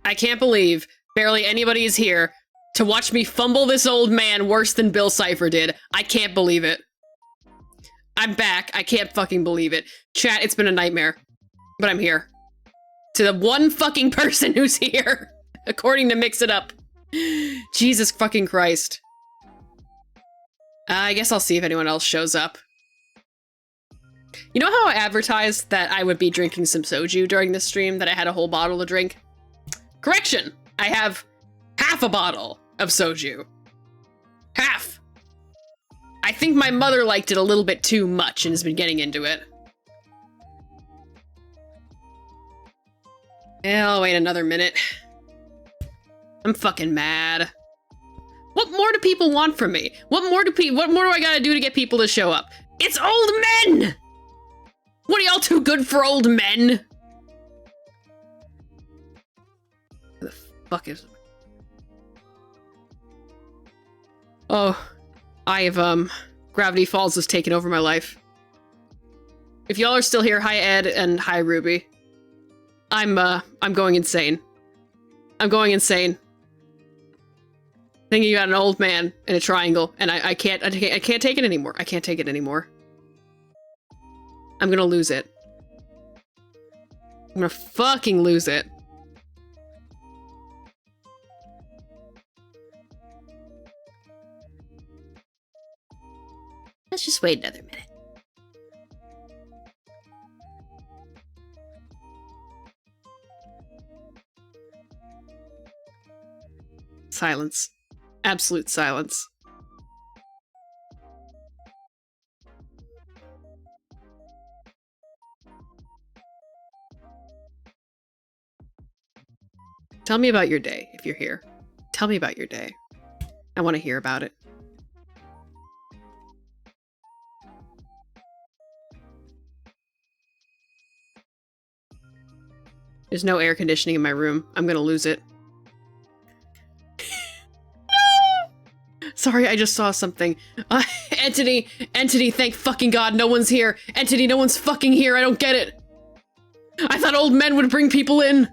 I can't believe barely anybody is here to watch me fumble this old man worse than Bill Cipher did. I can't believe it. I'm back. I can't fucking believe it. Chat, it's been a nightmare. But I'm here. To the one fucking person who's here. According to Mix It Up. Jesus fucking Christ. I guess I'll see if anyone else shows up. You know how I advertised that I would be drinking some soju during this stream? That I had a whole bottle to drink? Correction! I have half a bottle of soju. Half! I think my mother liked it a little bit too much and has been getting into it. Yeah, I'll wait another minute. I'm fucking mad. What more do people want from me? What more do I gotta do to get people to show up? It's old men! What, are y'all too good for old men? Where the fuck is... Oh, Gravity Falls has taken over my life. If y'all are still here, hi Ed and hi Ruby. I'm going insane. I'm going insane. Thinking about an old man in a triangle, and I can't take it anymore. I can't take it anymore. I'm gonna lose it. I'm gonna fucking lose it. Let's just wait another minute. Silence. Absolute silence. Tell me about your day, if you're here. Tell me about your day. I want to hear about it. There's no air conditioning in my room. I'm gonna lose it. Sorry, I just saw something. Entity, thank fucking God, no one's here. Entity, no one's fucking here, I don't get it. I thought old men would bring people in.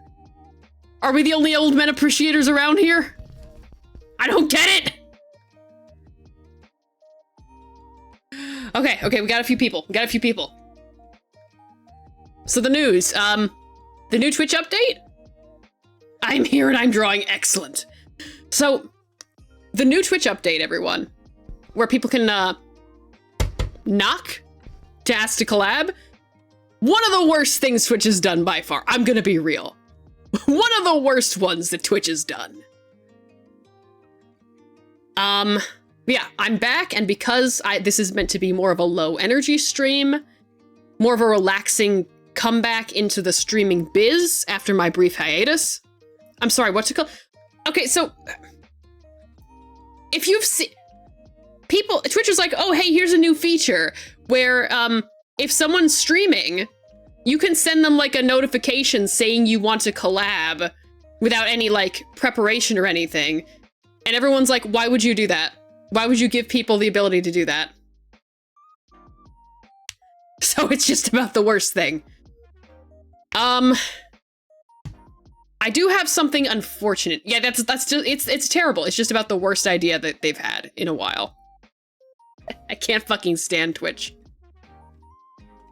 Are we the only old men appreciators around here? I don't get it! Okay, we got a few people. So the news, the new Twitch update? I'm here and I'm drawing excellent. So, the new Twitch update, everyone, where people can, knock to ask to collab. One of the worst things Twitch has done by far. I'm gonna be real. One of the worst ones that Twitch has done. Yeah, I'm back, and because this is meant to be more of a low energy stream, more of a relaxing comeback into the streaming biz after my brief hiatus. I'm sorry, what's it called? Okay, so if you've seen people, Twitch was like, oh, hey, here's a new feature where, if someone's streaming, you can send them like a notification saying you want to collab without any like preparation or anything. And everyone's like, why would you do that? Why would you give people the ability to do that? So it's just about the worst thing. I do have something unfortunate. Yeah, that's just, it's terrible. It's just about the worst idea that they've had in a while. I can't fucking stand Twitch.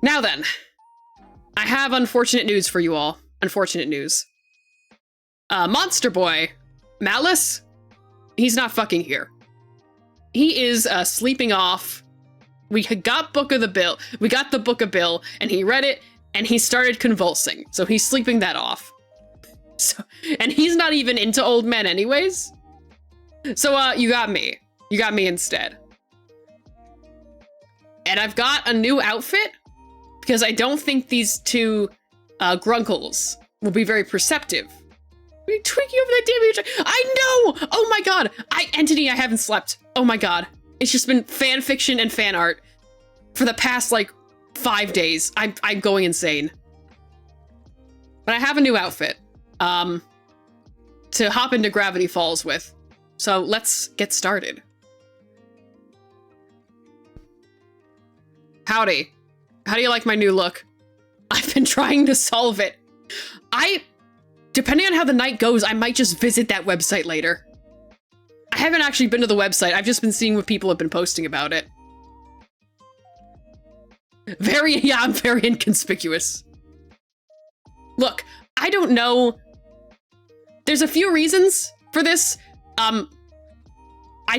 Now then, I have unfortunate news for you all. Unfortunate news. Monster Boy, Malice, he's not fucking here. He is sleeping off. We got Book of the Bill. We got the Book of Bill, and he read it, and he started convulsing. So he's sleeping that off. So, and he's not even into old men anyways. So, you got me. You got me instead. And I've got a new outfit, because I don't think these two grunkles will be very perceptive. Are you tweaking over that damn HI? I know! Oh my god! Entity, I haven't slept. Oh my god. It's just been fan fiction and fan art for the past, like, 5 days. I'm going insane. But I have a new outfit. To hop into Gravity Falls with. So let's get started. Howdy. How do you like my new look? I've been trying to solve it. Depending on how the night goes, I might just visit that website later. I haven't actually been to the website. I've just been seeing what people have been posting about it. I'm very inconspicuous. Look, I don't know. There's a few reasons for this. I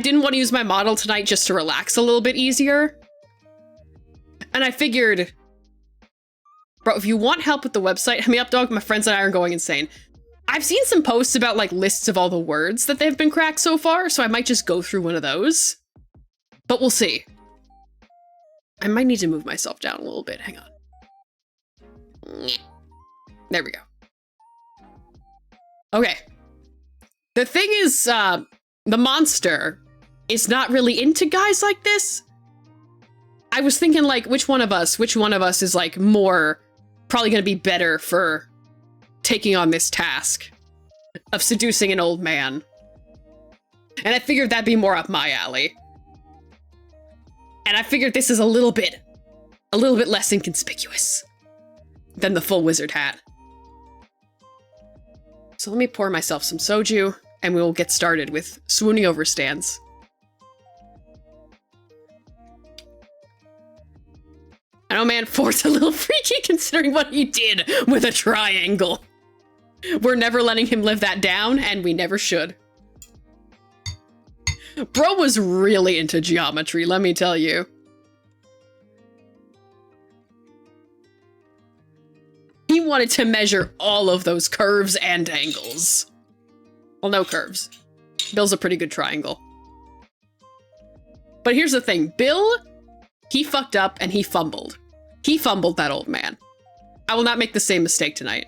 didn't want to use my model tonight just to relax a little bit easier. And I figured, bro, if you want help with the website, hit me up, dog. My friends and I are going insane. I've seen some posts about like lists of all the words that they've been cracked so far, so I might just go through one of those. But we'll see. I might need to move myself down a little bit. Hang on. There we go. Okay. The thing is, the monster is not really into guys like this. I was thinking like, which one of us is like more probably going to be better for taking on this task of seducing an old man. And I figured that'd be more up my alley. And I figured this is a little bit less inconspicuous than the full wizard hat. So let me pour myself some soju, and we will get started with swooning over stands. I know, man, 4's a little freaky considering what he did with a triangle. We're never letting him live that down, and we never should. Bro was really into geometry, let me tell you. He wanted to measure all of those curves and angles. Well, no curves. Bill's a pretty good triangle. But here's the thing. Bill, he fucked up and he fumbled. He fumbled that old man. I will not make the same mistake tonight.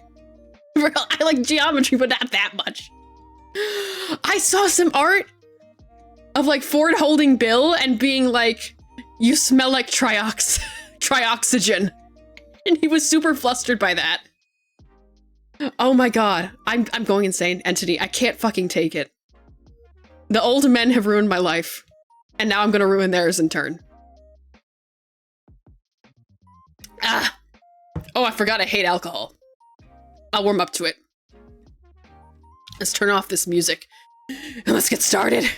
I like geometry, but not that much. I saw some art of like Ford holding Bill and being like, "You smell like trioxygen." And he was super flustered by that. Oh my god. I'm going insane, Entity. I can't fucking take it. The old men have ruined my life. And now I'm gonna ruin theirs in turn. Ah! Oh, I forgot I hate alcohol. I'll warm up to it. Let's turn off this music. And let's get started.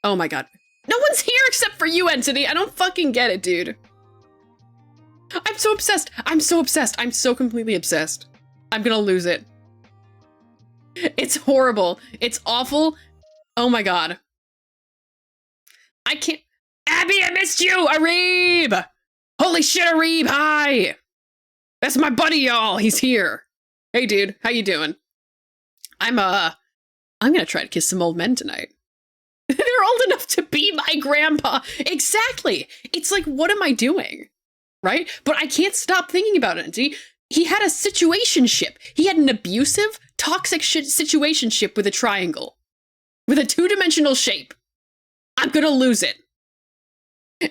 Oh my god. No one's here except for you, Entity. I don't fucking get it, dude. I'm so obsessed. I'm so obsessed. I'm so completely obsessed. I'm gonna lose it. It's horrible. It's awful. Oh my god. I can't. Abby, I missed you! Areeb! Holy shit, Areeb, hi! That's my buddy, y'all. He's here. Hey, dude. How you doing? I'm gonna try to kiss some old men tonight. They're old enough to be my grandpa. Exactly. It's like, what am I doing? Right? But I can't stop thinking about it. See, he had a situationship. He had an abusive, toxic situationship with a triangle. With a two-dimensional shape. I'm gonna lose it.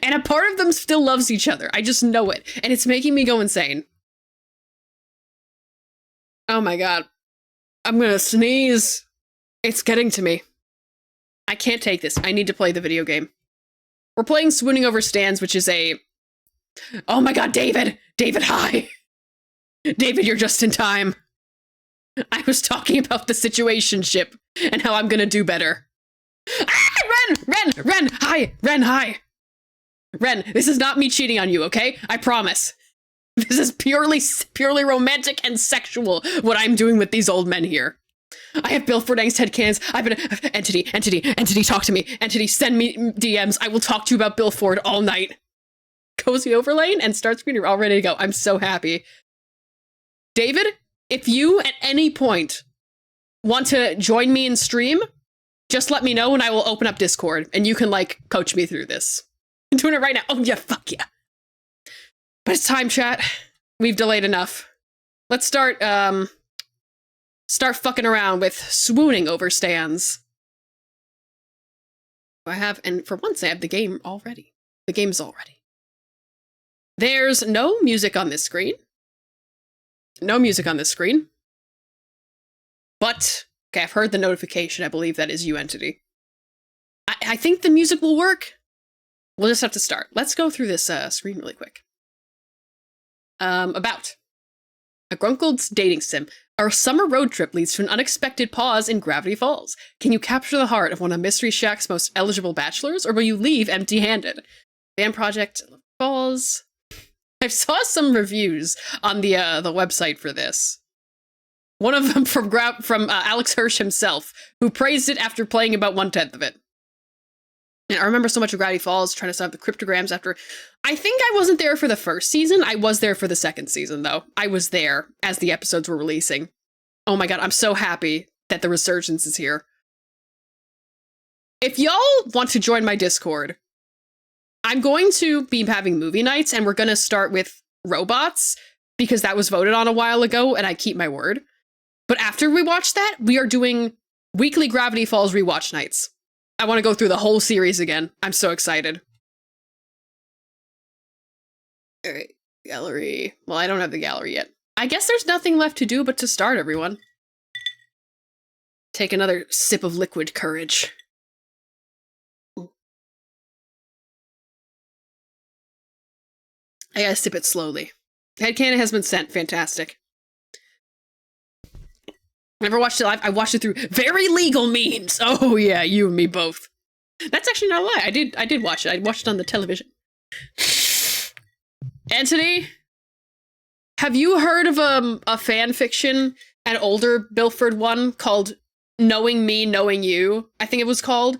And a part of them still loves each other. I just know it. And it's making me go insane. Oh my god. I'm gonna sneeze. It's getting to me. I can't take this. I need to play the video game. We're playing Swooning Over Stands, which is a... Oh my god, David! David, hi! David, you're just in time. I was talking about the situationship and how I'm gonna do better. Ah, Ren, hi! Ren, hi! Ren, this is not me cheating on you, okay? I promise. This is purely romantic and sexual, what I'm doing with these old men here. I have Bill Fordang's head cans. I've been... Entity, talk to me. Entity, send me DMs. I will talk to you about Bill Ford all night. Cozy overlane and start screen are all ready to go. I'm so happy. David, if you at any point want to join me in stream, just let me know and I will open up Discord and you can like coach me through this. I'm doing it right now. Oh yeah, fuck yeah. But it's time, chat. We've delayed enough. Let's start fucking around with swooning over stands. And for once I have the game already. The game's already. There's no music on this screen. No music on this screen. But, okay, I've heard the notification. I believe that is you, Entity. I think the music will work. We'll just have to start. Let's go through this screen really quick. About. A Grunkle's dating sim. Our summer road trip leads to an unexpected pause in Gravity Falls. Can you capture the heart of one of Mystery Shack's most eligible bachelors, or will you leave empty-handed? Fan project Falls. I saw some reviews on the website for this. One of them from Alex Hirsch himself, who praised it after playing about 1/10 of it. And I remember so much of Gravity Falls, trying to set up the cryptograms after. I think I wasn't there for the first season. I was there for the second season, though. I was there as the episodes were releasing. Oh my god, I'm so happy that the resurgence is here. If y'all want to join my Discord, I'm going to be having movie nights, and we're going to start with robots, because that was voted on a while ago, and I keep my word. But after we watch that, we are doing weekly Gravity Falls rewatch nights. I want to go through the whole series again. I'm so excited. Alright, gallery. Well, I don't have the gallery yet. I guess there's nothing left to do but to start, everyone. Take another sip of liquid courage. Ooh. I gotta sip it slowly. Headcanon has been sent. Fantastic. Never watched it live. I watched it through very legal means. Oh yeah, you and me both. That's actually not a lie. I did watch it. I watched it on the television. Anthony, have you heard of a fan fiction, an older Bilford one called Knowing Me, Knowing You? I think it was called.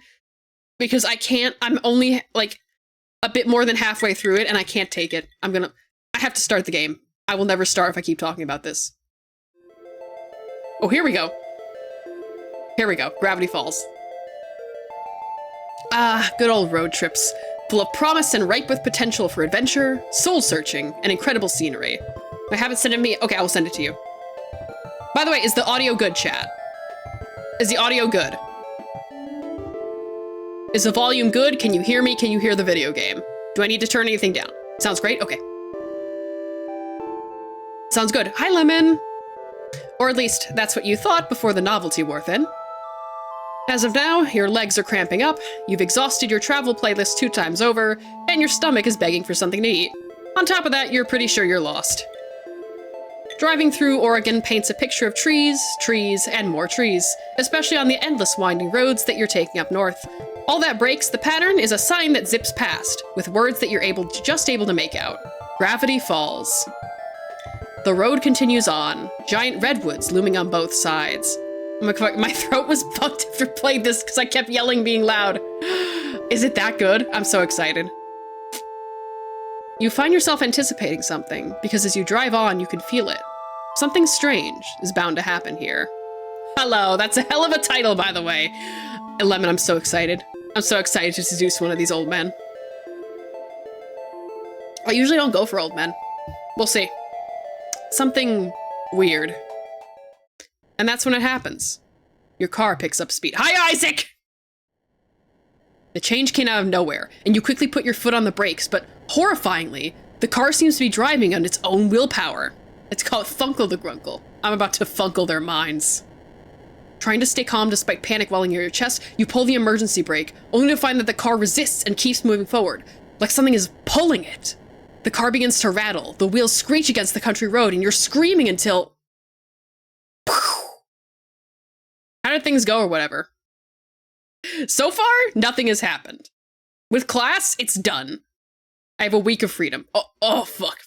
Because I'm only like a bit more than halfway through it, and I can't take it. I have to start the game. I will never start if I keep talking about this. Oh, here we go. Here we go. Gravity Falls. Ah, good old road trips. Full of promise and ripe with potential for adventure, soul-searching, and incredible scenery. I haven't sent it me. Okay, I will send it to you. By the way, is the audio good, chat? Is the audio good? Is the volume good? Can you hear me? Can you hear the video game? Do I need to turn anything down? Sounds great? Okay. Sounds good. Hi, Lemon! Or at least, that's what you thought before the novelty wore thin. As of now, your legs are cramping up, you've exhausted your travel playlist 2 times over, and your stomach is begging for something to eat. On top of that, you're pretty sure you're lost. Driving through Oregon paints a picture of trees, and more trees, especially on the endless winding roads that you're taking up north. All that breaks the pattern is a sign that zips past, with words that you're just able to make out. Gravity Falls. The road continues on, giant redwoods looming on both sides. Oh my god, my throat was fucked after I played this because I kept yelling being loud. Is it that good? I'm so excited. You find yourself anticipating something, because as you drive on, you can feel it. Something strange is bound to happen here. Hello, that's a hell of a title, by the way. Lemon, I'm so excited. I'm so excited to seduce one of these old men. I usually don't go for old men. We'll see. Something weird. And that's when it happens. Your car picks up speed. Hi, Isaac! The change came out of nowhere, and you quickly put your foot on the brakes, but horrifyingly, the car seems to be driving on its own willpower. It's called Funkle the Grunkle. I'm about to funkle their minds. Trying to stay calm despite panic welling in your chest, you pull the emergency brake, only to find that the car resists and keeps moving forward, like something is pulling it. The car begins to rattle, the wheels screech against the country road, and you're screaming until... How did things go or whatever? So far, nothing has happened. With class, it's done. I have a week of freedom. Oh, fuck.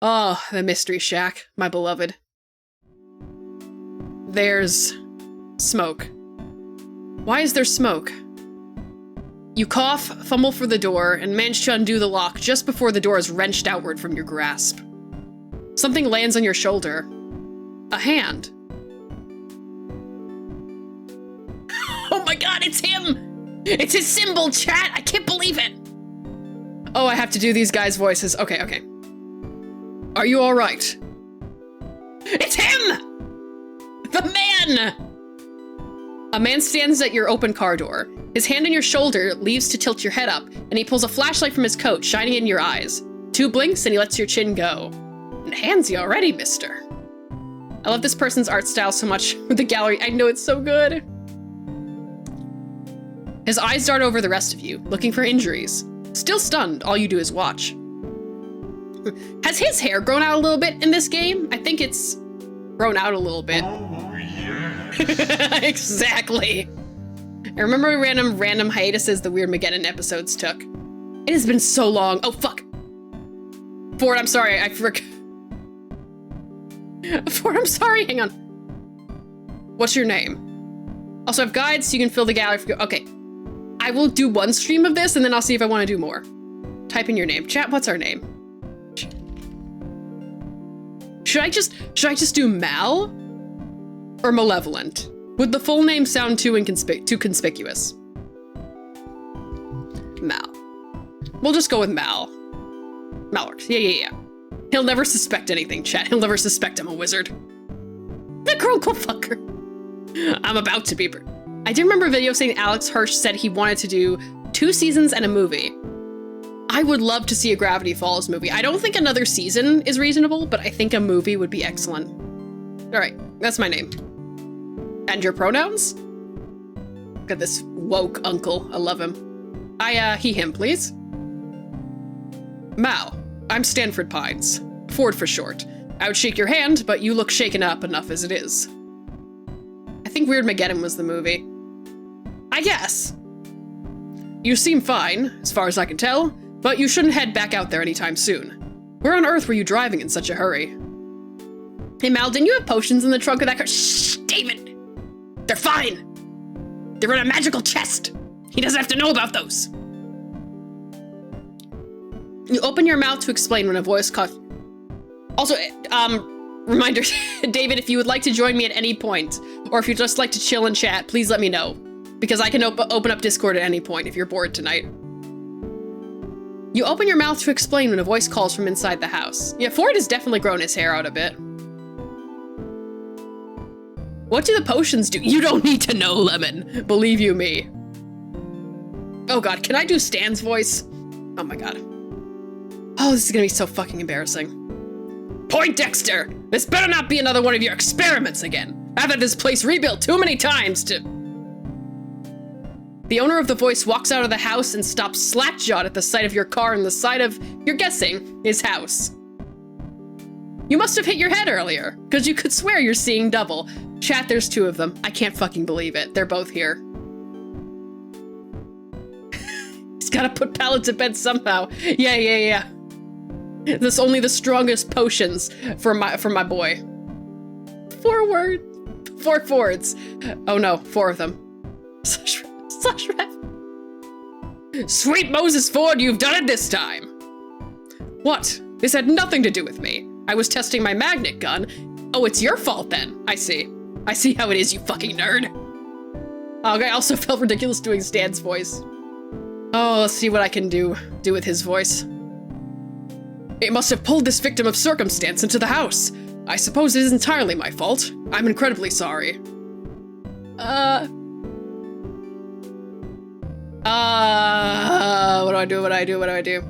Oh, the Mystery Shack, my beloved. There's smoke. Why is there smoke? You cough, fumble for the door, and manage to undo the lock just before the door is wrenched outward from your grasp. Something lands on your shoulder. A hand. Oh my god, it's him! It's his symbol, chat! I can't believe it! Oh, I have to do these guys' voices. Okay. Are you alright? It's him! The man! A man stands at your open car door. His hand on your shoulder leaves to tilt your head up, and he pulls a flashlight from his coat, shining it in your eyes. 2 blinks, and he lets your chin go. And handsy already, mister. I love this person's art style so much with the gallery. I know it's so good. His eyes dart over the rest of you, looking for injuries. Still stunned, all you do is watch. Has his hair grown out a little bit in this game? I think it's grown out a little bit. Oh, yes. Exactly. I remember random hiatuses the Weird Mageddon episodes took. It has been so long. Oh, fuck. Ford, I'm sorry. I forgot. Ford, I'm sorry. Hang on. What's your name? Also, I have guides so you can fill the gallery. Okay. I will do one stream of this and then I'll see if I want to do more. Type in your name. Chat, what's our name? Should I just do Mal? Or Malevolent? Would the full name sound too conspicuous? Mal. We'll just go with Mal. Mal works. Yeah. He'll never suspect anything, chat. He'll never suspect I'm a wizard. The grunkle fucker. I'm about to be. I do remember a video saying Alex Hirsch said he wanted to do 2 seasons and a movie. I would love to see a Gravity Falls movie. I don't think another season is reasonable, but I think a movie would be excellent. All right, that's my name. And your pronouns? Look at this woke uncle. I love him. He, him, please. Mal. I'm Stanford Pines. Ford for short. I would shake your hand, but you look shaken up enough as it is. I think Weird Mageddon was the movie. I guess. You seem fine, as far as I can tell, but you shouldn't head back out there anytime soon. Where on earth were you driving in such a hurry? Hey Mal, didn't you have potions in the trunk of that car? Shh, David! They're fine! They're in a magical chest! He doesn't have to know about those! You open your mouth to explain when a voice calls. Also, reminder, David, if you would like to join me at any point, or if you'd just like to chill and chat, please let me know. Because I can open up Discord at any point if you're bored tonight. You open your mouth to explain when a voice calls from inside the house. Yeah, Ford has definitely grown his hair out a bit. What do the potions do? You don't need to know, Lemon. Believe you me. Oh god, can I do Stan's voice? Oh my god. Oh, this is gonna be so fucking embarrassing. Poindexter! This better not be another one of your experiments again. I've had this place rebuilt too many times to... The owner of the voice walks out of the house and stops slack-jawed at the sight of your car and the side of, you're guessing, his house. You must have hit your head earlier, because you could swear you're seeing double. Chat, there's 2 of them. I can't fucking believe it. They're both here. He's gotta put Pal to bed somehow. Yeah. This only the strongest potions for my boy. 4 Fords. Oh no, 4 of them. Slash ref. Sweet Moses Ford, you've done it this time. What? This had nothing to do with me. I was testing my magnet gun. Oh, it's your fault then. I see. I see how it is, you fucking nerd. Oh, I also felt ridiculous doing Stan's voice. Oh, let's see what I can do with his voice. It must have pulled this victim of circumstance into the house. I suppose it is entirely my fault. I'm incredibly sorry. What do I do?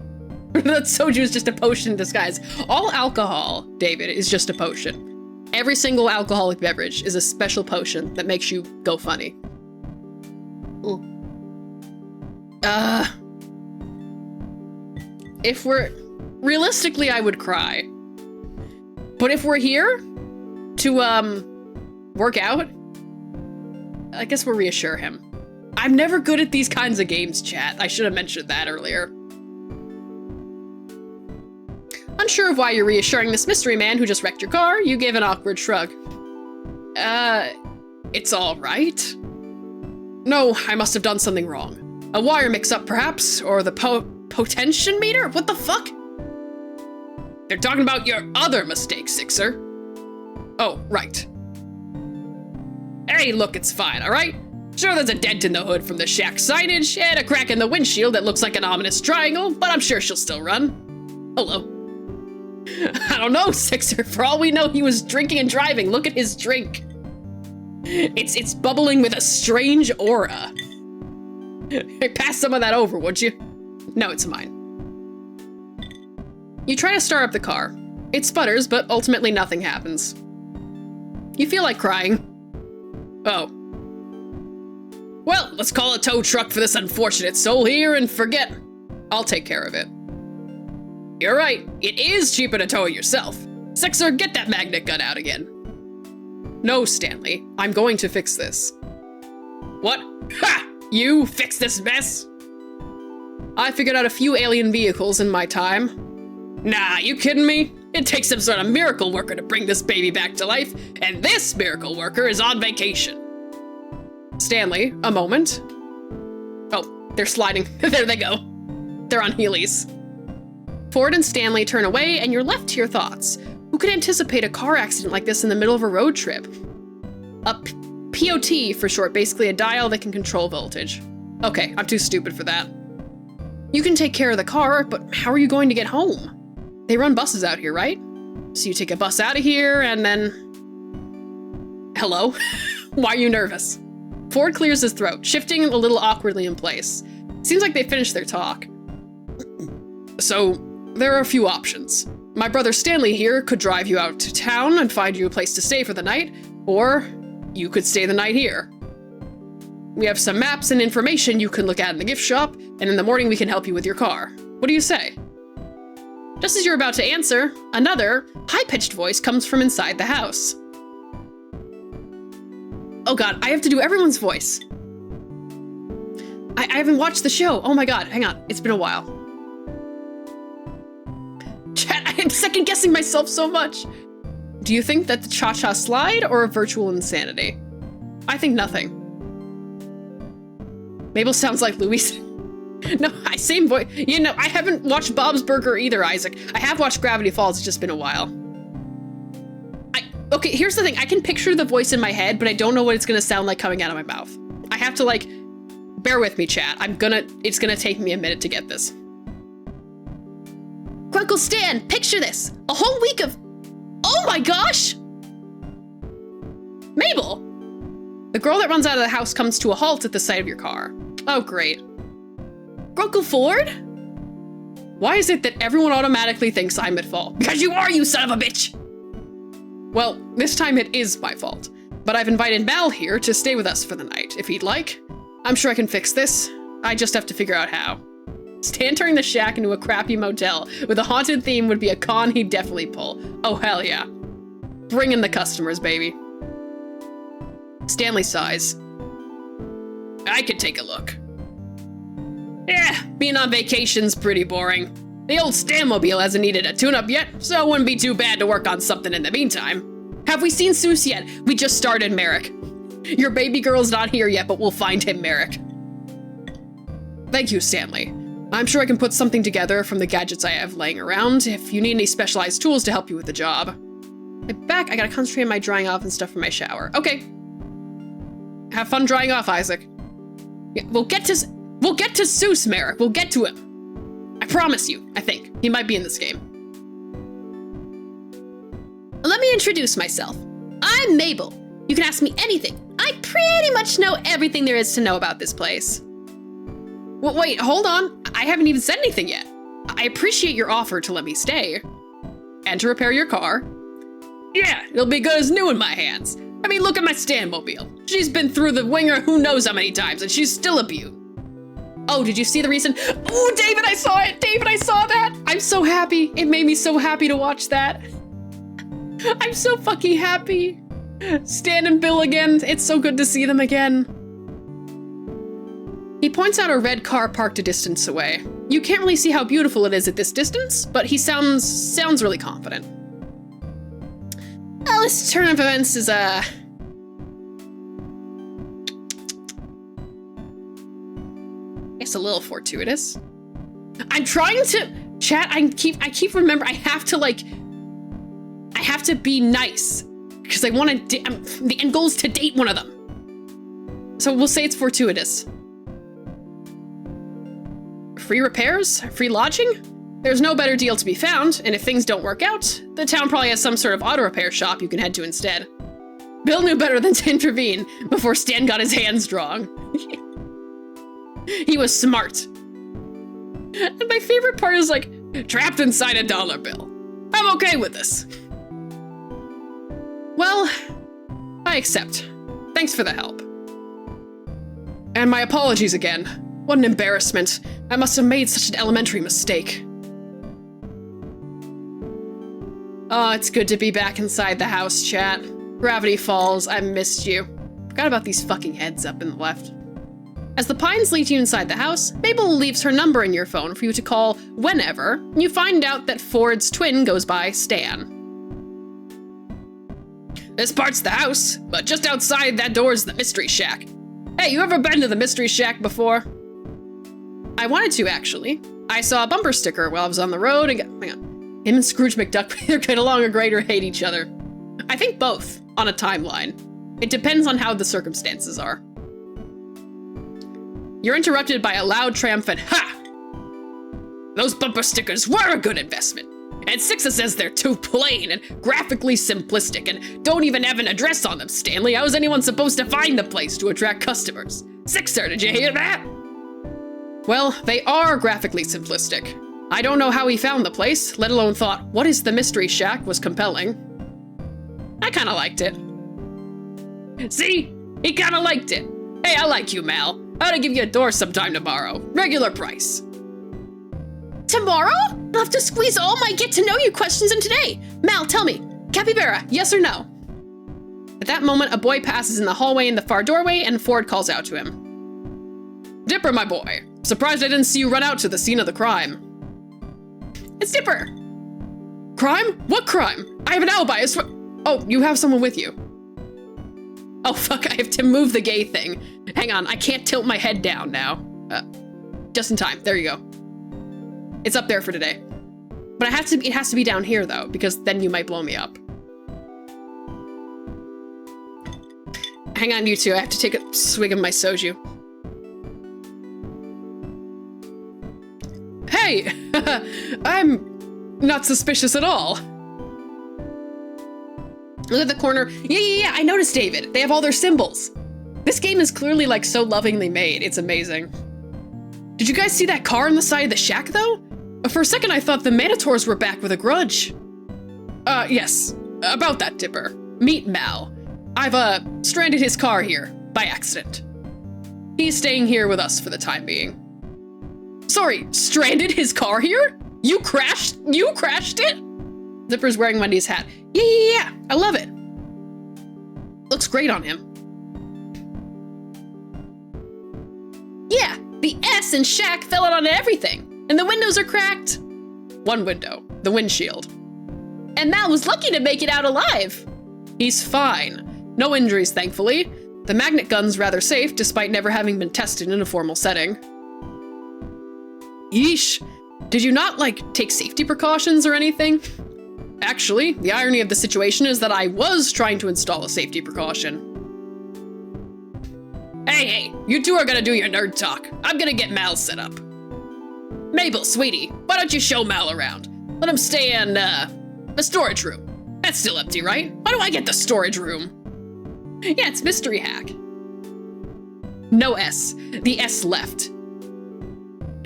That soju is just a potion in disguise. All alcohol, David, is just a potion. Every single alcoholic beverage is a special potion that makes you go funny. Ooh. If we're... Realistically, I would cry. But if we're here to, work out, I guess we'll reassure him. I'm never good at these kinds of games, chat. I should have mentioned that earlier. Unsure of why you're reassuring this mystery man who just wrecked your car, you gave an awkward shrug. It's all right? No, I must have done something wrong. A wire mix-up, perhaps? Or the potentiometer? What the fuck? They're talking about your other mistake, Sixer. Oh, right. Hey, look, it's fine, alright? Sure, there's a dent in the hood from the shack signage and a crack in the windshield that looks like an ominous triangle, but I'm sure she'll still run. Hello. I don't know, Sixer. For all we know, he was drinking and driving. Look at his drink. It's bubbling with a strange aura. Pass some of that over, would you? No, it's mine. You try to start up the car. It sputters, but ultimately nothing happens. You feel like crying. Oh. Well, let's call a tow truck for this unfortunate soul here and forget. I'll take care of it. You're right, it is cheaper to tow it yourself. Sixer, get that magnet gun out again. No, Stanley, I'm going to fix this. What? Ha! You fix this mess? I figured out a few alien vehicles in my time. Nah, you kidding me? It takes some sort of miracle worker to bring this baby back to life, and this miracle worker is on vacation. Stanley, a moment. Oh, they're sliding. There they go. They're on Heelys. Ford and Stanley turn away, and you're left to your thoughts. Who could anticipate a car accident like this in the middle of a road trip? A POT, for short, basically a dial that can control voltage. Okay, I'm too stupid for that. You can take care of the car, but how are you going to get home? They run buses out here, right? So you take a bus out of here, and then... Hello? Why are you nervous? Ford clears his throat, shifting a little awkwardly in place. Seems like they finished their talk. So, there are a few options. My brother Stanley here could drive you out to town and find you a place to stay for the night, or you could stay the night here. We have some maps and information you can look at in the gift shop, and in the morning we can help you with your car. What do you say? Just as you're about to answer, another, high-pitched voice comes from inside the house. Oh god, I have to do everyone's voice. I haven't watched the show. Oh my god, hang on, it's been a while. Chat, I am second-guessing myself so much. Do you think that the cha-cha slide or a virtual insanity? I think nothing. Mabel sounds like Louise. No, same voice. You know, I haven't watched Bob's Burger either, Isaac. I have watched Gravity Falls, it's just been a while. Okay, here's the thing. I can picture the voice in my head, but I don't know what it's gonna sound like coming out of my mouth. I have to, like, bear with me, chat. It's gonna take me a minute to get this. Grunkle Stan, picture this. A whole week of... Oh my gosh! Mabel! The girl that runs out of the house comes to a halt at the sight of your car. Oh, great. Grunkle Ford? Why is it that everyone automatically thinks I'm at fault? Because you are, you son of a bitch! Well, this time it is my fault. But I've invited Mal here to stay with us for the night, if he'd like. I'm sure I can fix this. I just have to figure out how. Stan turning the shack into a crappy motel with a haunted theme would be a con he'd definitely pull. Oh, hell yeah. Bring in the customers, baby. Stanley sighs. I could take a look. Yeah, being on vacation's pretty boring. The old Stanmobile hasn't needed a tune-up yet, so it wouldn't be too bad to work on something in the meantime. Have we seen Seuss yet? We just started Merrick. Your baby girl's not here yet, but we'll find him, Merrick. Thank you, Stanley. I'm sure I can put something together from the gadgets I have laying around if you need any specialized tools to help you with the job. I'm back. I gotta concentrate on my drying off and stuff from my shower. Okay. Have fun drying off, Isaac. Yeah, we'll get to Seuss, Merrick. We'll get to him. I promise you, I think. He might be in this game. Let me introduce myself. I'm Mabel. You can ask me anything. I pretty much know everything there is to know about this place. Well, wait, hold on. I haven't even said anything yet. I appreciate your offer to let me stay. And to repair your car. Yeah, it'll be good as new in my hands. I mean, look at my Stanmobile. She's been through the winger who knows how many times, and she's still a beaut. Oh, did you see the recent... Oh, David, I saw it! David, I saw that! I'm so happy. It made me so happy to watch that. I'm so fucking happy. Stan and Bill again. It's so good to see them again. He points out a red car parked a distance away. You can't really see how beautiful it is at this distance, but he sounds really confident. Well, this turn of events is, it's a little fortuitous. I'm trying to... Chat, I keep remembering, I have to be nice. Because I want to... the end goal is to date one of them. So we'll say it's fortuitous. Free repairs? Free lodging? There's no better deal to be found, and if things don't work out, the town probably has some sort of auto repair shop you can head to instead. Bill knew better than to intervene before Stan got his hands drawn. He was smart. And my favorite part is like, trapped inside a dollar bill. I'm okay with this. Well, I accept. Thanks for the help. And my apologies again. What an embarrassment. I must have made such an elementary mistake. Oh, it's good to be back inside the house, chat. Gravity Falls, I missed you. Forgot about these fucking heads up in the left. As the pines lead you inside the house, Mabel leaves her number in your phone for you to call whenever, and you find out that Ford's twin goes by Stan. This part's the house, but just outside that door's the Mystery Shack. Hey, you ever been to the Mystery Shack before? I wanted to, actually. I saw a bumper sticker while I was on the road and hang on. Him and Scrooge McDuck either get along or great or hate each other. I think both, on a timeline. It depends on how the circumstances are. You're interrupted by a loud, triumphant, "Ha! Those bumper stickers were a good investment. And Sixa says they're too plain and graphically simplistic and don't even have an address on them, Stanley. How is anyone supposed to find the place to attract customers? Sixer, did you hear that?" Well, they are graphically simplistic. I don't know how he found the place, let alone thought, what is the Mystery Shack was compelling. I kinda liked it. See? He kinda liked it. Hey, I like you, Mal. I ought to give you a door sometime tomorrow. Regular price. Tomorrow? I'll have to squeeze all my get-to-know-you questions in today. Mal, tell me, capybara, yes or no? At that moment, a boy passes in the hallway in the far doorway, and Ford calls out to him. Dipper, my boy. Surprised I didn't see you run out to the scene of the crime. It's Dipper. Crime? What crime? I have an alibi. Oh, you have someone with you. Oh, fuck, I have to move the gay thing. Hang on, I can't tilt my head down now. Just in time. There you go. It's up there for today. But it has to be down here, though, because then you might blow me up. Hang on, you two. I have to take a swig of my soju. Hey! I'm not suspicious at all. Look at the corner. Yeah, I noticed, David. They have all their symbols. This game is clearly, like, so lovingly made. It's amazing. Did you guys see that car on the side of the shack, though? For a second, I thought the Manitors were back with a grudge. Yes. About that, Dipper. Meet Mal. I've, stranded his car here, by accident. He's staying here with us for the time being. Sorry, stranded his car here? You crashed it? Dipper's wearing Wendy's hat. Yeah, I love it. Looks great on him. Yeah, the S in shack fell out on everything, and the windows are cracked. One window, the windshield. And Mal was lucky to make it out alive. He's fine. No injuries, thankfully. The magnet gun's rather safe, despite never having been tested in a formal setting. Yeesh. Did you not, take safety precautions or anything? Actually, the irony of the situation is that I was trying to install a safety precaution. Hey, you two are gonna do your nerd talk. I'm gonna get Mal set up. Mabel, sweetie, why don't you show Mal around? Let him stay in, the storage room. That's still empty, right? Why do I get the storage room? Yeah, it's Mystery Hack. No S. The S left.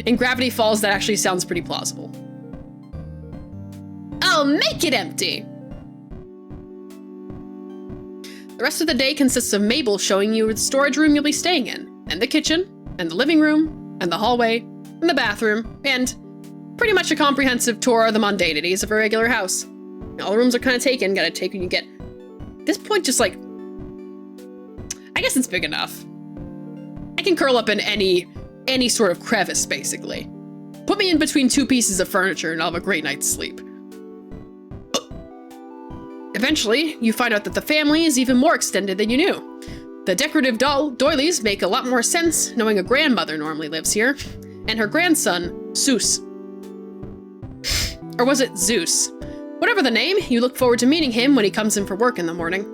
In Gravity Falls, that actually sounds pretty plausible. I'll make it empty! The rest of the day consists of Mabel showing you the storage room you'll be staying in, and the kitchen, and the living room, and the hallway, and the bathroom, and pretty much a comprehensive tour of the mundanities of a regular house. All the rooms are kind of taken, gotta take when you get... At this point, just I guess it's big enough. I can curl up in any sort of crevice, basically. Put me in between two pieces of furniture and I'll have a great night's sleep. Eventually, you find out that the family is even more extended than you knew. The decorative doilies make a lot more sense knowing a grandmother normally lives here, and her grandson, Zeus. Or was it Zeus? Whatever the name, you look forward to meeting him when he comes in for work in the morning.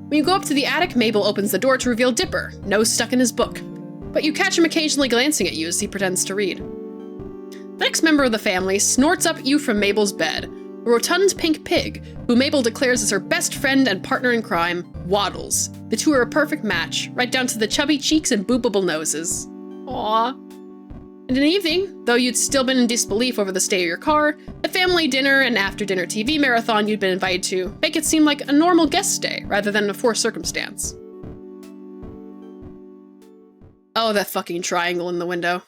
When you go up to the attic, Mabel opens the door to reveal Dipper, nose stuck in his book. But you catch him occasionally glancing at you as he pretends to read. The next member of the family snorts up at you from Mabel's bed, a rotund pink pig, who Mabel declares is her best friend and partner in crime, Waddles. The two are a perfect match, right down to the chubby cheeks and boopable noses. Aww. And in the evening, though you'd still been in disbelief over the state of your car, the family dinner and after-dinner TV marathon you'd been invited to make it seem like a normal guest stay rather than a forced circumstance. Oh, that fucking triangle in the window.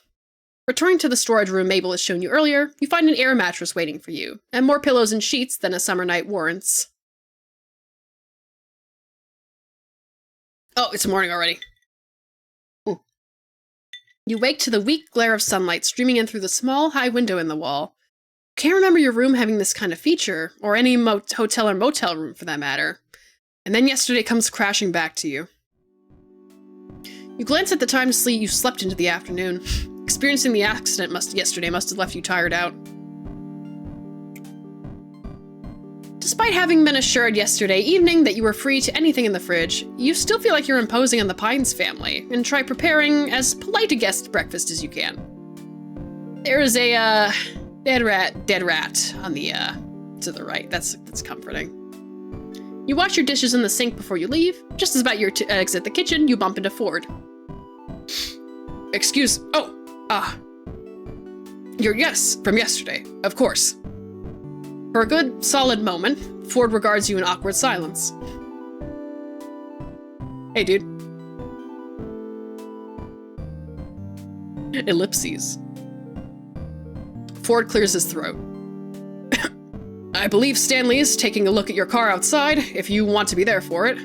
Returning to the storage room Mabel has shown you earlier, you find an air mattress waiting for you, and more pillows and sheets than a summer night warrants. Oh, it's morning already. Ooh. You wake to the weak glare of sunlight streaming in through the small, high window in the wall. Can't remember your room having this kind of feature, or any hotel or motel room for that matter. And then yesterday comes crashing back to you. You glance at the time to see you slept into the afternoon. Experiencing the accident yesterday must have left you tired out. Despite having been assured yesterday evening that you were free to anything in the fridge, you still feel like you're imposing on the Pines family, and try preparing as polite a guest breakfast as you can. There is a, dead rat on the, to the right. That's comforting. You wash your dishes in the sink before you leave. Just as about your exit the kitchen, you bump into Ford. Your yes from yesterday, of course. For a good, solid moment, Ford regards you in awkward silence. Hey, dude. Ellipses. Ford clears his throat. I believe Stanley is taking a look at your car outside, if you want to be there for it.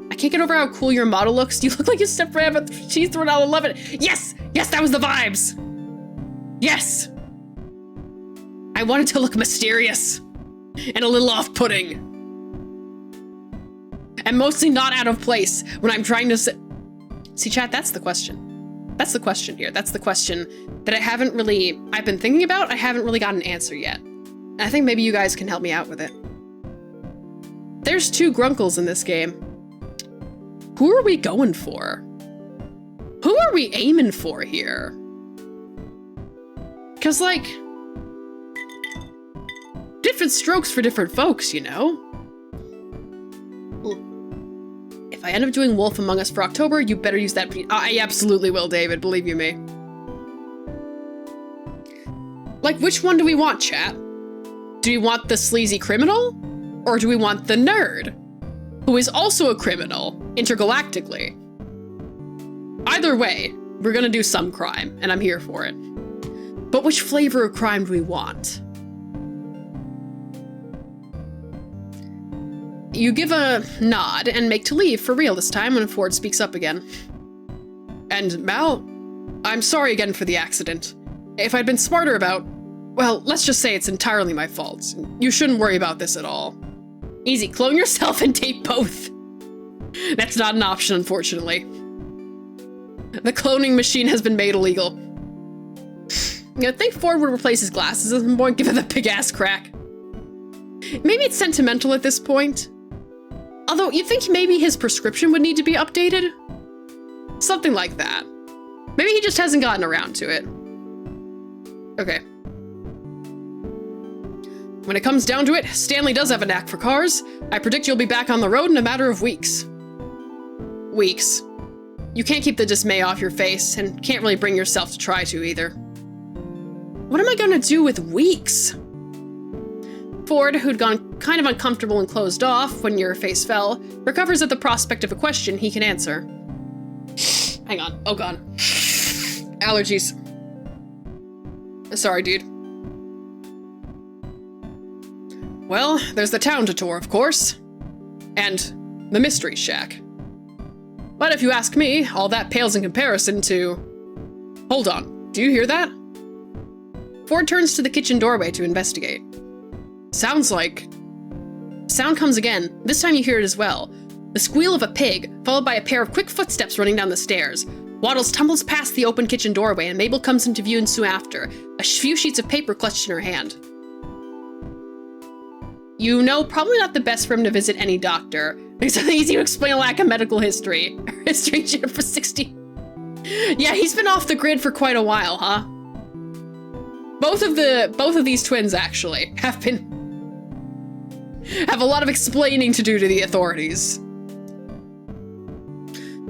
I can't get over how cool your model looks. You look like you stepped right up at cheese thrown out 11. Yes! Yes, that was the vibes! Yes! I wanted to look mysterious. And a little off-putting. And mostly not out of place when I'm trying to See, chat, that's the question. That's the question here. That's the question that I've been thinking about, I haven't really got an answer yet. And I think maybe you guys can help me out with it. There's 2 grunkles in this game. Who are we going for? Who are we aiming for here? Because, like, different strokes for different folks, you know? If I end up doing Wolf Among Us for October, you better use that. I absolutely will, David, believe you me. Like, which one do we want, chat? Do we want the sleazy criminal? Or do we want the nerd, who is also a criminal, intergalactically? Either way, we're gonna do some crime, and I'm here for it. But which flavor of crime do we want? You give a nod and make to leave for real this time when Ford speaks up again. And Mal, I'm sorry again for the accident. If I'd been smarter about, well, let's just say it's entirely my fault. You shouldn't worry about this at all. Easy, clone yourself and date both. That's not an option, unfortunately. The cloning machine has been made illegal. I think Ford would replace his glasses at some point, give it a big-ass crack. Maybe it's sentimental at this point. Although, you'd think maybe his prescription would need to be updated? Something like that. Maybe he just hasn't gotten around to it. Okay. When it comes down to it, Stanley does have a knack for cars. I predict you'll be back on the road in a matter of weeks. Weeks. You can't keep the dismay off your face, and can't really bring yourself to try to either. What am I gonna do with weeks? Ford, who'd gone kind of uncomfortable and closed off when your face fell, recovers at the prospect of a question he can answer. Hang on. Oh god. Allergies. Sorry, dude. Well, there's the town to tour, of course. And the Mystery Shack. But if you ask me, all that pales in comparison to... Hold on. Do you hear that? Ford turns to the kitchen doorway to investigate. Sounds like... Sound comes again. This time you hear it as well. The squeal of a pig, followed by a pair of quick footsteps running down the stairs. Waddles tumbles past the open kitchen doorway and Mabel comes into view and soon after, a few sheets of paper clutched in her hand. You know, probably not the best for him to visit any doctor. It's easy to explain a lack of medical history. History for 60... Yeah, he's been off the grid for quite a while, huh? Both of these twins, actually, have a lot of explaining to do to the authorities.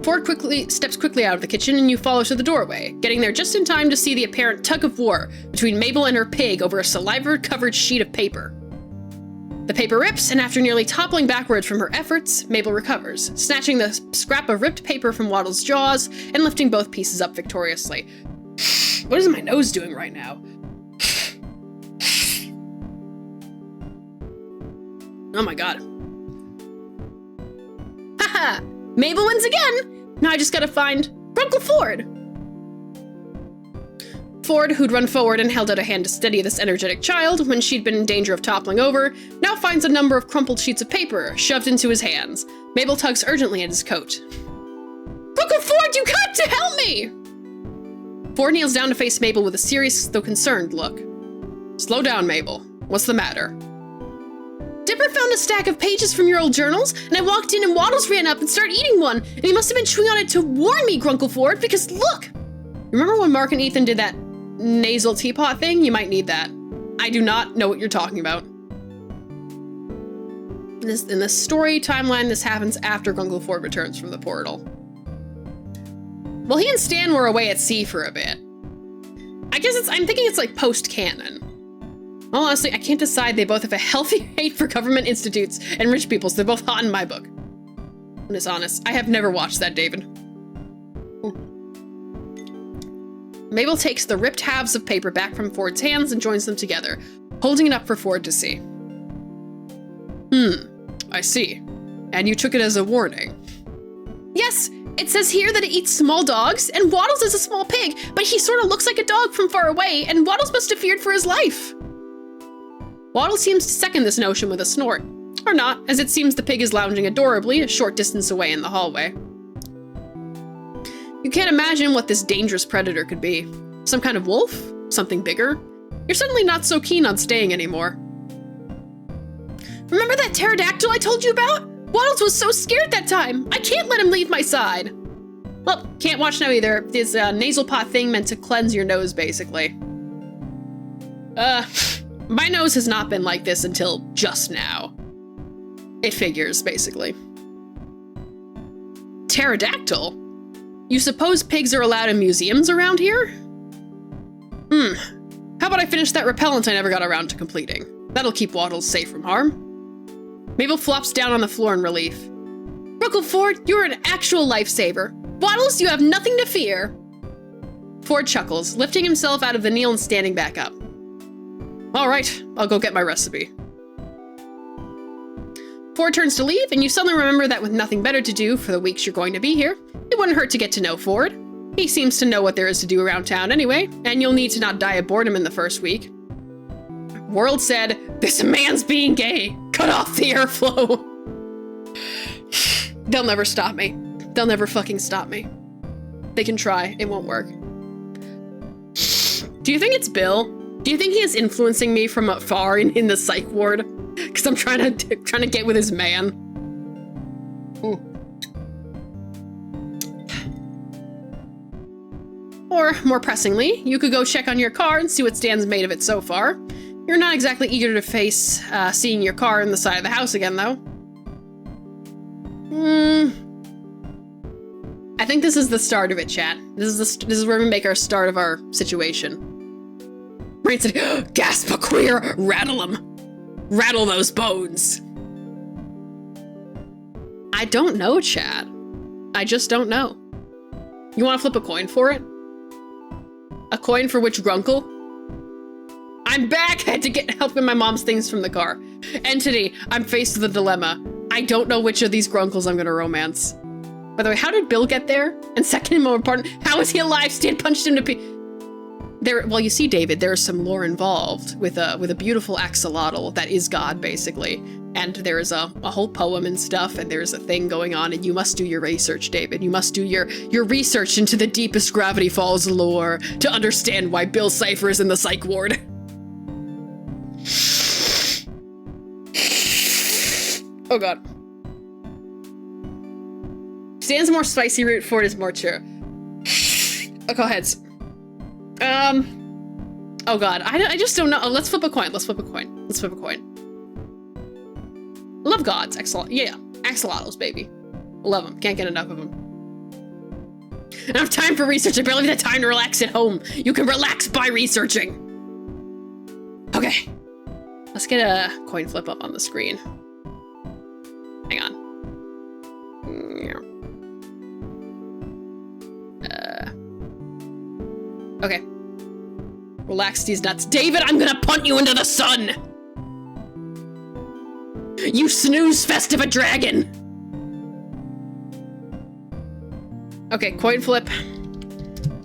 Ford steps quickly out of the kitchen and you follow to the doorway, getting there just in time to see the apparent tug of war between Mabel and her pig over a saliva-covered sheet of paper. The paper rips, and after nearly toppling backwards from her efforts, Mabel recovers, snatching the scrap of ripped paper from Waddle's jaws and lifting both pieces up victoriously. What is my nose doing right now? Oh my god. Haha! Mabel wins again! Now I just gotta find Grunkle Ford! Ford, who'd run forward and held out a hand to steady this energetic child when she'd been in danger of toppling over, now finds a number of crumpled sheets of paper shoved into his hands. Mabel tugs urgently at his coat. Grunkle Ford, you got to help me! Ford kneels down to face Mabel with a serious, though concerned, look. Slow down, Mabel. What's the matter? Dipper found a stack of pages from your old journals, and I walked in and Waddles ran up and started eating one, and he must have been chewing on it to warn me, Grunkle Ford, because look! Remember when Mark and Ethan did that nasal teapot thing? You might need that. I do not know what you're talking about. In this story timeline, this happens after Grunkle Ford returns from the portal. Well, he and Stan were away at sea for a bit. I guess I'm thinking it's like post-canon. Well, honestly, I can't decide. They both have a healthy hate for government institutes and rich people, so they're both hot in my book. And it's honest, I have never watched that, David. Mabel takes the ripped halves of paper back from Ford's hands and joins them together, holding it up for Ford to see. I see. And you took it as a warning. Yes, it says here that it eats small dogs, and Waddles is a small pig, but he sort of looks like a dog from far away, and Waddles must have feared for his life. Waddles seems to second this notion with a snort. Or not, as it seems the pig is lounging adorably a short distance away in the hallway. You can't imagine what this dangerous predator could be. Some kind of wolf? Something bigger? You're suddenly not so keen on staying anymore. Remember that pterodactyl I told you about? Waddles was so scared that time. I can't let him leave my side. Well, can't watch now either. This nasal pot thing meant to cleanse your nose, basically. My nose has not been like this until just now. It figures, basically. Pterodactyl? You suppose pigs are allowed in museums around here? How about I finish that repellent I never got around to completing? That'll keep Waddles safe from harm. Mabel flops down on the floor in relief. Grunkle Ford, you're an actual lifesaver. Waddles, you have nothing to fear. Ford chuckles, lifting himself out of the kneel and standing back up. All right, I'll go get my recipe. Ford turns to leave, and you suddenly remember that with nothing better to do for the weeks you're going to be here, it wouldn't hurt to get to know Ford. He seems to know what there is to do around town anyway, and you'll need to not die of boredom in the first week. World said, this man's being gay. Cut off the airflow. They'll never stop me. They'll never fucking stop me. They can try, it won't work. Do you think it's Bill? Do you think he is influencing me from afar in the psych ward? Because I'm trying to get with his man. Ooh. Or, more pressingly, you could go check on your car and see what Stan's made of it so far. You're not exactly eager to face seeing your car in the side of the house again, though. I think this is the start of it, chat. This is where we make our start of our situation. Brain said, gasp a queer, rattle 'em. Rattle those bones. I don't know, chat. I just don't know. You want to flip a coin for it? A coin for which grunkle? I'm back! I had to get help with my mom's things from the car. Entity, I'm faced with a dilemma. I don't know which of these grunkles I'm gonna romance. By the way, how did Bill get there? And second and more important, how is he alive? Stan punched him to well, you see, David, there is some lore involved with a beautiful axolotl that is God, basically. And there is a whole poem and stuff, and there's a thing going on, and you must do your research, David. You must do your research into the deepest Gravity Falls lore to understand why Bill Cipher is in the psych ward. Oh god. Stan's more spicy root, Ford is more true. Oh, go ahead. Oh god, I just don't know. Oh, let's flip a coin. Let's flip a coin. Let's flip a coin. Love gods. Yeah, axolotls, baby. Love them. Can't get enough of them. I don't have time for research. I barely have time to relax at home. You can relax by researching. Okay. Let's get a coin flip up on the screen. Hang on. Okay. Relax these nuts. David, I'm gonna punt you into the sun! You snooze fest of a dragon! Okay, coin flip.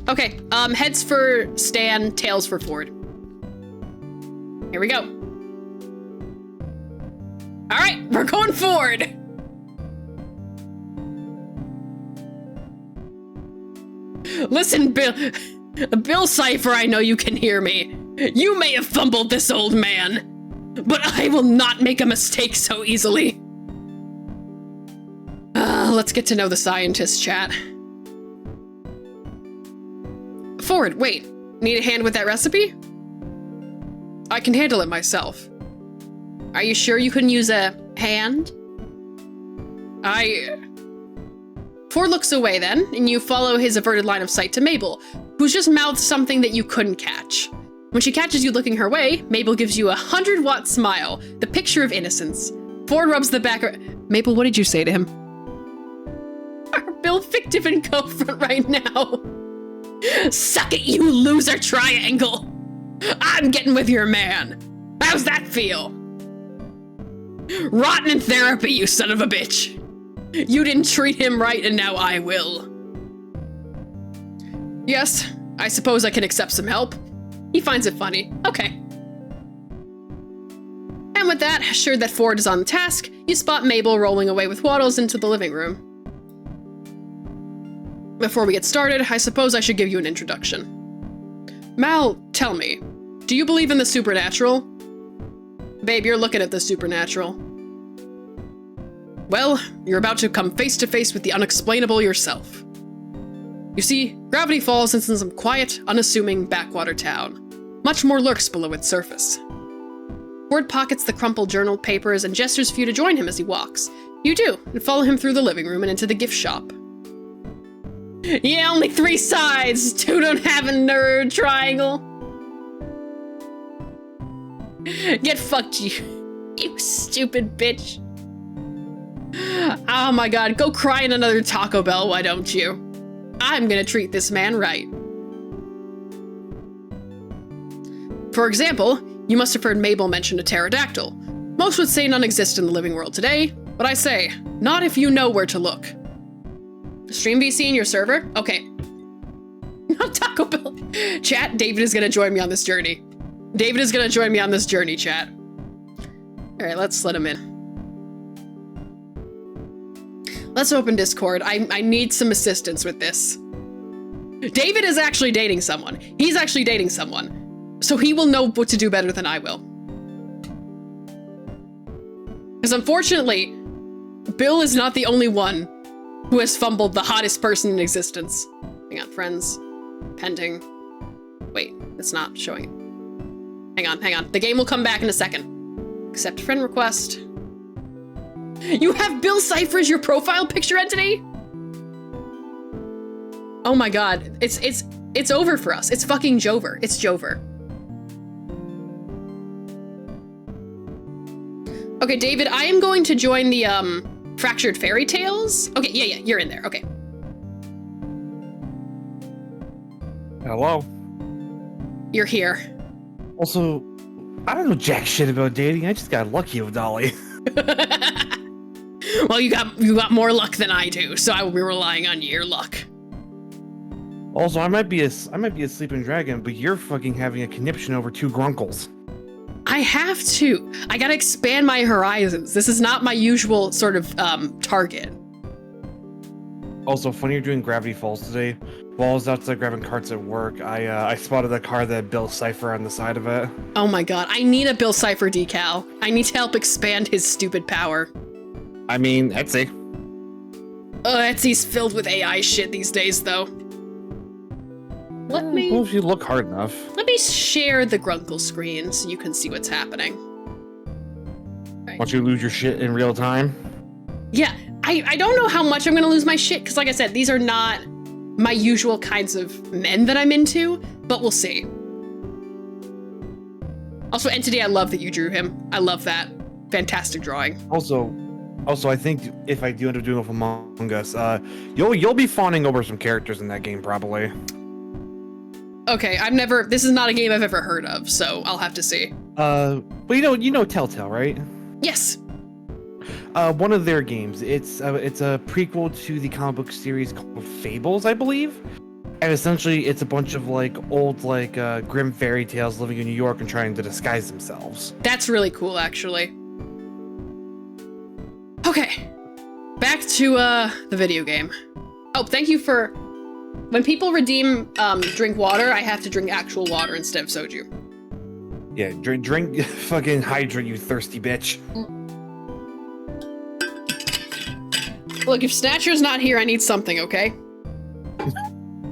Okay, heads for Stan, tails for Ford. Here we go. All right, we're going forward. Listen, Bill Cipher, I know you can hear me. You may have fumbled this old man, but I will not make a mistake so easily. Let's get to know the scientist, chat. Ford, wait, need a hand with that recipe? I can handle it myself. Are you sure you couldn't use a hand? Ford looks away then, and you follow his averted line of sight to Mabel, who's just mouthed something that you couldn't catch. When she catches you looking her way, Mabel gives you a 100-watt smile, the picture of innocence. Ford rubs the back of... Mabel, what did you say to him? Our Bill fictive and co-front right now. Suck it, you loser triangle! I'm getting with your man. How's that feel? Rotten in therapy, you son of a bitch. You didn't treat him right, and now I will. Yes, I suppose I can accept some help. He finds it funny. Okay. And with that, assured that Ford is on the task, you spot Mabel rolling away with Waddles into the living room. Before we get started, I suppose I should give you an introduction. Mal, tell me, do you believe in the supernatural? Babe, you're looking at the supernatural. Well, you're about to come face to face with the unexplainable yourself. You see, Gravity Falls is in some quiet, unassuming backwater town. Much more lurks below its surface. Ford pockets the crumpled journal papers and gestures for you to join him as he walks. You do, and follow him through the living room and into the gift shop. Yeah, only 3 sides! 2 don't have a nerd triangle! Get fucked, you stupid bitch. Oh my god, go cry in another Taco Bell, why don't you? I'm gonna treat this man right. For example, you must have heard Mabel mention a pterodactyl. Most would say none exist in the living world today, but I say, not if you know where to look. Stream VC in your server? Okay. Not Taco Bell. Chat, David is gonna join me on this journey. David is gonna join me on this journey, chat. Alright, let's let him in. Let's open Discord. I need some assistance with this. David is actually dating someone. He's actually dating someone. So he will know what to do better than I will. Because unfortunately, Bill is not the only one who has fumbled the hottest person in existence. Hang on, friends. Pending. Wait, it's not showing it. Hang on. The game will come back in a second. Accept friend request. You have Bill Cipher as your profile picture entity? Oh my god. It's over for us. It's fucking Jover. It's Jover. Okay, David, I am going to join the, Fractured Fairy Tales? Okay, yeah, you're in there. Okay. Hello. You're here. Also, I don't know jack shit about dating. I just got lucky with Dolly. Well, you got more luck than I do, so I will be relying on your luck. Also, I might be a sleeping dragon, but you're fucking having a conniption over 2 grunkles. I have to. I gotta expand my horizons. This is not my usual sort of target. Also, funny you're doing Gravity Falls today. While I was outside grabbing carts at work, I spotted a car that had Bill Cipher on the side of it. Oh my god, I need a Bill Cipher decal. I need to help expand his stupid power. I mean, Etsy. Etsy's filled with AI shit these days, though. Let me... Well, if you look hard enough. Let me share the grunkle screen so you can see what's happening. Right. Once you lose your shit in real time? Yeah, I don't know how much I'm gonna lose my shit, because like I said, these are not my usual kinds of men that I'm into, but we'll see. Also, Entity, I love that you drew him. I love that. Fantastic drawing. Also, I think if I do end up doing it with Among Us, you'll be fawning over some characters in that game, probably. Okay, this is not a game I've ever heard of, so I'll have to see. But you know Telltale, right? Yes. One of their games. It's a prequel to the comic book series called Fables, I believe. And essentially, it's a bunch of like old grim fairy tales living in New York and trying to disguise themselves. That's really cool, actually. Okay, back to the video game. Oh, thank you for... When people redeem drink water, I have to drink actual water instead of soju. Yeah, drink fucking hydrate, you thirsty bitch. Look, if Snatcher's not here, I need something, okay?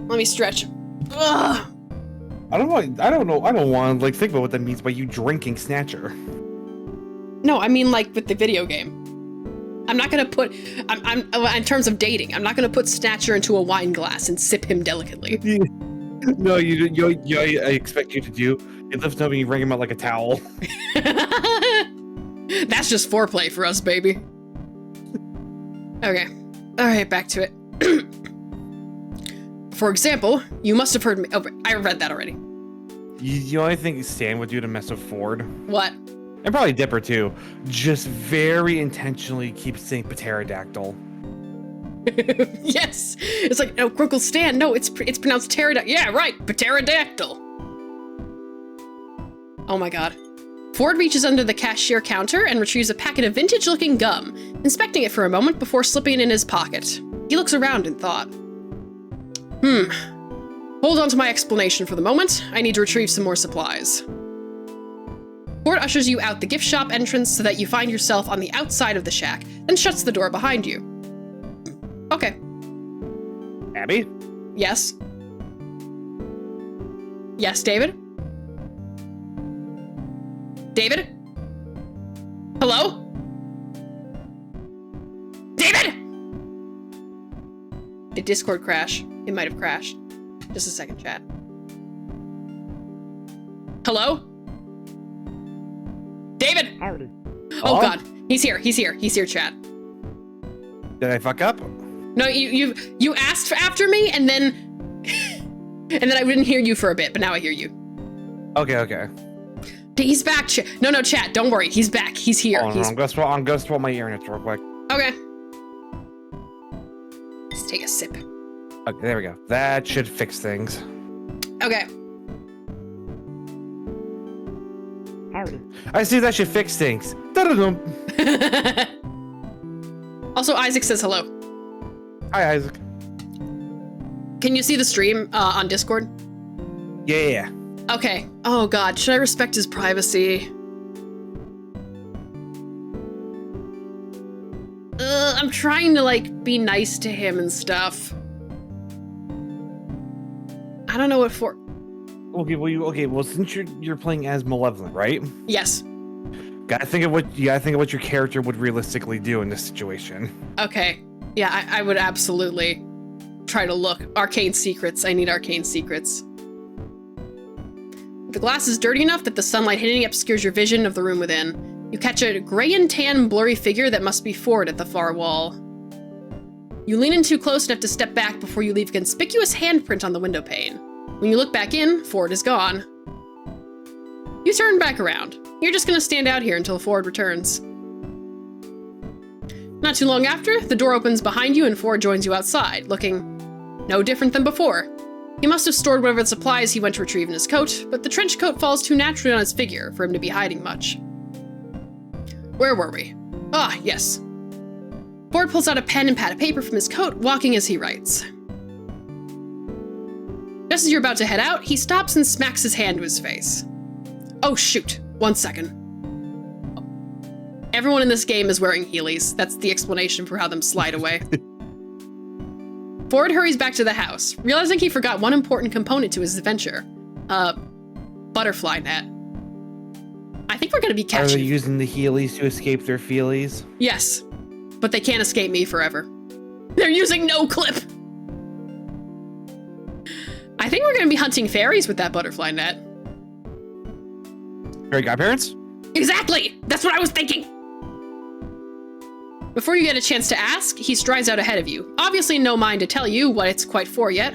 Let me stretch. Ugh. I don't want to like think about what that means by you drinking Snatcher. No, I mean like with the video game. I'm not gonna put, I'm in terms of dating, I'm not gonna put Snatcher into a wine glass and sip him delicately. No, I expect you to do. You lift him up and you wring him out like a towel. That's just foreplay for us, baby. Okay. Alright, back to it. For example, you must have heard me. Oh, I read that already. You know what I think Stan would do to mess with Ford? What? And probably Dipper too. Just very intentionally keep saying pterodactyl. Yes! It's like, no, grunkle Stan. No, it's pronounced pterodactyl. Yeah, right, pterodactyl. Oh my god. Ford reaches under the cashier counter and retrieves a packet of vintage-looking gum, inspecting it for a moment before slipping it in his pocket. He looks around in thought. Hold on to my explanation for the moment. I need to retrieve some more supplies. Ford ushers you out the gift shop entrance so that you find yourself on the outside of the shack, then shuts the door behind you. Okay. Abby? Yes? Yes, David? David? Hello? David? Did Discord crash? It might have crashed. Just a second, chat. Hello? David! Oh god, he's here, chat. Did I fuck up? No, you asked after me, and then and then I didn't hear you for a bit, but now I hear you. Okay. He's back, no, chat, don't worry, he's back, he's here. Oh, no, I'm gonna swap my earnets real quick. Okay. Let's take a sip. Okay, there we go. That should fix things. Okay. I see that should fix things. Da-da-dum. Also, Isaac says hello. Hi, Isaac. Can you see the stream on Discord? Yeah. Okay. Oh god, should I respect his privacy? I'm trying to, like, be nice to him and stuff. I don't know what for. Okay, well, since you're playing as Malevolent, right? Yes. Gotta think of what your character would realistically do in this situation. Okay. Yeah, I would absolutely try to look. Arcane secrets. I need arcane secrets. The glass is dirty enough that the sunlight hitting it obscures your vision of the room within. You catch a gray and tan blurry figure that must be Ford at the far wall. You lean in too close enough to step back before you leave a conspicuous handprint on the window pane. When you look back in, Ford is gone. You turn back around. You're just gonna stand out here until Ford returns. Not too long after, the door opens behind you and Ford joins you outside, looking no different than before. He must have stored whatever supplies he went to retrieve in his coat, but the trench coat falls too naturally on his figure for him to be hiding much. Where were we? Ah, yes. Ford pulls out a pen and pad of paper from his coat, walking as he writes. Just as you're about to head out, he stops and smacks his hand to his face. Oh shoot, 1 second. Everyone in this game is wearing Heelys. That's the explanation for how them slide away. Ford hurries back to the house, realizing he forgot one important component to his adventure. Butterfly net. I think we're gonna be catching- Are they using the Heelys to escape their feelies? Yes, but they can't escape me forever. They're using no clip! I think we're gonna be hunting fairies with that butterfly net. Fairy godparents? Exactly! That's what I was thinking! Before you get a chance to ask, he strides out ahead of you, obviously no mind to tell you what it's quite for yet.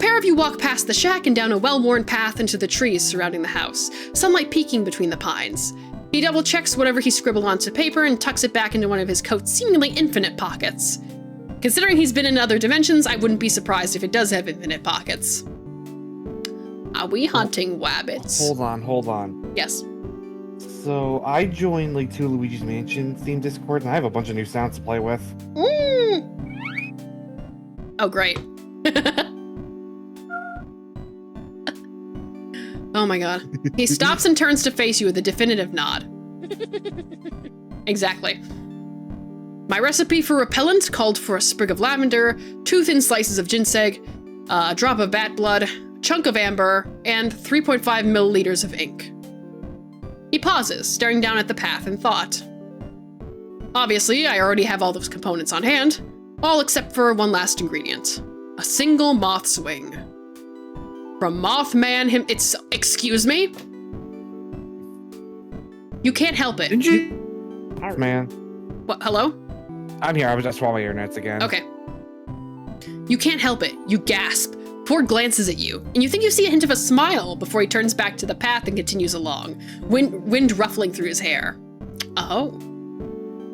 pair of you walk past the shack and down a well-worn path into the trees surrounding the house, sunlight peeking between the pines. He double-checks whatever he scribbled onto paper and tucks it back into one of his coat's seemingly infinite pockets. Considering he's been in other dimensions, I wouldn't be surprised if it does have infinite pockets. Are we hunting wabbits? Hold on. Yes. So I joined like 2 Luigi's Mansion themed Discord, and I have a bunch of new sounds to play with. Oh, great. Oh my god. He stops and turns to face you with a definitive nod. Exactly. My recipe for repellent called for a sprig of lavender, 2 thin slices of ginseng, a drop of bat blood, a chunk of amber, and 3.5 milliliters of ink. He pauses, staring down at the path in thought. Obviously, I already have all those components on hand, all except for one last ingredient. A single moth's wing. From Mothman him- it's- excuse me? You can't help it. Did you? Man. What, hello? I'm here, I was just swallowing your nuts again. Okay. You can't help it. You gasp. Ford glances at you, and you think you see a hint of a smile before he turns back to the path and continues along, wind ruffling through his hair. Oh.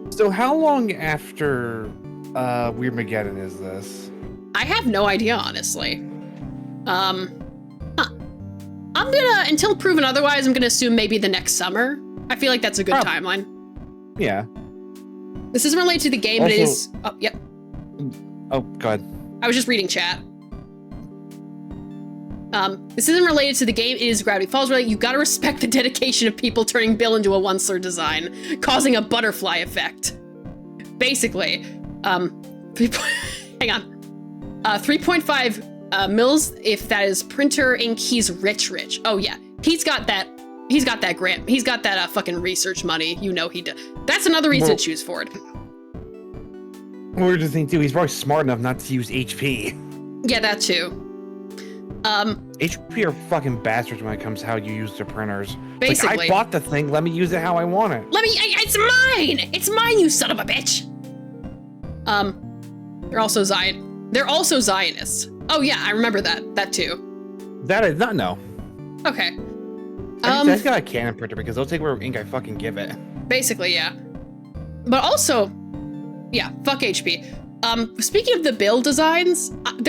So how long after Weirdmageddon is this? I have no idea, honestly. I'm gonna, until proven otherwise, I'm gonna assume maybe the next summer. I feel like that's a good timeline. Yeah. This isn't related to the game, but it Also- is... Oh, yep. Oh, God. I was just reading chat. This isn't related to the game, it is Gravity Falls related. You gotta respect the dedication of people turning Bill into a one-slur design, causing a butterfly effect. Basically, hang on. 3.5 mils, if that is printer ink, he's rich. Oh yeah, he's got that grant. He's got that fucking research money. You know he does. That's another reason to choose Ford. We're just thinking too, he's probably smart enough not to use HP. Yeah, that too. HP are fucking bastards when it comes to how you use their printers. Basically. Like, I bought the thing, let me use it how I want it. It's mine! It's mine, you son of a bitch! They're also Zionists. Oh yeah, I remember that too. That I did not know. Okay. I just got a Canon printer because they'll take whatever ink I fucking give it. Basically, yeah. But also, yeah, fuck HP. Speaking of the Bill designs, I've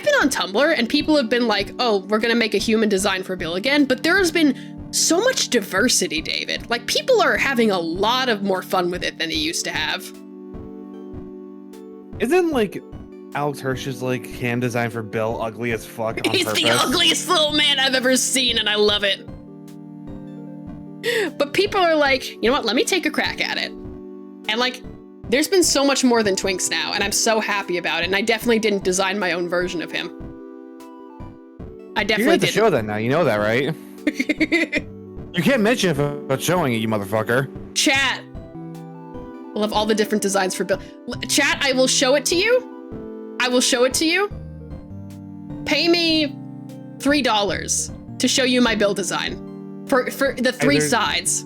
been on Tumblr and people have been like, oh, we're gonna make a human design for Bill again, but there has been so much diversity, David. Like, people are having a lot of more fun with it than they used to have. Isn't, like, Alex Hirsch's, like, hand design for Bill ugly as fuck on He's purpose? the ugliest little man I've ever seen, and I love it. But people are like, you know what, let me take a crack at it. And, like, there's been so much more than Twinks now, and I'm so happy about it, and I definitely didn't design my own version of him. I definitely You're at the didn't. show that now, you know that, right? You can't mention it about showing it, you motherfucker. Chat. I love all the different designs for Bill. Chat, I will show it to you. I will show it to you. Pay me $3 to show you my Bill design. For the 3 sides.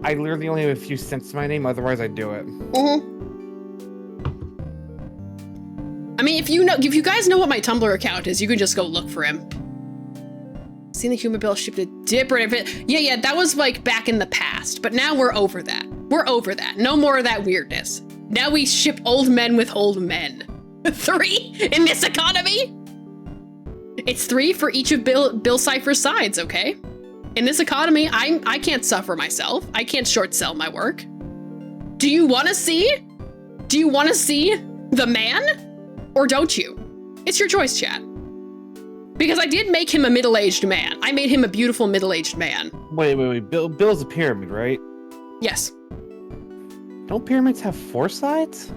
I literally only have a few cents to my name, otherwise I'd do it. I mean, if you guys know what my Tumblr account is, you can just go look for him. Seen the human Bill shipped a dipper and everything. Yeah, that was like back in the past, but now we're over that. We're over that. No more of that weirdness. Now we ship old men with old men. 3 in this economy? It's 3 for each of Bill Cipher's sides, okay? In this economy, I can't suffer myself. I can't short sell my work. Do you want to see? Do you want to see the man? Or don't you? It's your choice, chat. Because I did make him a middle-aged man. I made him a beautiful middle-aged man. Wait. Bill's a pyramid, right? Yes. Don't pyramids have 4 sides?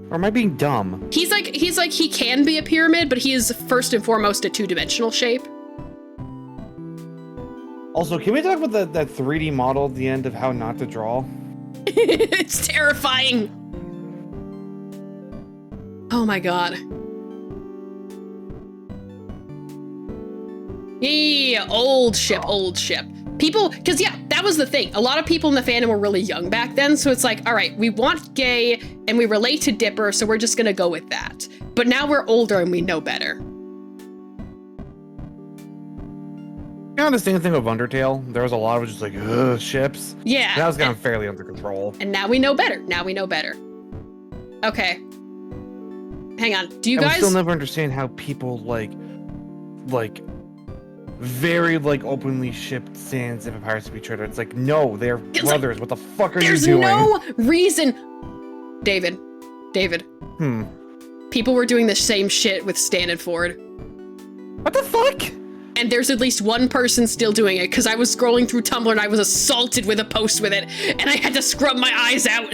Or am I being dumb? He's like he can be a pyramid, but he is first and foremost a 2-dimensional shape. Also, can we talk about that 3D model at the end of how not to draw? It's terrifying. Oh my god. Yeah, old ship. People, because yeah, that was the thing. A lot of people in the fandom were really young back then, so it's like, all right, we want gay and we relate to Dipper, so we're just gonna go with that. But now we're older and we know better. Kind of the same thing with Undertale. There was a lot of just like ships. Yeah. That was kind of fairly under control. And now we know better. Now we know better. Okay. Hang on. Do you I guys still never understand how people like very like openly shipped Sans and Papyrus to be traitor. It's like, no, they're brothers. What the fuck are you doing? There's no reason. David. People were doing the same shit with Stan and Ford. What the fuck? And there's at least one person still doing it, because I was scrolling through Tumblr and I was assaulted with a post with it, and I had to scrub my eyes out.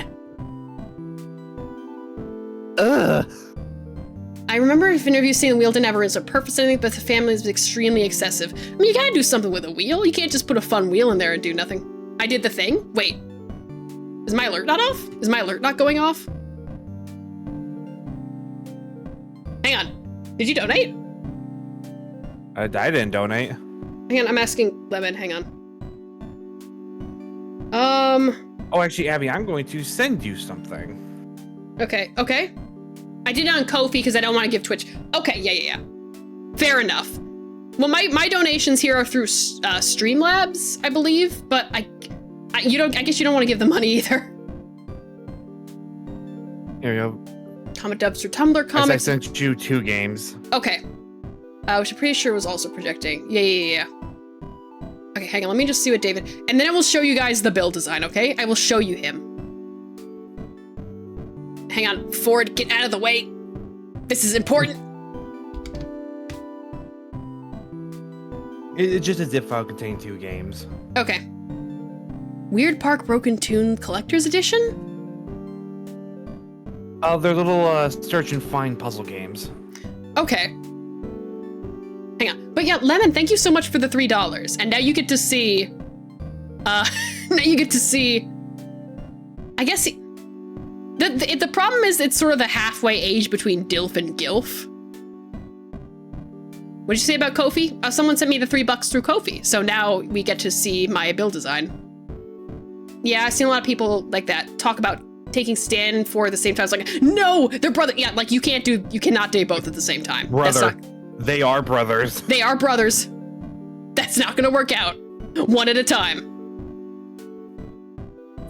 Ugh. I remember if interviews saying the wheel didn't have a rinse or purpose or anything, but the family is extremely excessive. I mean, you gotta do something with a wheel. You can't just put a fun wheel in there and do nothing. I did the thing? Wait. Is my alert not off? Is my alert not going off? Hang on. Did you donate? I didn't donate. Hang on, I'm asking Lemon. Hang on. Oh, actually, Abby, I'm going to send you something. Okay. I did it on Ko-fi because I don't want to give Twitch. Okay, yeah. Fair enough. Well, my donations here are through Streamlabs, I believe, but I guess you don't want to give the money either. Here we go. Comic dubs through Tumblr comics. I sent you 2 games. Okay. Which I'm pretty sure was also projecting. Yeah. Okay, hang on. Let me just see what David... And then I will show you guys the build design, okay? I will show you him. Hang on. Ford, get out of the way. This is important. It's just a zip file containing 2 games. Okay. Weird Park Broken Tune Collector's Edition? They're little search and find puzzle games. Okay. Hang on. But yeah, Lemon, thank you so much for the $3. And now you get to see... now you get to see... I guess... The problem is it's sort of the halfway age between DILF and GILF. What'd you say about Ko-fi? Someone sent me the $3 through Ko-fi, so now we get to see my build design. Yeah, I've seen a lot of people like that talk about taking Stan for at the same time. It's like, no, they're brother. Yeah, like you cannot date both at the same time. Brother. They are brothers. They are brothers. That's not gonna work out. One at a time.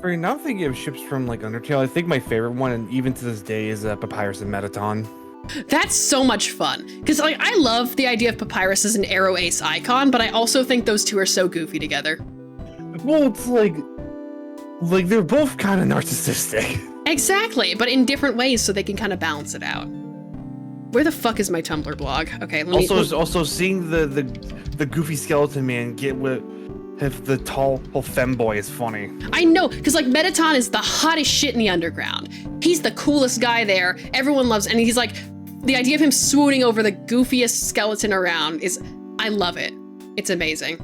For now, I'm thinking of ships from like Undertale. I think my favorite one, and even to this day, is Papyrus and Metaton. That's so much fun. Because like I love the idea of Papyrus as an Arrow Ace icon, but I also think those two are so goofy together. Well, it's like they're both kind of narcissistic. Exactly, but in different ways so they can kind of balance it out. Where the fuck is my Tumblr blog? Okay, let me... Also seeing the goofy skeleton man get with the tall femboy is funny. I know, because like Metaton is the hottest shit in the underground. He's the coolest guy there. Everyone loves, and he's like, the idea of him swooning over the goofiest skeleton around is, I love it. It's amazing.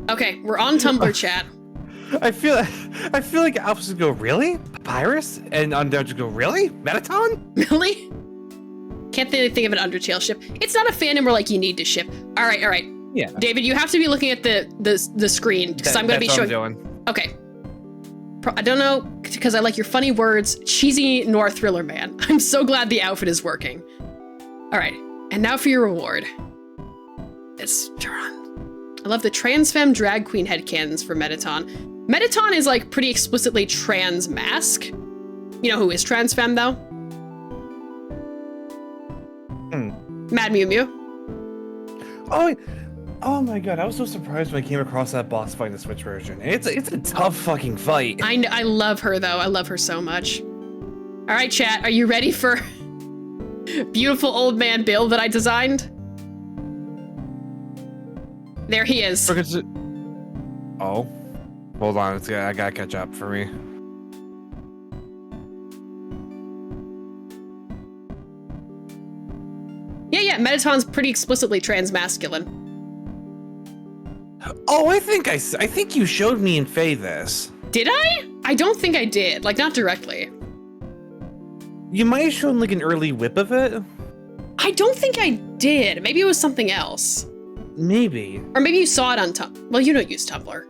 Okay, we're on Tumblr chat. I feel like Alphas would go, really? Papyrus? And Undead would go, really? Metaton? Really? Can't think of an Undertale ship. It's not a fandom where like you need to ship. All right. Yeah. David, you have to be looking at the screen because I'm going to be showing. What I'm doing. Okay. I don't know because I like your funny words. Cheesy noir thriller man. I'm so glad the outfit is working. All right, and now for your reward. It's Turon. I love the trans femme drag queen headcanons for Metaton. Metaton is like pretty explicitly trans mask. You know who is trans femme though? Mad Mew Mew. Oh my god, I was so surprised when I came across that boss fight in the Switch version. It's a tough fucking fight. I love her though. I love her so much. All right, chat, are you ready for beautiful old man Bill that I designed? There he is. Oh, hold on, I gotta catch up for me. Yeah, Metaton's pretty explicitly trans-masculine. Oh, I think you showed me and Faye this. Did I? I don't think I did. Like, not directly. You might have shown like an early whip of it. I don't think I did. Maybe it was something else. Maybe. Or maybe you saw it on Tumblr. Well, you don't use Tumblr.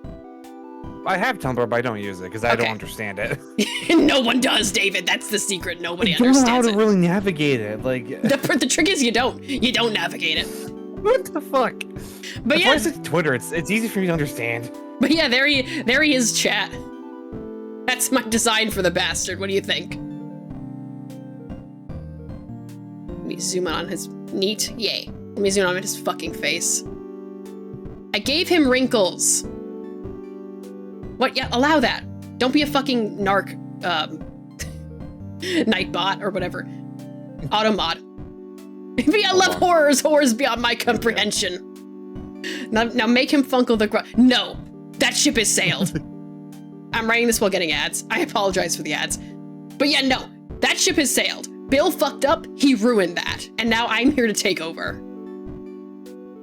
I have Tumblr, but I don't use it because I don't understand it. No one does, David. That's the secret. Nobody I don't know how understands to really navigate it. Like the trick is you don't navigate it. What the fuck? But That's yeah, why I said Twitter. It's easy for me to understand. but yeah, there he is, chat. That's my design for the bastard. What do you think? Let me zoom in on his neat. Yay. Let me zoom in on his fucking face. I gave him wrinkles. What? Yeah, allow that. Don't be a fucking narc, Nightbot or whatever. Automod. Maybe I love horrors beyond my comprehension. Now make him funkle the No, that ship has sailed. I'm writing this while getting ads. I apologize for the ads. But yeah, no, that ship has sailed. Bill fucked up, he ruined that. And now I'm here to take over.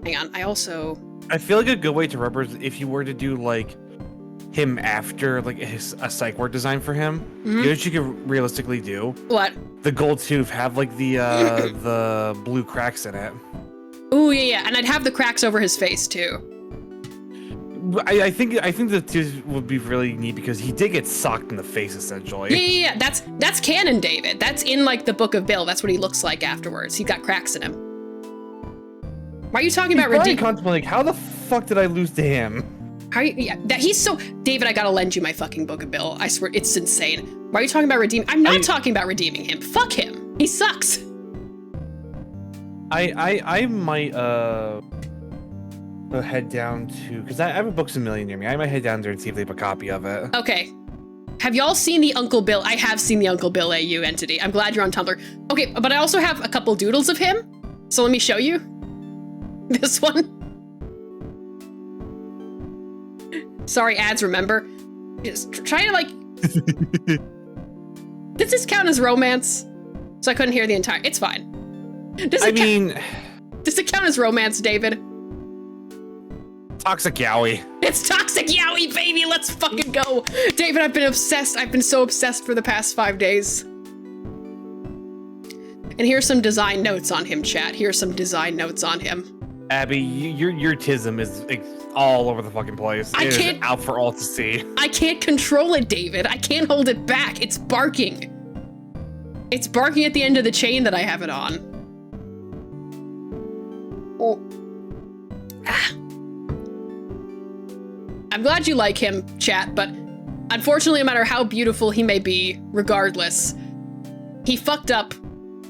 Hang on, I feel like a good way to represent if you were to do like him after like a psych ward design for him. You know what you could realistically do? What? The gold tooth have like the blue cracks in it. Ooh, yeah, and I'd have the cracks over his face too. I think the tooth would be really neat because he did get socked in the face essentially. Yeah. That's canon, David. That's in like the Book of Bill. That's what he looks like afterwards. He got cracks in him. Why are you talking about redeeming? Contemplating, how the fuck did I lose to him? He's so David. I gotta lend you my fucking Book of Bill. I swear it's insane. Why are you talking about redeeming? I'm not talking about redeeming him. Fuck him. He sucks. I might head down to because I have a Books a Million near me. I might head down there and see if they have a copy of it. Okay. Have y'all seen the Uncle Bill? I have seen the Uncle Bill AU entity. I'm glad you're on Tumblr. Okay, but I also have a couple doodles of him. So let me show you. This one. Sorry, ads, remember? Just try to like... Does this count as romance? So I couldn't hear the entire... It's fine. Does it count as romance, David? Toxic yaoi. It's toxic yaoi, baby! Let's fucking go! David, I've been obsessed. I've been so obsessed for the past 5 days. And here's some design notes on him, chat. Here's some design notes on him. Abby, your tism is all over the fucking place. It is out for all to see. I can't control it, David. I can't hold it back. It's barking. It's barking at the end of the chain that I have it on. Oh. Ah. I'm glad you like him, chat, but unfortunately, no matter how beautiful he may be, regardless, he fucked up,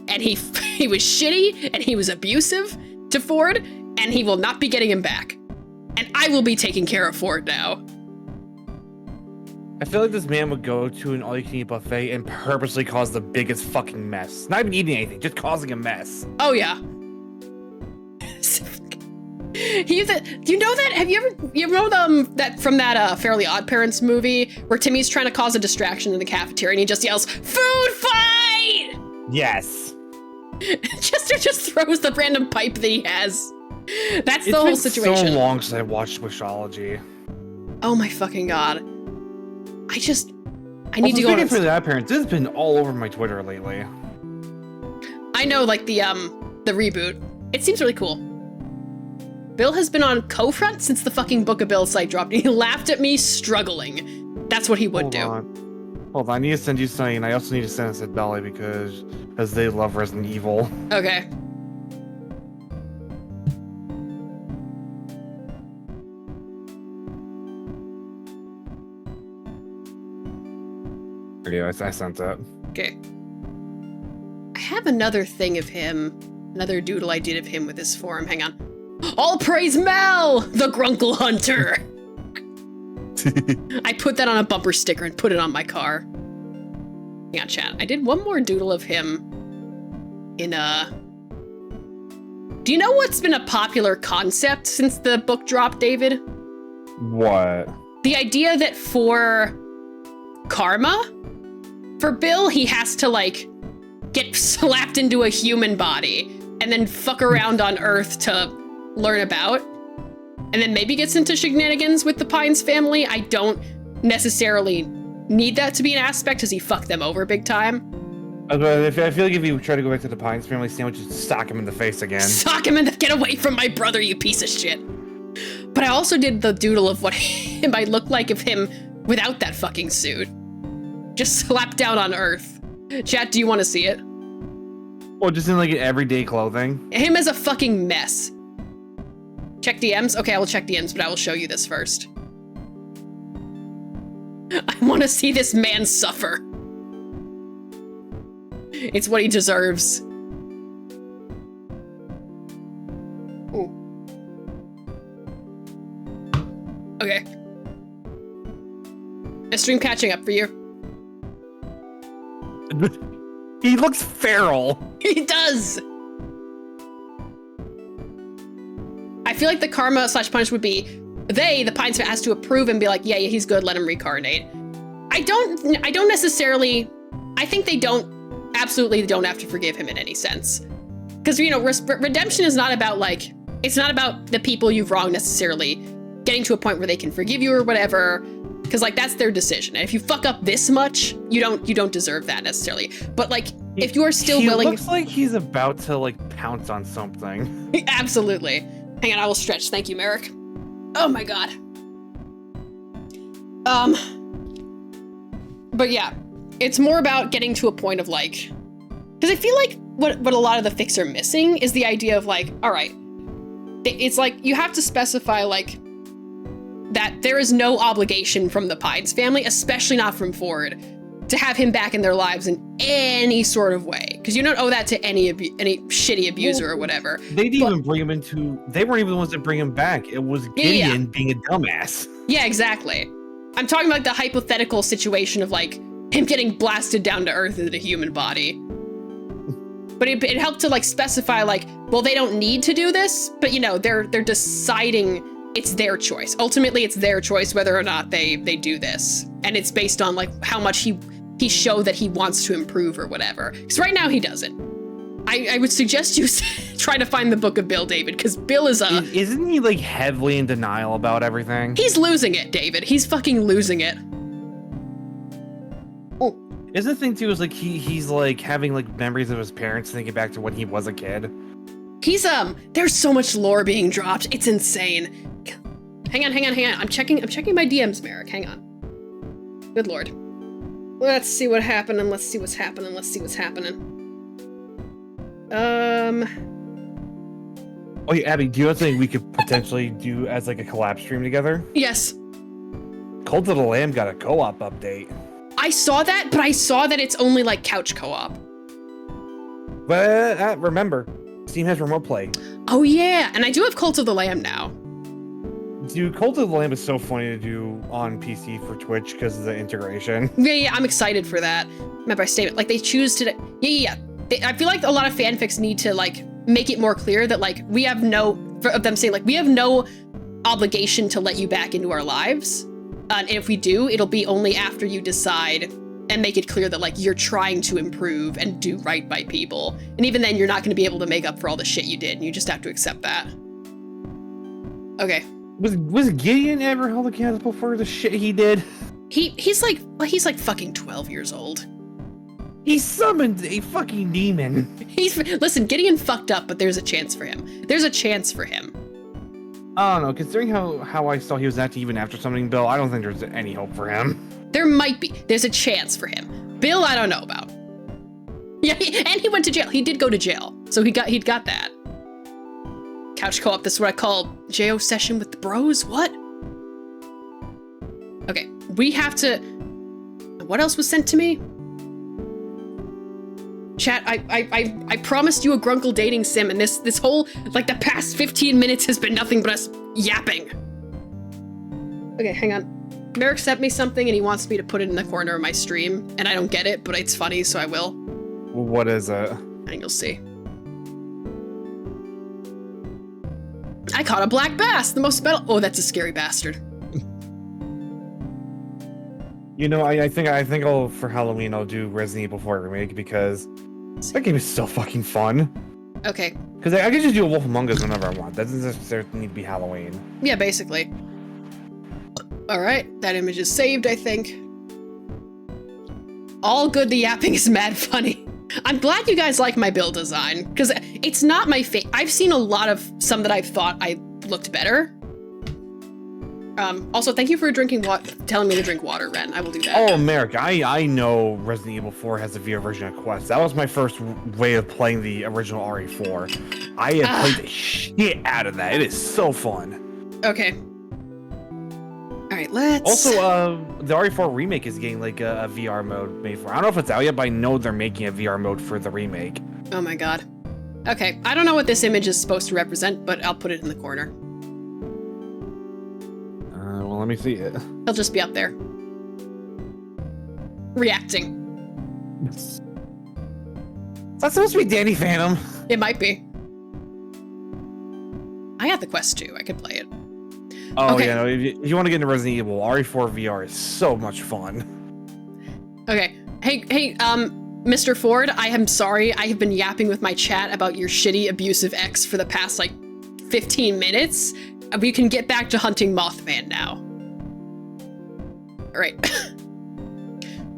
and he was shitty, and he was abusive to Ford, and he will not be getting him back. And I will be taking care of Ford now. I feel like this man would go to an all-you-can-eat buffet and purposely cause the biggest fucking mess. Not even eating anything, just causing a mess. Oh yeah. You know that? Have you ever that from that Fairly Odd Parents movie where Timmy's trying to cause a distraction in the cafeteria and he just yells, "Food fight!" Yes. Chester just throws the random pipe that he has. That's the whole situation. It's been so long since I watched Wishology. Oh my fucking god. I need to go on for that parents. This has been all over my Twitter lately. I know, like the reboot. It seems really cool. Bill has been on co-front since the fucking Book of Bill site dropped. He laughed at me struggling. That's what he would do. Hold on, I need to send you something, and I also need to send it to Belly because they love Resident Evil. Okay. Yeah, I sent it. Okay. I have another thing of him, another doodle I did of him with this forum. Hang on. All praise Mel, the grunkle hunter. I put that on a bumper sticker and put it on my car. Hang on, chat. I did one more doodle of him in Do you know what's been a popular concept since the book dropped, David? What? The idea that for karma, for Bill, he has to, like, get slapped into a human body and then fuck around on Earth to learn about. And then maybe gets into shenanigans with the Pines family. I don't necessarily need that to be an aspect because he fucked them over big time. I feel like if you try to go back to the Pines family sandwich, just sock him in the face again. Sock him in the... Get away from my brother, you piece of shit. But I also did the doodle of what it might look like of him without that fucking suit. Just slapped down on Earth. Chat, do you want to see it? Or just in like everyday clothing? Him as a fucking mess. Check DMs? Okay, I will check DMs, but I will show you this first. I want to see this man suffer. It's what he deserves. Ooh. Okay. A stream catching up for you. He looks feral. He does! I feel like the karma / punch would be the Pines fan has to approve and be like, yeah, he's good, let him reincarnate. I don't necessarily, I think they absolutely don't have to forgive him in any sense. Because, you know, redemption is not about like, it's not about the people you've wronged necessarily getting to a point where they can forgive you or whatever. Because like, that's their decision. And if you fuck up this much, you don't deserve that necessarily. But like, if you are still willing. He looks like he's about to like pounce on something. Absolutely. Hang on, I will stretch. Thank you, Merrick. Oh my god. But yeah, it's more about getting to a point of like, because I feel like what a lot of the fics are missing is the idea of like, all right, it's like you have to specify like that there is no obligation from the Pines family, especially not from Ford, to have him back in their lives in any sort of way. Because you don't owe that to any shitty abuser or whatever. They didn't even bring him into, they weren't even the ones that bring him back. It was Gideon being a dumbass. Yeah, exactly. I'm talking about the hypothetical situation of like him getting blasted down to earth in a human body. But it helped to like specify like, well, they don't need to do this, but you know, they're deciding it's their choice. Ultimately, it's their choice whether or not they do this. And it's based on like how much he showed that he wants to improve or whatever. Because right now he doesn't. I would suggest you try to find the book of Bill, David, because Bill is Isn't he like heavily in denial about everything? He's losing it, David. He's fucking losing it. Oh. Isn't the thing too is like he's like having like memories of his parents thinking back to when he was a kid? He's there's so much lore being dropped. It's insane. Hang on. I'm checking my DMs, Merrick. Hang on. Good lord. Let's see what happened and let's see what's happening. Oh yeah, Abby, do you know something we could potentially do as like a collab stream together? Yes. Cult of the Lamb got a co-op update. I saw that, but I saw that it's only like couch co-op. But remember, Steam has remote play. Oh yeah, and I do have Cult of the Lamb now. Dude, Cult of the Lamb is so funny to do on PC for Twitch because of the integration. Yeah, I'm excited for that. Remember, I stated like they choose to. Yeah. I feel like a lot of fanfics need to like make it more clear that like we have no obligation to let you back into our lives, and if we do, it'll be only after you decide and make it clear that like you're trying to improve and do right by people, and even then you're not going to be able to make up for all the shit you did, and you just have to accept that. Okay. Was Gideon ever held accountable for the shit he did? He's like fucking 12 years old. He summoned a fucking demon. Listen, Gideon fucked up, but there's a chance for him. I don't know, considering how I saw he was acting even after summoning Bill, I don't think there's any hope for him. There might be. There's a chance for him. Bill, I don't know about. Yeah, and he went to jail. He did go to jail, so he'd got that. Couch co-op, this is what I call JO session with the bros, what? Okay, we have to... What else was sent to me? Chat, I promised you a grunkle dating sim, and this whole, like, the past 15 minutes has been nothing but us yapping. Okay, hang on. Merrick sent me something, and he wants me to put it in the corner of my stream, and I don't get it, but it's funny, so I will. What is it? And you'll see. I caught a black bass, the most metal. Oh, that's a scary bastard. You know, I think for Halloween I'll do Resident Evil 4 Remake because that game is so fucking fun. Okay. Because I can just do a Wolf Among Us whenever I want. That doesn't necessarily need to be Halloween. Yeah, basically. All right, that image is saved, I think. All good, the yapping is mad funny. I'm glad you guys like my build design, because it's not my favorite. I've seen a lot of some that I've thought I looked better. Also, thank you for telling me to drink water, Ren. I will do that. Oh, Merrick, I know Resident Evil 4 has a VR version of Quest. That was my first way of playing the original RE4. I had played the shit out of that. It is so fun. Okay. All right, let's... Also, the RE4 remake is getting like a VR mode made for it. I don't know if it's out yet, but I know they're making a VR mode for the remake. Oh my god. Okay, I don't know what this image is supposed to represent, but I'll put it in the corner. Well, let me see it. He'll just be up there. Reacting. Is that supposed to be Danny Phantom? It might be. I got the Quest 2. I could play it. Oh, okay. yeah, no, if you want to get into Resident Evil, RE4 VR is so much fun. Okay. Hey, Mr. Ford, I am sorry. I have been yapping with my chat about your shitty, abusive ex for the past, like, 15 minutes. We can get back to hunting Mothman now. All right.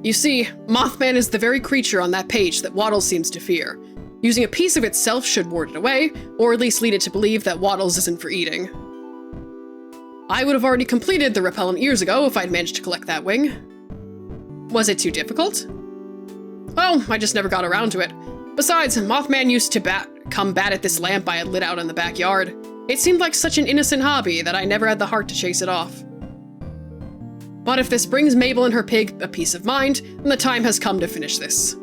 You see, Mothman is the very creature on that page that Waddles seems to fear. Using a piece of itself should ward it away, or at least lead it to believe that Waddles isn't for eating. I would have already completed the repellent years ago if I'd managed to collect that wing. Was it too difficult? Oh, I just never got around to it. Besides, Mothman used to come bat at this lamp I had lit out in the backyard. It seemed like such an innocent hobby that I never had the heart to chase it off. But if this brings Mabel and her pig a peace of mind, then the time has come to finish this.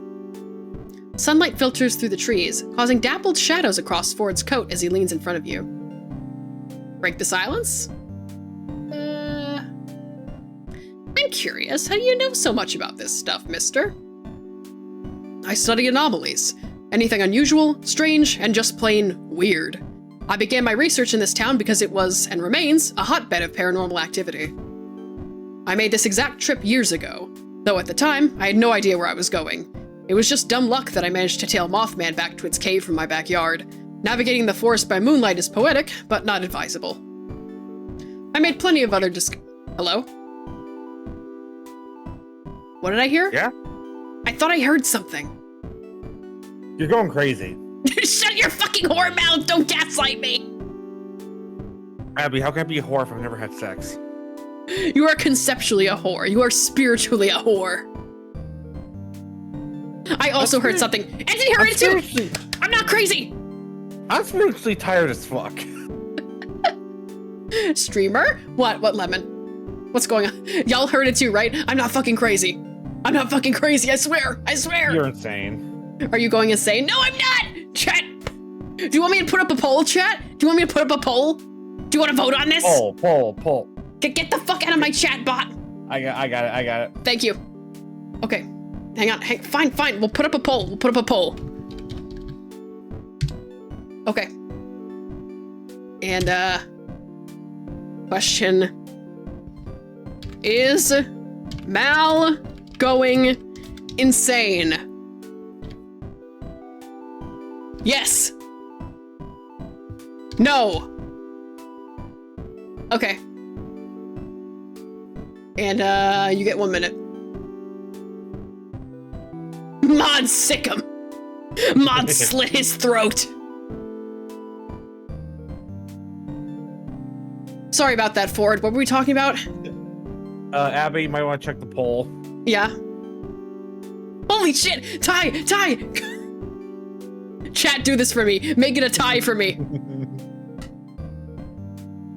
Sunlight filters through the trees, causing dappled shadows across Ford's coat as he leans in front of you. Break the silence? I'm curious, how do you know so much about this stuff, mister? I study anomalies. Anything unusual, strange, and just plain weird. I began my research in this town because it was, and remains, a hotbed of paranormal activity. I made this exact trip years ago, though at the time, I had no idea where I was going. It was just dumb luck that I managed to tail Mothman back to its cave from my backyard. Navigating the forest by moonlight is poetic, but not advisable. I made plenty of other Hello? What did I hear? Yeah? I thought I heard something. You're going crazy. Shut your fucking whore mouth! Don't gaslight me! Abby, how can I be a whore if I've never had sex? You are conceptually a whore. You are spiritually a whore. I also heard something. Anthony heard it too! I'm not crazy! I'm spiritually tired as fuck. Streamer? What lemon? What's going on? Y'all heard it too, right? I'm not fucking crazy. I'm not fucking crazy, I swear! I swear! You're insane. Are you going insane? No, I'm not! Chat! Do you want me to put up a poll, chat? Do you want me to put up a poll? Do you want to vote on this? Poll. Get the fuck out of my chat bot! I got it. Thank you. Okay. Hang on. Fine. We'll put up a poll. Okay. And, question. Is Mal going insane? Yes! No! Okay. And, you get 1 minute. Mod sick him! Mod slit his throat! Sorry about that, Ford. What were we talking about? Abby, you might want to check the poll. Yeah. Holy shit! Tie! Chat, do this for me. Make it a tie for me.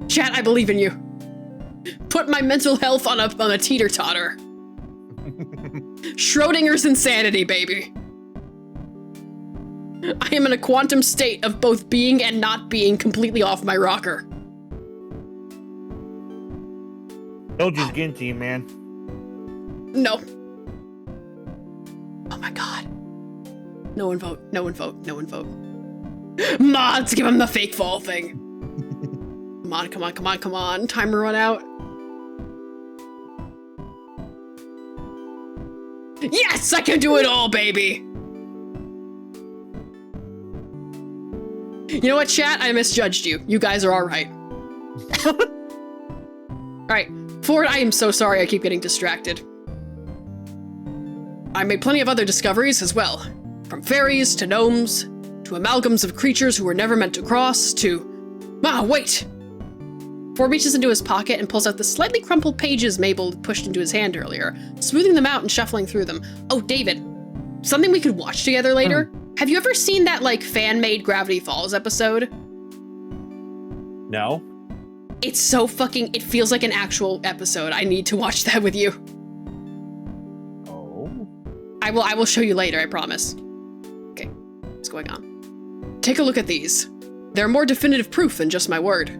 Chat, I believe in you. Put my mental health on a teeter-totter. Schrodinger's insanity, baby. I am in a quantum state of both being and not being completely off my rocker. Told you again, team, man. No. Oh my god. No one vote. Mods, give him the fake fall thing. Come on. Timer run out. Yes, I can do it all, baby. You know what, chat? I misjudged you. You guys are all right. All right, Ford, I am so sorry I keep getting distracted. I made plenty of other discoveries as well. From fairies to gnomes, to amalgams of creatures who were never meant to cross, to... Ah, wait! Ford reaches into his pocket and pulls out the slightly crumpled pages Mabel pushed into his hand earlier, smoothing them out and shuffling through them. Oh, David, something we could watch together later? Have you ever seen that, like, fan-made Gravity Falls episode? No. It's so fucking... It feels like an actual episode. I need to watch that with you. Oh. I will show you later, I promise. Okay, what's going on? Take a look at these. They're more definitive proof than just my word.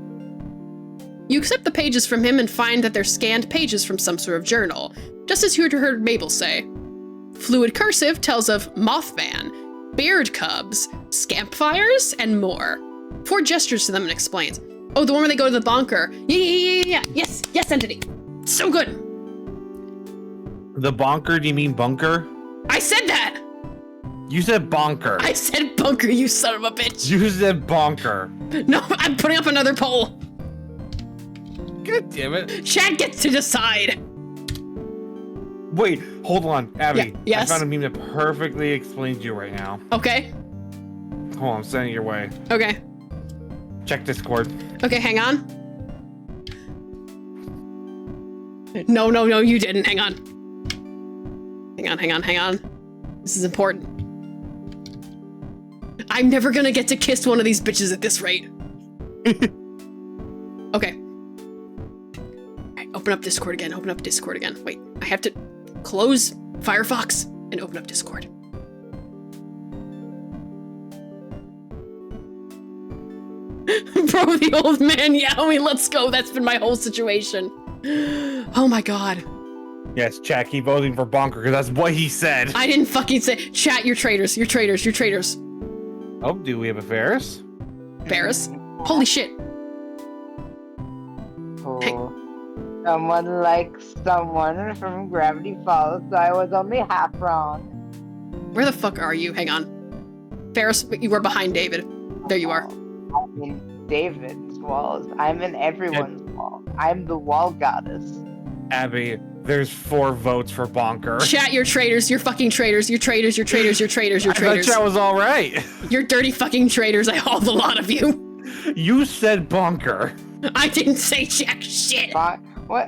You accept the pages from him and find that they're scanned pages from some sort of journal, just as you heard Mabel say. Fluid cursive tells of Mothman, beard cubs, scampfires, and more. Ford gestures to them and explains. Oh, the one where they go to the bunker. Yeah. Yes, Entity. So good. The bonker? Do you mean bunker? I said that. You said bonker. I said bunker, you son of a bitch. You said bonker. No, I'm putting up another poll. God damn it. Chad gets to decide. Wait, hold on, Abby. Yeah, yes? I found a meme that perfectly explains you right now. Okay. Hold on, I'm sending it your way. Okay. Check Discord. Okay, hang on. No, you didn't. Hang on. Hang on. This is important. I'm never gonna get to kiss one of these bitches at this rate. Okay. Alright, open up Discord again. Wait, I have to close Firefox and open up Discord. Bro, the old man Yowie, let's go. That's been my whole situation. Oh my god. Yes, chat, keep voting for bonker, because that's what he said. I didn't fucking say. Chat, you're traitors. You're traitors. Oh, do we have a Ferris? Ferris? Holy shit. Hey. Someone likes someone from Gravity Falls, so I was only half wrong. Where the fuck are you? Hang on. Ferris, you were behind David. There you are. I'm in David's walls. I'm in everyone's wall. I'm the wall goddess. Abby, there's 4 votes for bonker. Chat, you're traitors. You're fucking traitors. You're traitors. You're traitors. You're traitors. You're I traitors. thought chat was all right. You're dirty fucking traitors. I hauled a lot of you. You said bonker. I didn't say jack shit. What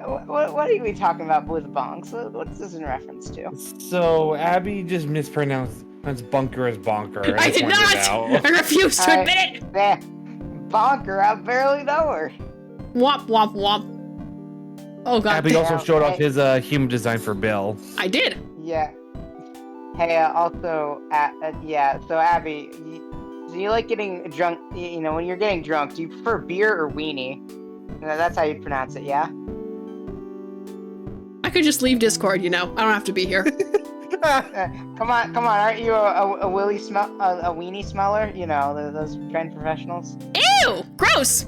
are we talking about with bonks? What's this in reference to? So Abby just mispronounced bunker as bonker. I did not. I refuse to admit it. Bonker, I barely know her. Womp womp womp. Oh god. Abby also showed off his human design for Bill. I did. Yeah. Hey, also, so Abby, do you like getting drunk? You know, when you're getting drunk, do you prefer beer or weenie? That's how you pronounce it, yeah? I could just leave Discord, you know. I don't have to be here. Come on! Aren't you a weenie smeller? You know, those trained professionals. Ew! Gross!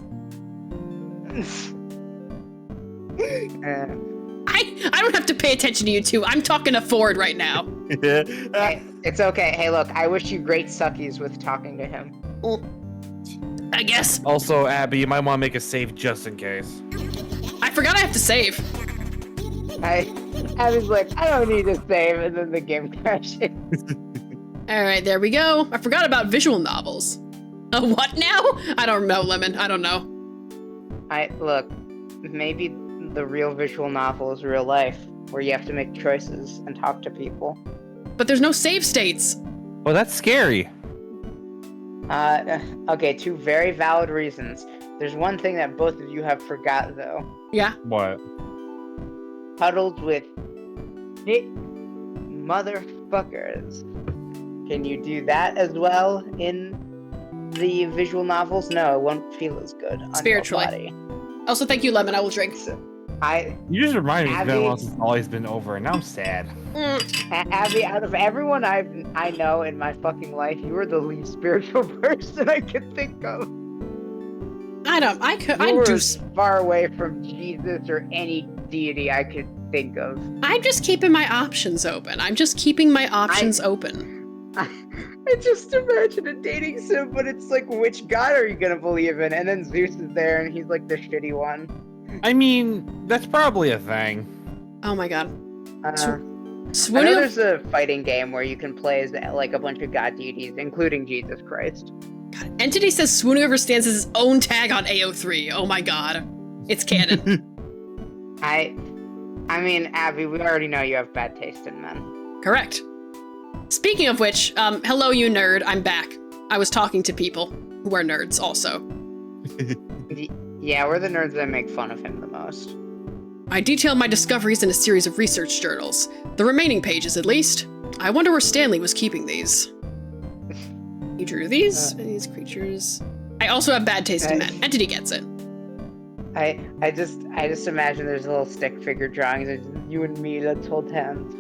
I don't have to pay attention to you two. I'm talking to Ford right now. Hey, it's okay. Hey, look, I wish you great suckies with talking to him. I guess. Also, Abby, you might want to make a save just in case. I forgot I have to save. I was like, I don't need to save, and then the game crashes. Alright, there we go. I forgot about visual novels. What now? I don't know, Lemon. I don't know. Look, maybe the real visual novel is real life, where you have to make choices and talk to people. But there's no save states. Well, that's scary. Okay, 2 very valid reasons. There's one thing that both of you have forgot, though. Yeah? What? Huddled with motherfuckers. Can you do that as well in the visual novels? No, it won't feel as good on Spiritually. your body. Also, thank you, Lemon. I will drink. You just reminded me it's been a Abby- while since Ollie's been over, and now I'm sad. Abby, out of everyone I know in my fucking life, you are the least spiritual person I could think of. I You're do. as far away from Jesus or any deity I could think of. I'm just keeping my options open. Open. I just imagine a dating sim, but it's like, which god are you gonna believe in? And then Zeus is there, and he's like the shitty one. I mean, that's probably a thing. Oh my god. I know Swooning. there's a fighting game where you can play as like a bunch of god deities, including Jesus Christ. Entity says Swooning Over stands as his own tag on AO3. Oh my god. It's canon. I mean, Abby, we already know you have bad taste in men. Correct. Speaking of which, hello, you nerd. I'm back. I was talking to people who are nerds also. Yeah, we're the nerds that make fun of him the most. I detailed my discoveries in a series of research journals. The remaining pages, at least. I wonder where Stanley was keeping these. He drew these creatures. I also have bad taste in men. Entity gets it. I just imagine there's little stick figure drawings of you and me. Let's hold hands.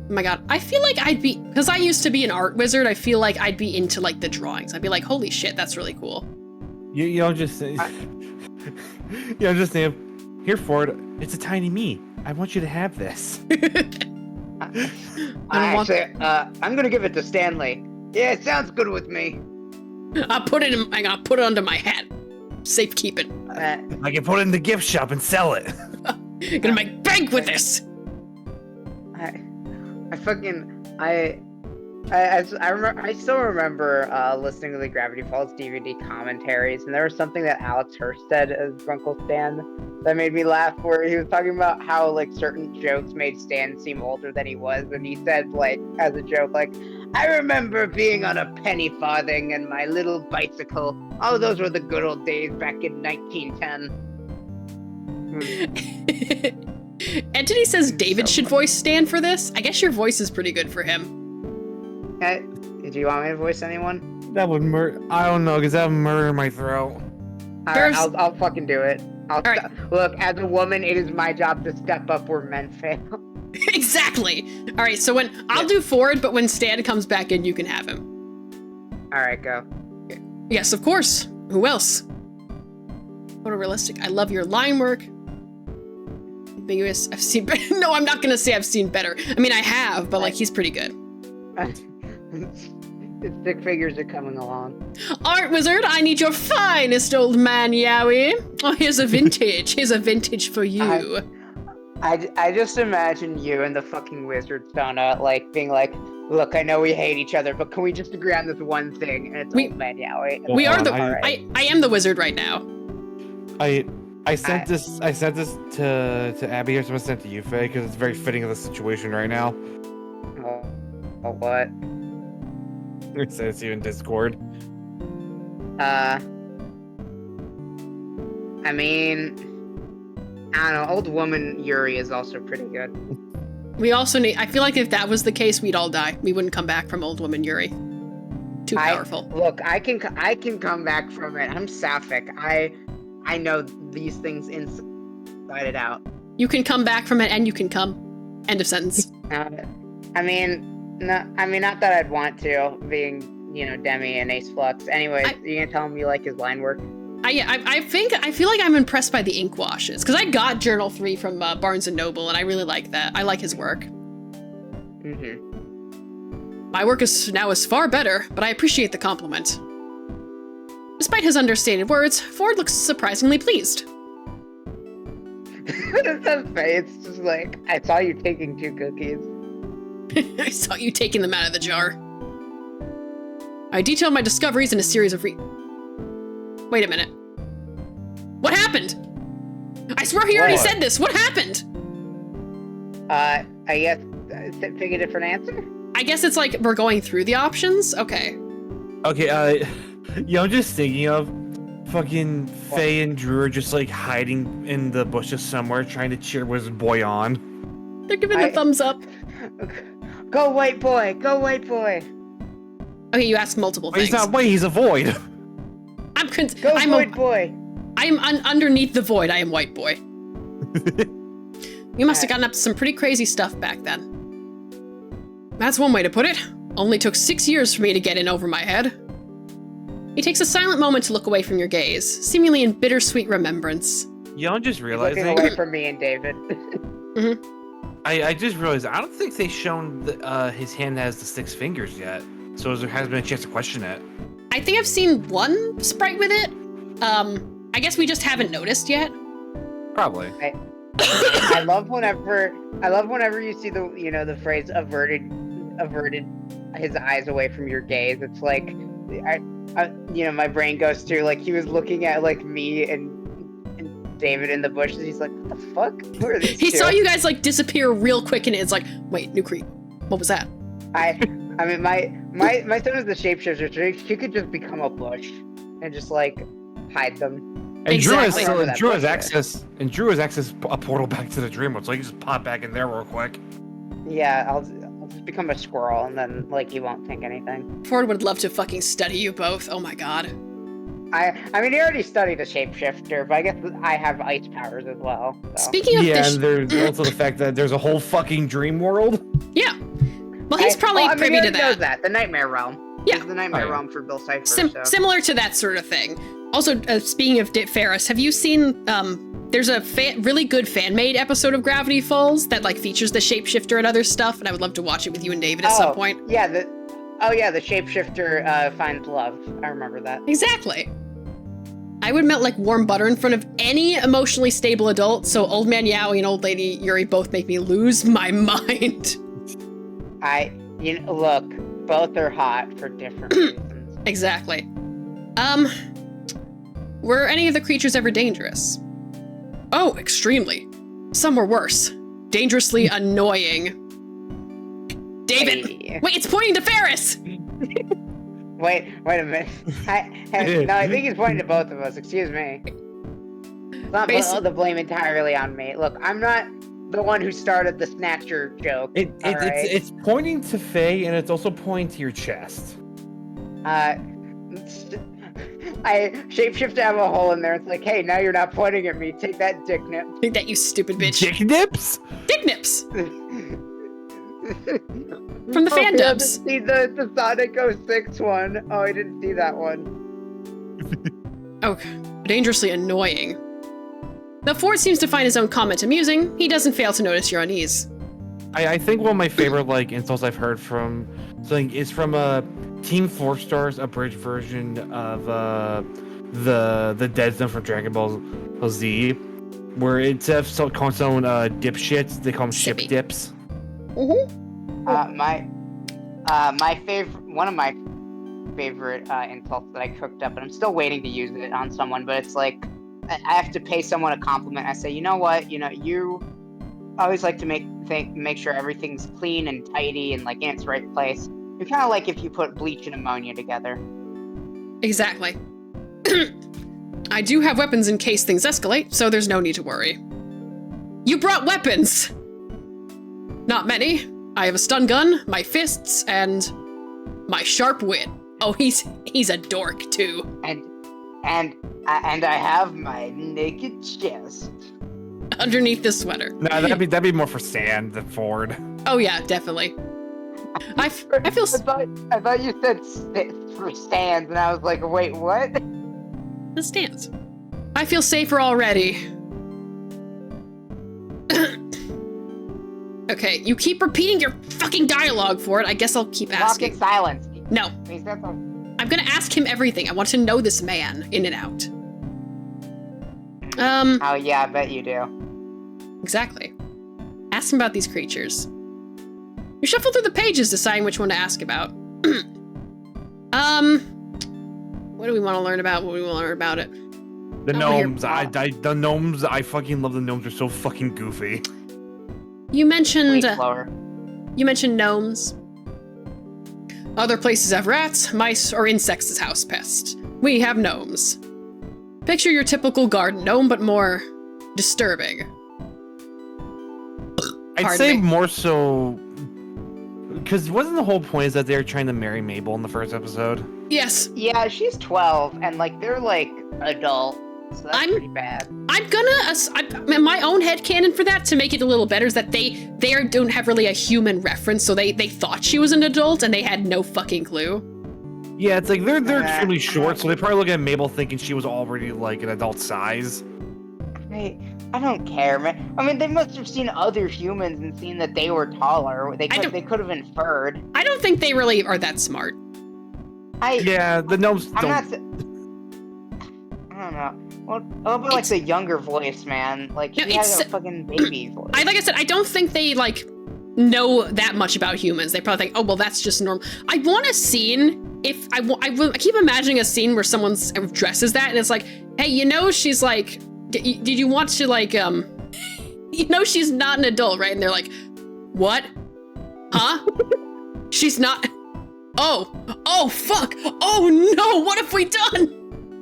Oh my god, I feel like I'd be, because I used to be an art wizard, I feel like I'd be into like the drawings. I'd be like, holy shit, that's really cool. You don't just say, you don't just say, here, Ford, it's a tiny me. I want you to have this. I'm gonna give it to Stanley. Yeah, it sounds good with me. I'm gonna put it under my hat. Safekeeping. I can put it in the gift shop and sell it. Gonna make bank with this. I still remember listening to the Gravity Falls DVD commentaries, and there was something that Alex Hurst said as Grunkle Stan that made me laugh, where he was talking about how like certain jokes made Stan seem older than he was, and he said like as a joke like, I remember being on a penny farthing and my little bicycle. Oh, those were the good old days back in 1910. Entity says David should voice Stan for this. I guess your voice is pretty good for him. Do you want me to voice anyone? That would murder. I don't know, because that would murder my throat. Alright, I'll fucking do it. Right. Look, as a woman, it is my job to step up where men fail. Exactly. All right, so I'll do Ford, but when Stan comes back in, you can have him. Alright, go. Yes, of course. Who else? Photorealistic. I love your line work. Ambiguous. I've seen better. No, I'm not gonna say I've seen better. I mean, I have, but like he's pretty good. The stick figures are coming along. Art wizard, I need your finest old man, Yowie. Oh, here's a vintage. Here's a vintage for you. I just imagine you and the fucking wizard Sona like being like, look, I know we hate each other, but can we just agree on this one thing? And it's old man Yowie. We are the. Right. I am the wizard right now. I sent this to Abby, or someone sent it to you, Faye, because it's very fitting of the situation right now. Oh, what? It says you in Discord. I mean, I don't know. Old woman Yuri is also pretty good. We also need. I feel like if that was the case, we'd all die. We wouldn't come back from old woman Yuri. Too powerful. Look, I can come back from it. I'm sapphic. I know these things inside and out. You can come back from it, and you can come. End of sentence. I mean, not that I'd want to, being, Demi and Ace Flux. Anyways, you gonna tell him you like his line work? I feel like I'm impressed by the ink washes, because I got Journal 3 from Barnes & Noble, and I really like that. I like his work. Mm-hmm. My work is far better, but I appreciate the compliment. Despite his understated words, Ford looks surprisingly pleased. It's just like, I saw you taking 2 cookies. I saw you taking them out of the jar. I detailed my discoveries in a series of Wait a minute. What happened? I swear he already said this. What happened? I guess, pick a different answer? I guess it's like we're going through the options? Okay. Okay, I'm just thinking of fucking Faye and Drew are just like hiding in the bushes somewhere trying to cheer Wizard Boy on. They're giving the thumbs up. Go white boy! Go white boy! Okay, you asked multiple things. He's not white, he's a void. I'm white boy! I'm underneath the void. I am white boy. You must have gotten up to some pretty crazy stuff back then. That's one way to put it. Only took 6 years for me to get in over my head. He takes a silent moment to look away from your gaze, seemingly in bittersweet remembrance. I'm just realizing. Looking away from me and David. Mm-hmm. I just realized I don't think they've shown his hand has the 6 fingers yet, so there hasn't been a chance to question it. I think I've seen one sprite with it. I guess we just haven't noticed yet. Probably. I love whenever you see the phrase averted his eyes away from your gaze. It's like, my brain goes to like he was looking at like me and David in the bushes. He's like, what the fuck? Who are these He two? saw you guys like disappear real quick, and it's like, wait, new creep. What was that? I mean, my son is the shapeshifter, so she could just become a bush and just like hide them. And Exactly. Drew has access a portal back to the dream world, so he can just pop back in there real quick. Yeah, I'll just become a squirrel, and then like he won't think anything. Ford would love to fucking study you both. Oh my god. I mean, he already studied a shapeshifter, but I guess I have ice powers as well. So. Speaking of Yeah, this, and there's also the fact that there's a whole fucking dream world. yeah. Well, he's probably I mean, privy he to already knows that. The Nightmare Realm. Yeah. It's the Nightmare Oh, yeah. Realm for Bill Cipher. So. Similar to that sort of thing. Also, speaking of Ferris, have you seen, there's a really good fan-made episode of Gravity Falls that, like, features the shapeshifter and other stuff, and I would love to watch it with you and David at some point. Yeah, the shapeshifter finds love. I remember that. Exactly. I would melt like warm butter in front of any emotionally stable adult, so Old Man Yowie and Old Lady Yuri both make me lose my mind. Look, both are hot for different reasons. Exactly. Were any of the creatures ever dangerous? Oh, extremely. Some were worse. Dangerously annoying. David! Hey. Wait, it's pointing to Ferris! Wait a minute. No, I think he's pointing to both of us. Excuse me. It's not Basi- the blame entirely on me. Look, I'm not the one who started the snatcher joke. alright? It's pointing to Faye, and it's also pointing to your chest. I shapeshift to have a hole in there. It's like, hey, now you're not pointing at me. Take that, dick nip. Take that, you stupid bitch. Dick nips? Dick nips! From the fan He dubs. doesn't see the Sonic 06 one. Oh, I didn't see that one. Oh, dangerously annoying. Though Ford seems to find his own comment amusing, he doesn't fail to notice your unease. I think one of my favorite like insults I've heard from something is from Team 4 Star's abridged version of the Dead Zone from Dragon Ball Z, where instead of calling someone dipshits, they call them ship Sippy. dips. One of my favorite insults that I cooked up, and I'm still waiting to use it on someone, but it's like I have to pay someone a compliment. I say, you know what, you always like to make sure everything's clean and tidy and like in its right place. You're kind of like if you put bleach and ammonia together. Exactly. I do have weapons in case things escalate, so there's no need to worry. You brought weapons! Not many. I have a stun gun, my fists, and my sharp wit. Oh, he's a dork too. And I have my naked chest. Underneath this sweater. No, that'd be more for Sand than Ford. Oh yeah, definitely. I feel I thought you said for stands, and I was like, wait, what? the stance. I feel safer already. Okay, you keep repeating your fucking dialogue for it. I guess I'll keep asking. Rocket silence. No, He said something. I'm gonna ask him everything. I want to know this man in and out. Oh yeah, I bet you do. Exactly. Ask him about these creatures. You shuffle through the pages, deciding which one to ask about. What do we want to learn about? What do we want to learn about it? The Oh, here- gnomes, the gnomes, I fucking love the gnomes. They're so fucking goofy. You mentioned Wait, slower. gnomes. Other places have rats, mice, or insects as house pests. We have gnomes. Picture your typical garden gnome, but more disturbing. I'd Pardon say me. more so because wasn't the whole point is that they were trying to marry Mabel in the first episode? Yes, Yeah, she's 12, and like they're like adult, so that's I'm- pretty bad. I'm gonna, my own headcanon for that to make it a little better is that they don't have really a human reference, so they thought she was an adult and they had no fucking clue. Yeah, it's like they're Yeah. extremely short, so they probably look at Mabel thinking she was already like an adult size. I don't care, man. I mean, they must have seen other humans and seen that they were taller. They could have inferred. I don't think they really are that smart. Yeah, the gnomes I'm don't. not. I don't know. What about like the younger voice, man? Like No, she has it's- a fucking baby voice. Like I said, I don't think they like know that much about humans. They probably think, oh well, that's just normal. I want a scene. If I keep imagining a scene where someone dresses that and it's like, hey, she's like Did you want to, like, she's not an adult, right? And they're like, what? Huh? She's not. Oh, fuck. Oh, no. What have we done?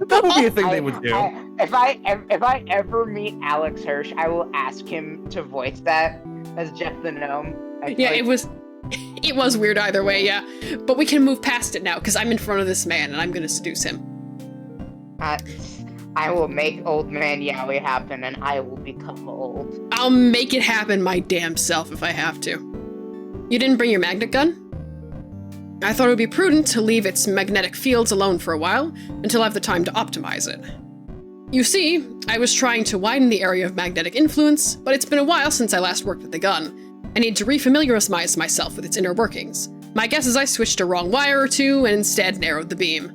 That would be a thing they would do. If I ever meet Alex Hirsch, I will ask him to voice that as Jeff the Gnome. Yeah, it was weird either way, yeah. But we can move past it now, because I'm in front of this man, and I'm going to seduce him. I will make old man Yowie happen, and I will become old. I'll make it happen my damn self if I have to. You didn't bring your magnet gun? I thought it would be prudent to leave its magnetic fields alone for a while, until I have the time to optimize it. You see, I was trying to widen the area of magnetic influence, but it's been a while since I last worked with the gun. I need to refamiliarize myself with its inner workings. My guess is I switched a wrong wire or two and instead narrowed the beam.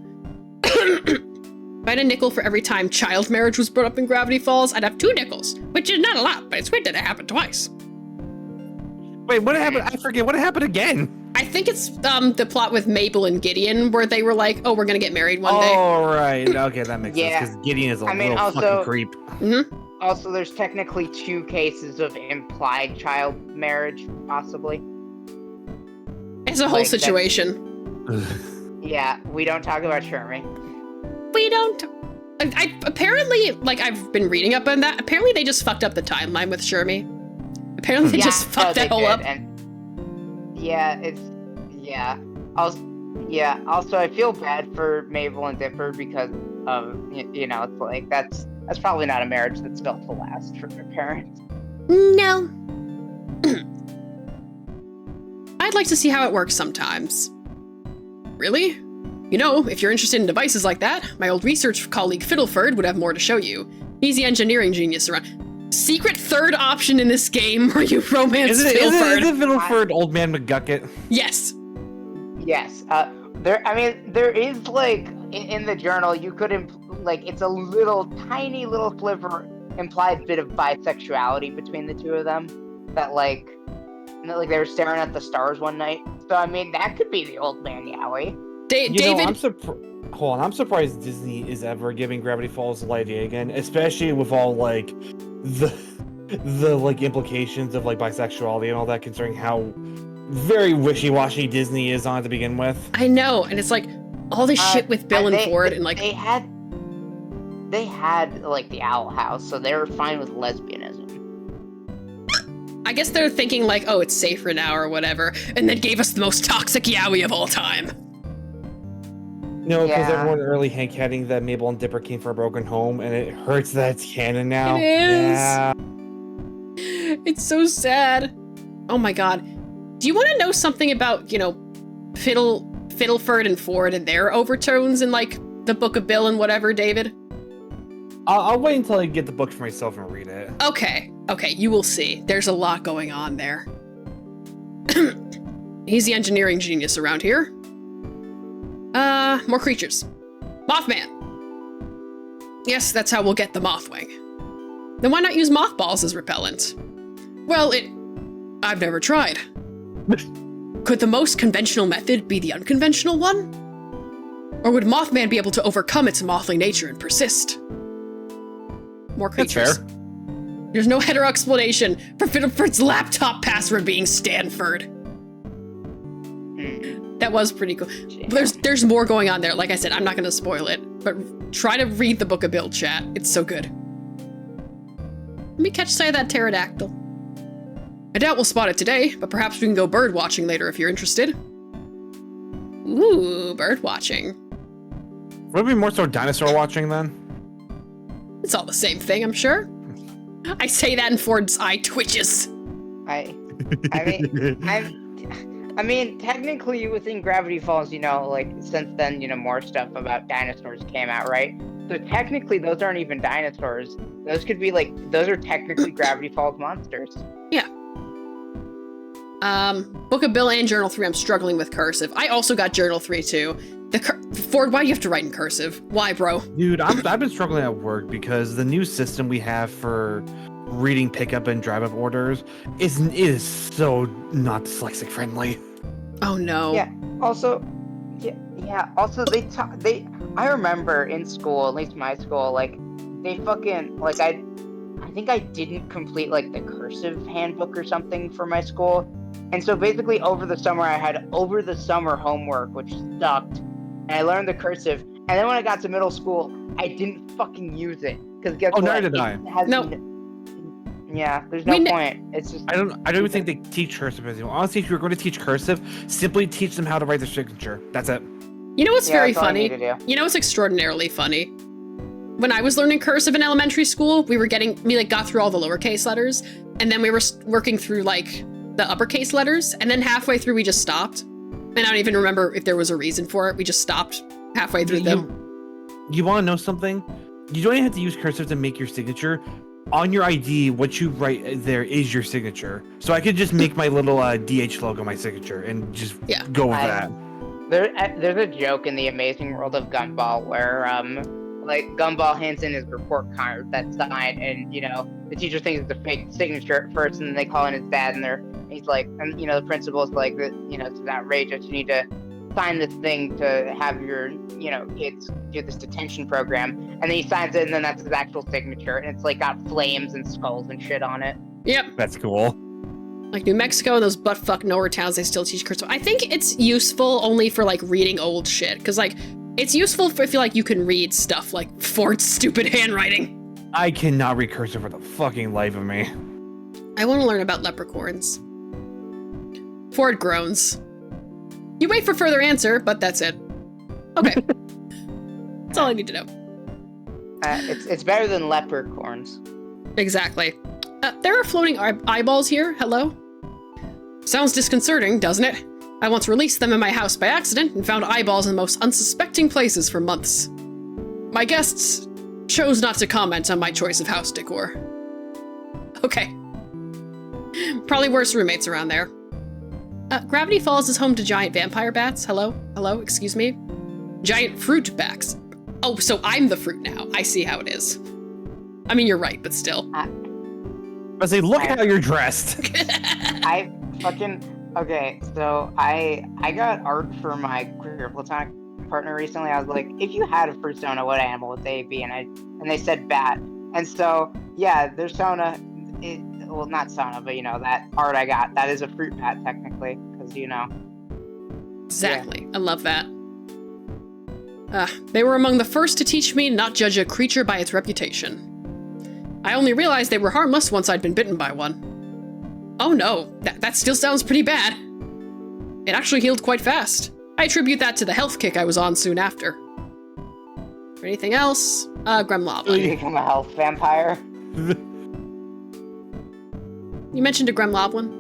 If I had a nickel for every time child marriage was brought up in Gravity Falls, I'd have 2 nickels, which is not a lot, but it's weird that it happened twice. Wait, what happened? I forget. What happened again? I think it's the plot with Mabel and Gideon, where they were like, oh, we're gonna get married one day. Oh, right. Okay, that makes sense, because Gideon is a little fucking creep. Mm-hmm. Also, there's technically 2 cases of implied child marriage, possibly. It's a whole situation. Yeah, we don't talk about Shermie. We don't. I apparently, like, I've been reading up on that. Apparently, they just fucked up the timeline with Shermie. Apparently, they just fucked that whole up. And Also, I feel bad for Mabel and Dipper because of it's like that's probably not a marriage that's built to last for their parents. No. I'd like to see how it works sometimes. Really? You know, if you're interested in devices like that, my old research colleague Fiddleford would have more to show you. He's the engineering genius around. Secret third option in this game where you romance Fiddleford. Isn't Fiddleford Old Man McGucket? Yes. Yes. There is, like, in the journal, you could, it's a tiny little sliver implied bit of bisexuality between the 2 of them. That, like they were staring at the stars one night. So, I mean, that could be the Old Man Yowie. David. I'm surprised Disney is ever giving Gravity Falls a light idea again, especially with all, like, the implications of, like, bisexuality and all that, considering how very wishy-washy Disney is on to begin with. I know, and it's like all this shit with Bill and Ford, and like they had like the Owl House, so they were fine with lesbianism. I guess they're thinking like, oh, it's safer now or whatever, and then gave us the most toxic Yowie of all time. No, because everyone early hank-heading that Mabel and Dipper came from a broken home, and it hurts that it's canon now. It is. Yeah. It's so sad. Oh my god. Do you want to know something about, Fiddleford and Ford and their overtones in, like, the Book of Bill and whatever, David? I'll wait until I get the book for myself and read it. Okay, you will see. There's a lot going on there. He's the engineering genius around here. More creatures. Mothman. Yes, that's how we'll get the Mothwing. Then why not use mothballs as repellent? Well, I've never tried. Could the most conventional method be the unconventional one? Or would Mothman be able to overcome its mothly nature and persist? More creatures. That's fair. There's no hetero explanation for Fiddleford's laptop password being Stanford. That was pretty cool. There's more going on there. Like I said, I'm not going to spoil it, but try to read the Book of Bill chat. It's so good. Let me catch sight of that pterodactyl. I doubt we'll spot it today, but perhaps we can go bird watching later if you're interested. Ooh, bird watching. Would it be more so dinosaur watching then? It's all the same thing, I'm sure. I say that and Ford's eye twitches. I mean, technically within Gravity Falls, since then, more stuff about dinosaurs came out, right? So technically those aren't even dinosaurs. Those could be those are technically Gravity Falls monsters. Yeah. Book of Bill and Journal 3, I'm struggling with cursive. I also got Journal 3 too. Ford, why do you have to write in cursive? Why, bro? Dude, I've been struggling at work because the new system we have for reading pickup and drive-up orders is so not dyslexic friendly. Oh no. Yeah. Also, Also, I remember in school, at least my school, they fucking like I think I didn't complete like the cursive handbook or something for my school. And so basically over the summer I had over the summer homework, which sucked. And I learned the cursive. And then when I got to middle school, I didn't fucking use it. Because guess what? Neither did I. Yeah, there's no point. It's just I don't even think they teach cursive anymore. Honestly, if you're going to teach cursive, simply teach them how to write their signature. That's it. You know what's very that's all I funny? need to do. You know what's extraordinarily funny? When I was learning cursive in elementary school, we got through all the lowercase letters, and then we were working through like the uppercase letters, and then halfway through we just stopped. And I don't even remember if there was a reason for it. We just stopped halfway through them. You want to know something? You don't even have to use cursive to make your signature. On your ID, what you write there is your signature. So I could just make my little DH logo my signature and just go with that. There's a joke in the Amazing World of Gumball where like Gumball hands in his report card that's signed, and the teacher thinks it's a fake signature at first, and then they call in his dad, and he's like, and the principal's like, it's outrageous. You need to sign this thing to have your kids do this detention program. And then he signs it, and then that's his actual signature, and it's like got flames and skulls and shit on it. Yep. That's cool. Like New Mexico and those buttfuck nowhere towns, they still teach cursive. I think it's useful only for like reading old shit, because like it's useful if you can read stuff like Ford's stupid handwriting. I cannot read cursive for the fucking life of me. I want to learn about leprechauns. Ford groans. You wait for further answer, but that's it. Okay. That's all I need to know. It's better than leprechauns. Exactly. There are floating eyeballs here. Hello? Sounds disconcerting, doesn't it? I once released them in my house by accident and found eyeballs in the most unsuspecting places for months. My guests chose not to comment on my choice of house decor. Okay. Probably worse roommates around there. Gravity Falls is home to giant vampire bats. Hello? Hello? Excuse me? Giant fruit bats. Oh, so I'm the fruit now. I see how it is. I mean, you're right, but still. I say, look how you're dressed. Okay, so I got art for my queer platonic partner recently. I was like, if you had a persona, what animal would they be? And they said bat. And so, yeah, their Sona, well, not Sona, but that art I got, that is a fruit bat technically, because Exactly. Yeah. I love that. They were among the first to teach me not judge a creature by its reputation. I only realized they were harmless once I'd been bitten by one. Oh no, that still sounds pretty bad. It actually healed quite fast. I attribute that to the health kick I was on soon after. For anything else? Gremloblin. You become a health vampire? You mentioned a Gremloblin.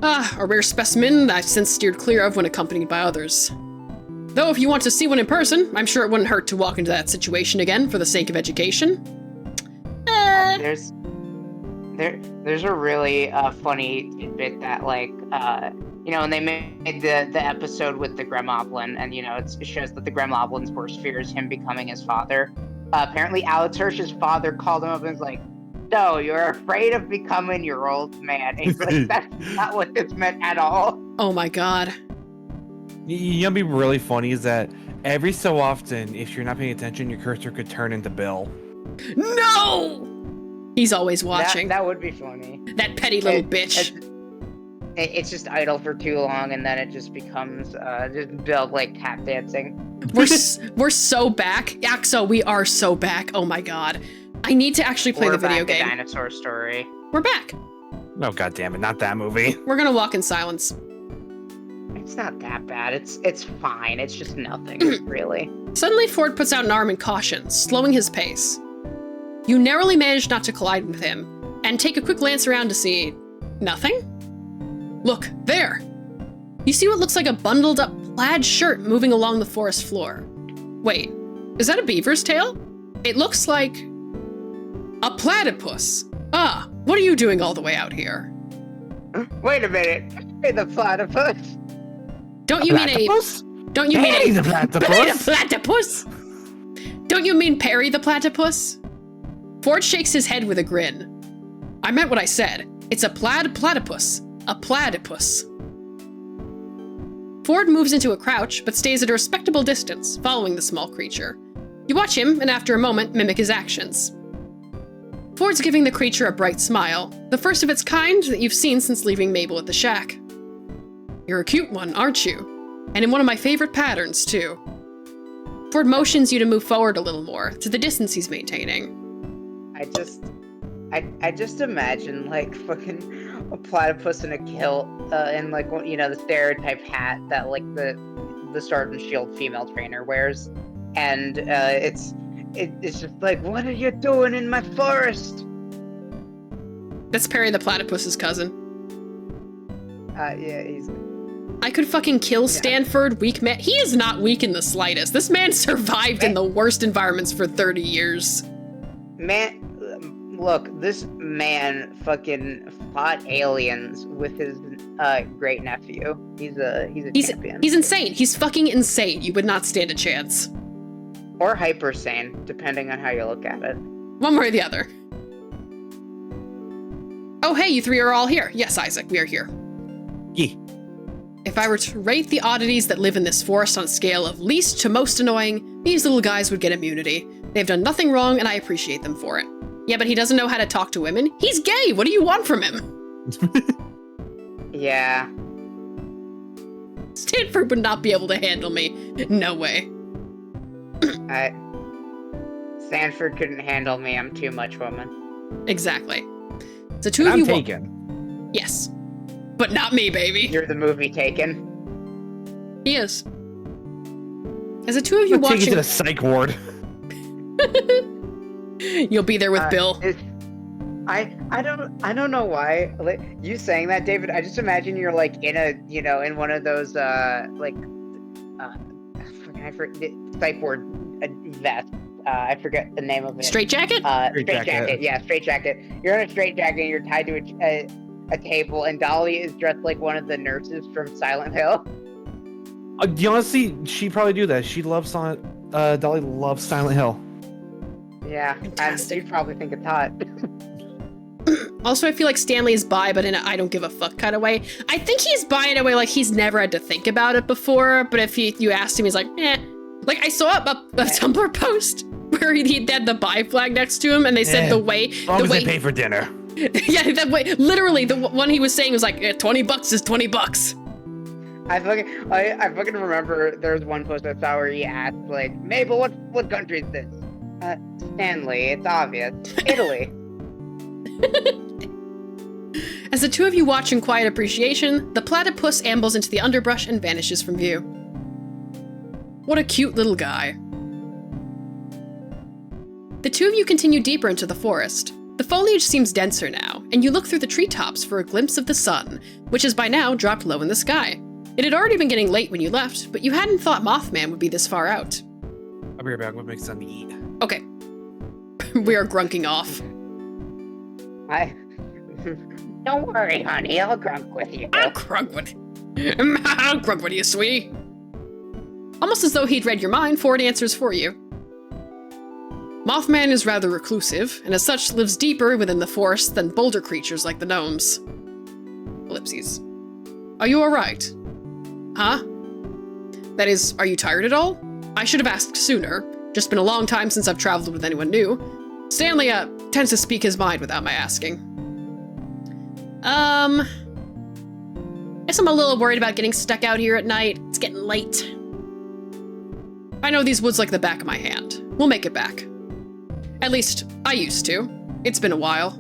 A rare specimen that I've since steered clear of when accompanied by others. Though if you want to see one in person, I'm sure it wouldn't hurt to walk into that situation again for the sake of education. There's a really funny tidbit that when they made the episode with the Gremloblin, and it shows that the Gremloblin's worst fear is him becoming his father. Apparently Alex Hirsch's father called him up and was like, "No, you're afraid of becoming your old man." And he's like, "That's not what this meant at all." Oh my god. You know what'd be really funny is that every so often, if you're not paying attention, your cursor could turn into Bill. No! He's always watching. That would be funny. That petty little bitch. It's just idle for too long, and then it just becomes just Bill like tap dancing. We're so back, Axo. We are so back. Oh my god, I need to actually play the video game. Dinosaur Story. We're back. Oh god damn it! Not that movie. We're gonna walk in silence. It's not that bad. It's fine. It's just nothing, really. Suddenly, Ford puts out an arm in caution, slowing his pace. You narrowly manage not to collide with him, and take a quick glance around to see nothing? Look, there! You see what looks like a bundled up plaid shirt moving along the forest floor. Wait, is that a beaver's tail? It looks like a platypus. Ah, what are you doing all the way out here? Wait a minute. Hey, the platypus. Don't you mean the platypus? Platypus? Don't you mean Perry the platypus? Ford shakes his head with a grin. I meant what I said. It's a platypus. A platypus. Ford moves into a crouch, but stays at a respectable distance, following the small creature. You watch him, and after a moment, mimic his actions. Ford's giving the creature a bright smile, the first of its kind that you've seen since leaving Mabel at the shack. You're a cute one, aren't you? And in one of my favorite patterns, too. Ford motions you to move forward a little more, to the distance he's maintaining. I just imagine, like, fucking a platypus in a kilt, and, like, you know, the stereotype hat that, like, the Sword and Shield female trainer wears. And, it's just like, what are you doing in my forest? That's Perry the Platypus's cousin. Yeah, he's... I could fucking kill Stanford, weak man. He is not weak in the slightest. This man survived in the worst environments for 30 years. Man, look, this man fucking fought aliens with his great nephew. He's a champion. He's insane. He's fucking insane. You would not stand a chance. Or hyper sane, depending on how you look at it. One way or the other. Oh, hey, you three are all here. Yes, Isaac, we are here. Yeah. If I were to rate the oddities that live in this forest on a scale of least to most annoying, these little guys would get immunity. They've done nothing wrong, and I appreciate them for it. Yeah, but he doesn't know how to talk to women. He's gay! What do you want from him? Yeah. Stanford would not be able to handle me. No way. Stanford couldn't handle me. I'm too much woman. Exactly. So two of you... I'm taken. Yes. But not me, baby. You're the movie Taken. He is. As the two of you Take you watching... to the psych ward. You'll be there with Bill. I don't know why. Like, you saying that, David, I just imagine you're like in a, you know, in one of those like I forget psych ward vest. I forget the name of it. Straight jacket? Straight jacket. Yeah, straight jacket. You're in a straight jacket and you're tied to a table, and Dolly is dressed like one of the nurses from Silent Hill. Honestly, she'd probably do that. She loves Dolly loves Silent Hill. Yeah, and you'd probably think it's hot. Also, I feel like Stanley is bi, but in a I don't give a fuck kind of way. I think he's bi in a way like he's never had to think about it before, but if you asked him, he's like, eh. Like, I saw a Tumblr post where he had the bi flag next to him, and they said the way... As long as they pay for dinner. Yeah, that way, literally, the one he was saying was like, $20 is $20. I fucking remember there was one post I saw where he asked, like, Mabel, what country is this? Stanley, it's obvious. Italy. As the two of you watch in quiet appreciation, the platypus ambles into the underbrush and vanishes from view. What a cute little guy. The two of you continue deeper into the forest. The foliage seems denser now, and you look through the treetops for a glimpse of the sun, which has by now dropped low in the sky. It had already been getting late when you left, but you hadn't thought Mothman would be this far out. I'll be right back. I'm gonna make something to eat. Okay. We are grunking off. Don't worry, honey. I'll grunk with you. I'll grunk with you, sweetie. Almost as though he'd read your mind, Ford answers for you. Mothman is rather reclusive, and as such lives deeper within the forest than bolder creatures like the gnomes. Ellipses. Are you alright? Huh? That is, are you tired at all? I should have asked sooner. Just been a long time since I've traveled with anyone new. Stanley, tends to speak his mind without my asking. Guess I'm a little worried about getting stuck out here at night. It's getting late. I know these woods like the back of my hand. We'll make it back. At least, I used to. It's been a while.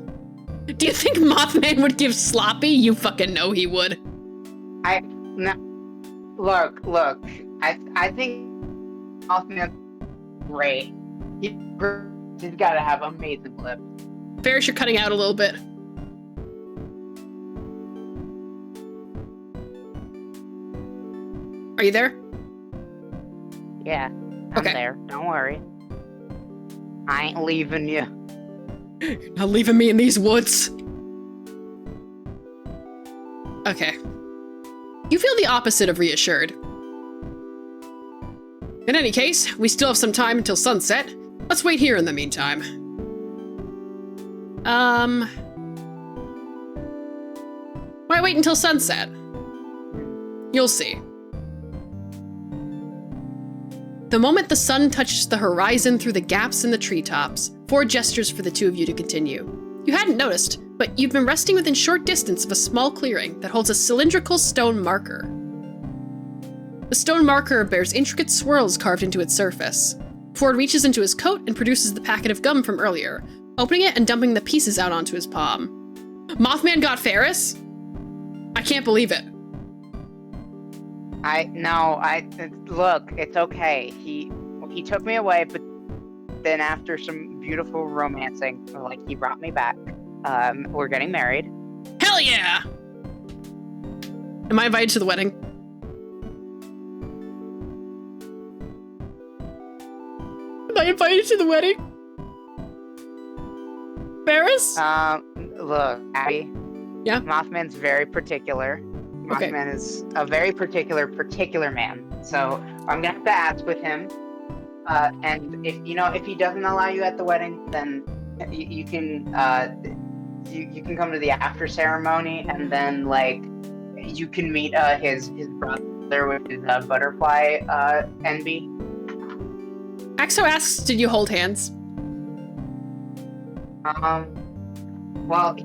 Do you think Mothman would give sloppy? You fucking know he would. Look. I think Mothman's great. He's gotta have amazing lips. Ferris, you're cutting out a little bit. Are you there? Yeah, I'm there. Don't worry. I ain't leaving you. You're not leaving me in these woods. Okay. You feel the opposite of reassured. In any case, we still have some time until sunset. Let's wait here in the meantime. Why wait until sunset? You'll see. The moment the sun touches the horizon through the gaps in the treetops, Ford gestures for the two of you to continue. You hadn't noticed, but you've been resting within short distance of a small clearing that holds a cylindrical stone marker. The stone marker bears intricate swirls carved into its surface. Ford reaches into his coat and produces the packet of gum from earlier, opening it and dumping the pieces out onto his palm. Mothman got Ferris? I can't believe it. Look, it's okay. He took me away, but then after some beautiful romancing, he brought me back. We're getting married. Hell yeah! Am I invited to the wedding? Am I invited to the wedding? Ferris? Look, Abby. Yeah? Mothman's very particular. Okay. Mothman is a very particular man. So I'm gonna have to ask with him. And if he doesn't allow you at the wedding, then you can come to the after ceremony, and then you can meet his brother, which is Butterfly Envy. Axo asks, did you hold hands? Well,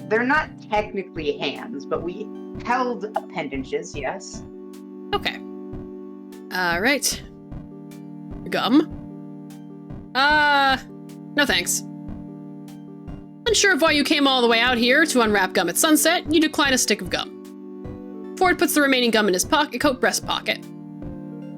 they're not technically hands, but we held appendages, yes. Okay. Alright. Gum? No thanks. Unsure of why you came all the way out here to unwrap gum at sunset, you decline a stick of gum. Ford puts the remaining gum in his coat breast pocket.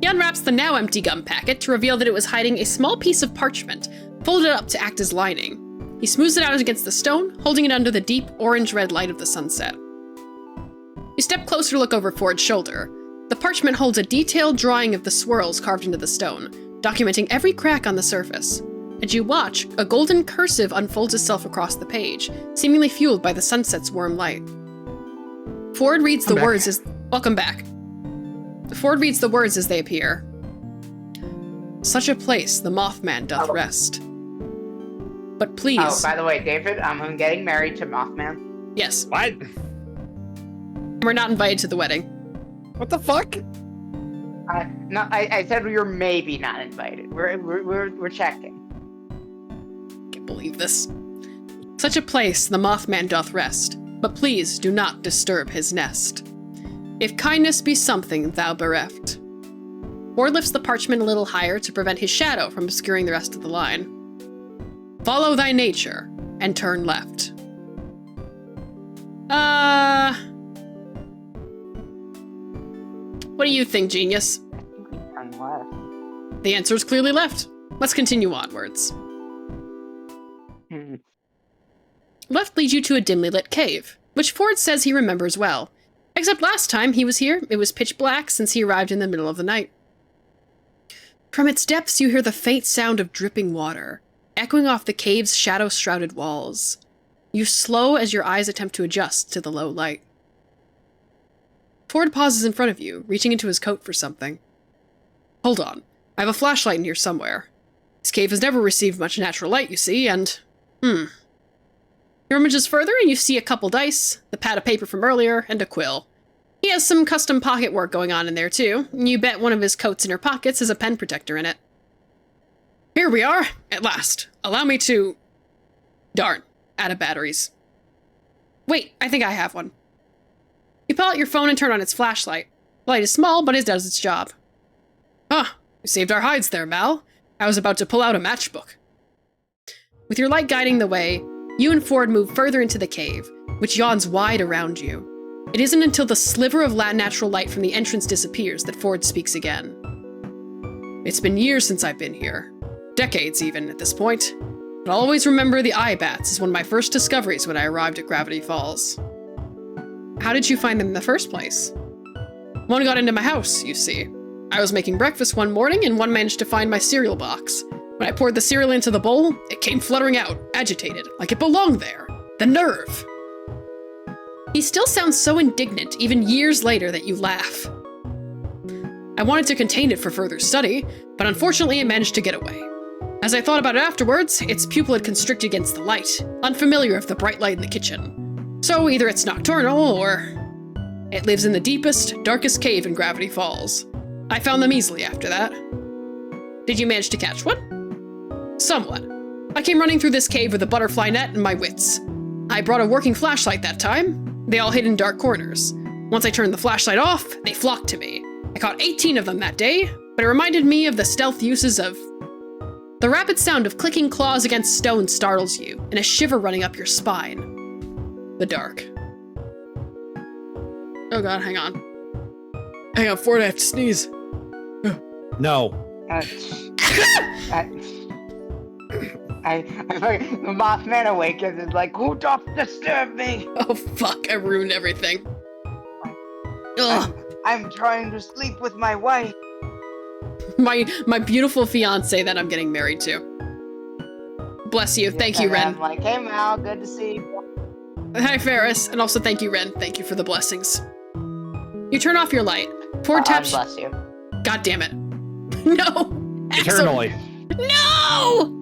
He unwraps the now empty gum packet to reveal that it was hiding a small piece of parchment, folded up to act as lining. He smooths it out against the stone, holding it under the deep orange-red light of the sunset. You step closer to look over Ford's shoulder. The parchment holds a detailed drawing of the swirls carved into the stone, documenting every crack on the surface. As you watch, a golden cursive unfolds itself across the page, seemingly fueled by the sunset's warm light. Ford reads the words as... Welcome back. Ford reads the words as they appear. Such a place the Mothman doth rest. But please... Oh, by the way, David, I'm getting married to Mothman. Yes. What? We're not invited to the wedding. What the fuck? No, I said we were maybe not invited. We're checking. Can't believe this. Such a place the Mothman doth rest, but please do not disturb his nest. If kindness be something thou bereft. Ford lifts the parchment a little higher to prevent his shadow from obscuring the rest of the line. Follow thy nature and turn left. What do you think, genius? I think we turn left. The answer is clearly left. Let's continue onwards. Left leads you to a dimly lit cave, which Ford says he remembers well. Except last time he was here, it was pitch black since he arrived in the middle of the night. From its depths you hear the faint sound of dripping water, echoing off the cave's shadow-shrouded walls. You slow as your eyes attempt to adjust to the low light. Ford pauses in front of you, reaching into his coat for something. Hold on, I have a flashlight in here somewhere. This cave has never received much natural light, you see, and... He rummages further and you see a couple dice, the pad of paper from earlier, and a quill. He has some custom pocket work going on in there too, and you bet one of his coat's inner pockets has a pen protector in it. Here we are, at last. Allow me to... Darn, out of batteries. Wait, I think I have one. You pull out your phone and turn on its flashlight. The light is small, but it does its job. Huh, you saved our hides there, Mal. I was about to pull out a matchbook. With your light guiding the way, you and Ford move further into the cave, which yawns wide around you. It isn't until the sliver of natural light from the entrance disappears that Ford speaks again. It's been years since I've been here. Decades, even, at this point. But I'll always remember the eye bats as one of my first discoveries when I arrived at Gravity Falls. How did you find them in the first place? One got into my house, you see. I was making breakfast one morning and one managed to find my cereal box. When I poured the cereal into the bowl, it came fluttering out, agitated, like it belonged there. The nerve! He still sounds so indignant, even years later, that you laugh. I wanted to contain it for further study, but unfortunately it managed to get away. As I thought about it afterwards, its pupil had constricted against the light, unfamiliar of the bright light in the kitchen. So either it's nocturnal, or... It lives in the deepest, darkest cave in Gravity Falls. I found them easily after that. Did you manage to catch one? Somewhat. I came running through this cave with a butterfly net and my wits. I brought a working flashlight that time. They all hid in dark corners. Once I turned the flashlight off, they flocked to me. I caught 18 of them that day, but it reminded me of the stealth uses of... The rapid sound of clicking claws against stone startles you, and a shiver running up your spine. The dark. Oh god, hang on. Hang on, Ford, I have to sneeze. No. The Mothman awakens and is like, who doth disturb me? Oh fuck, I ruined everything. Ugh. I'm trying to sleep with my wife. My beautiful fiance that I'm getting married to. Bless you. Thank you, Ren. I'm like, hey Mal, good to see you. Hi, Ferris. And also thank you, Ren. Thank you for the blessings. You turn off your light. Ford taps... Bless you. God damn it. No! Eternally. No!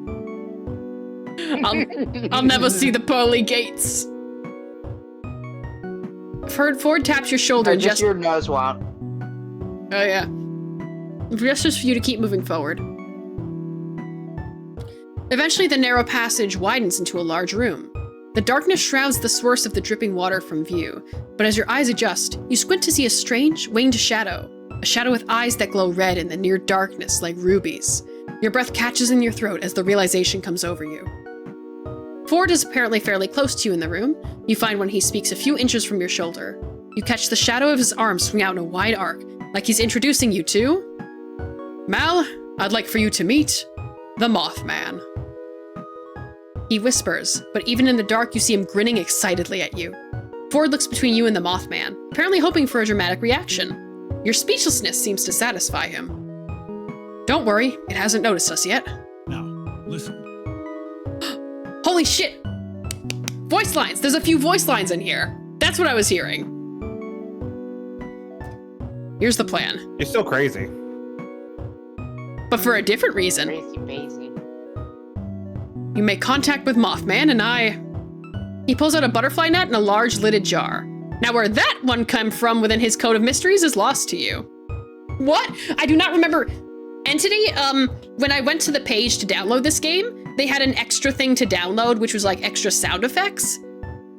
I'll never see the pearly gates. Ford taps your shoulder and just your nose won't. Oh yeah. Gestures for you to keep moving forward. Eventually the narrow passage widens into a large room. The darkness shrouds the source of the dripping water from view, but as your eyes adjust, you squint to see a strange, winged shadow. A shadow with eyes that glow red in the near darkness like rubies. Your breath catches in your throat as the realization comes over you. Ford is apparently fairly close to you in the room. You find when he speaks a few inches from your shoulder. You catch the shadow of his arm swing out in a wide arc, like he's introducing you to... Mal, I'd like for you to meet the Mothman. He whispers, but even in the dark you see him grinning excitedly at you. Ford looks between you and the Mothman, apparently hoping for a dramatic reaction. Your speechlessness seems to satisfy him. Don't worry, it hasn't noticed us yet. Now, listen. Holy shit! Voice lines! There's a few voice lines in here. That's what I was hearing. Here's the plan. You're still crazy. But for a different reason. Crazy Basie. You make contact with Mothman and I... He pulls out a butterfly net and a large lidded jar. Now where that one came from within his code of mysteries is lost to you. What? I do not remember... Entity, when I went to the page to download this game, they had an extra thing to download, which was like extra sound effects.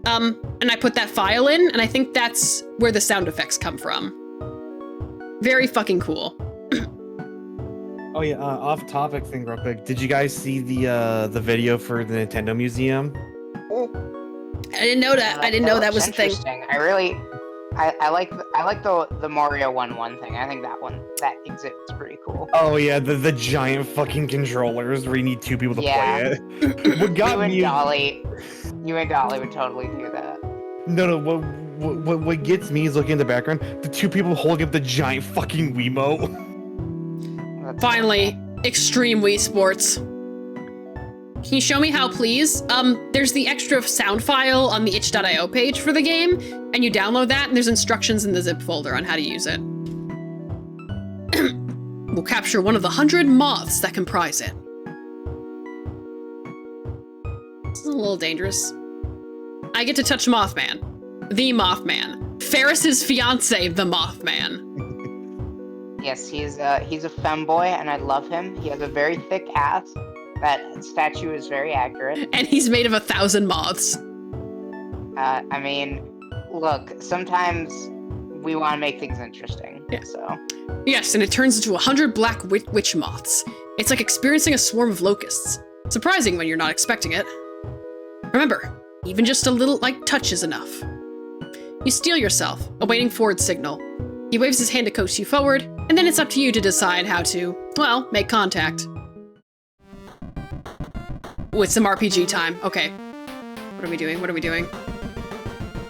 And I put that file in, and I think that's where the sound effects come from. Very fucking cool. Oh yeah, off topic thing real quick. Did you guys see the video for the Nintendo Museum? I didn't know that. I didn't know that was a thing. I like the Mario 1-1 thing. I think that exhibit's pretty cool. Oh yeah, the giant fucking controllers where you need two people to play it. What got me? You and Dolly would totally do that. No, what gets me is looking in the background, the two people holding up the giant fucking Wiimote. Finally, extreme Wii Sports. Can you show me how, please? There's the extra sound file on the itch.io page for the game, and you download that, and there's instructions in the zip folder on how to use it. We'll capture one of the 100 moths that comprise it. This is a little dangerous. I get to touch Mothman. The Mothman. Ferris's fiance, the Mothman. Yes, he's a femboy, and I love him. He has a very thick ass. That statue is very accurate. And he's made of 1,000 moths. I mean, look, sometimes we want to make things interesting, yeah. So. Yes, and it turns into 100 black witch moths. It's like experiencing a swarm of locusts. Surprising when you're not expecting it. Remember, even just a little, touch is enough. You steel yourself, awaiting Ford's signal. He waves his hand to coax you forward, and then it's up to you to decide how to, well, make contact. Ooh, it's some RPG time. Okay. What are we doing? What are we doing?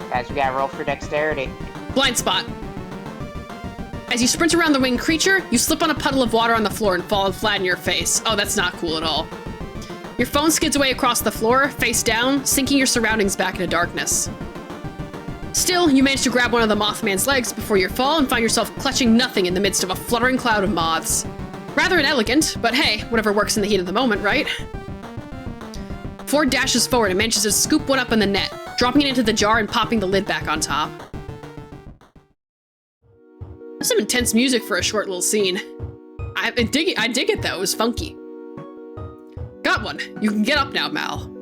Guys, we gotta roll for dexterity. Blind spot. As you sprint around the winged creature, you slip on a puddle of water on the floor and fall flat in your face. Oh, that's not cool at all. Your phone skids away across the floor, face down, sinking your surroundings back into darkness. Still, you manage to grab one of the Mothman's legs before your fall and find yourself clutching nothing in the midst of a fluttering cloud of moths. Rather inelegant, but hey, whatever works in the heat of the moment, right? Ford dashes forward and manages to scoop one up in the net, dropping it into the jar and popping the lid back on top. That's some intense music for a short little scene. I dig it though. It was funky. Got one. You can get up now, Mal.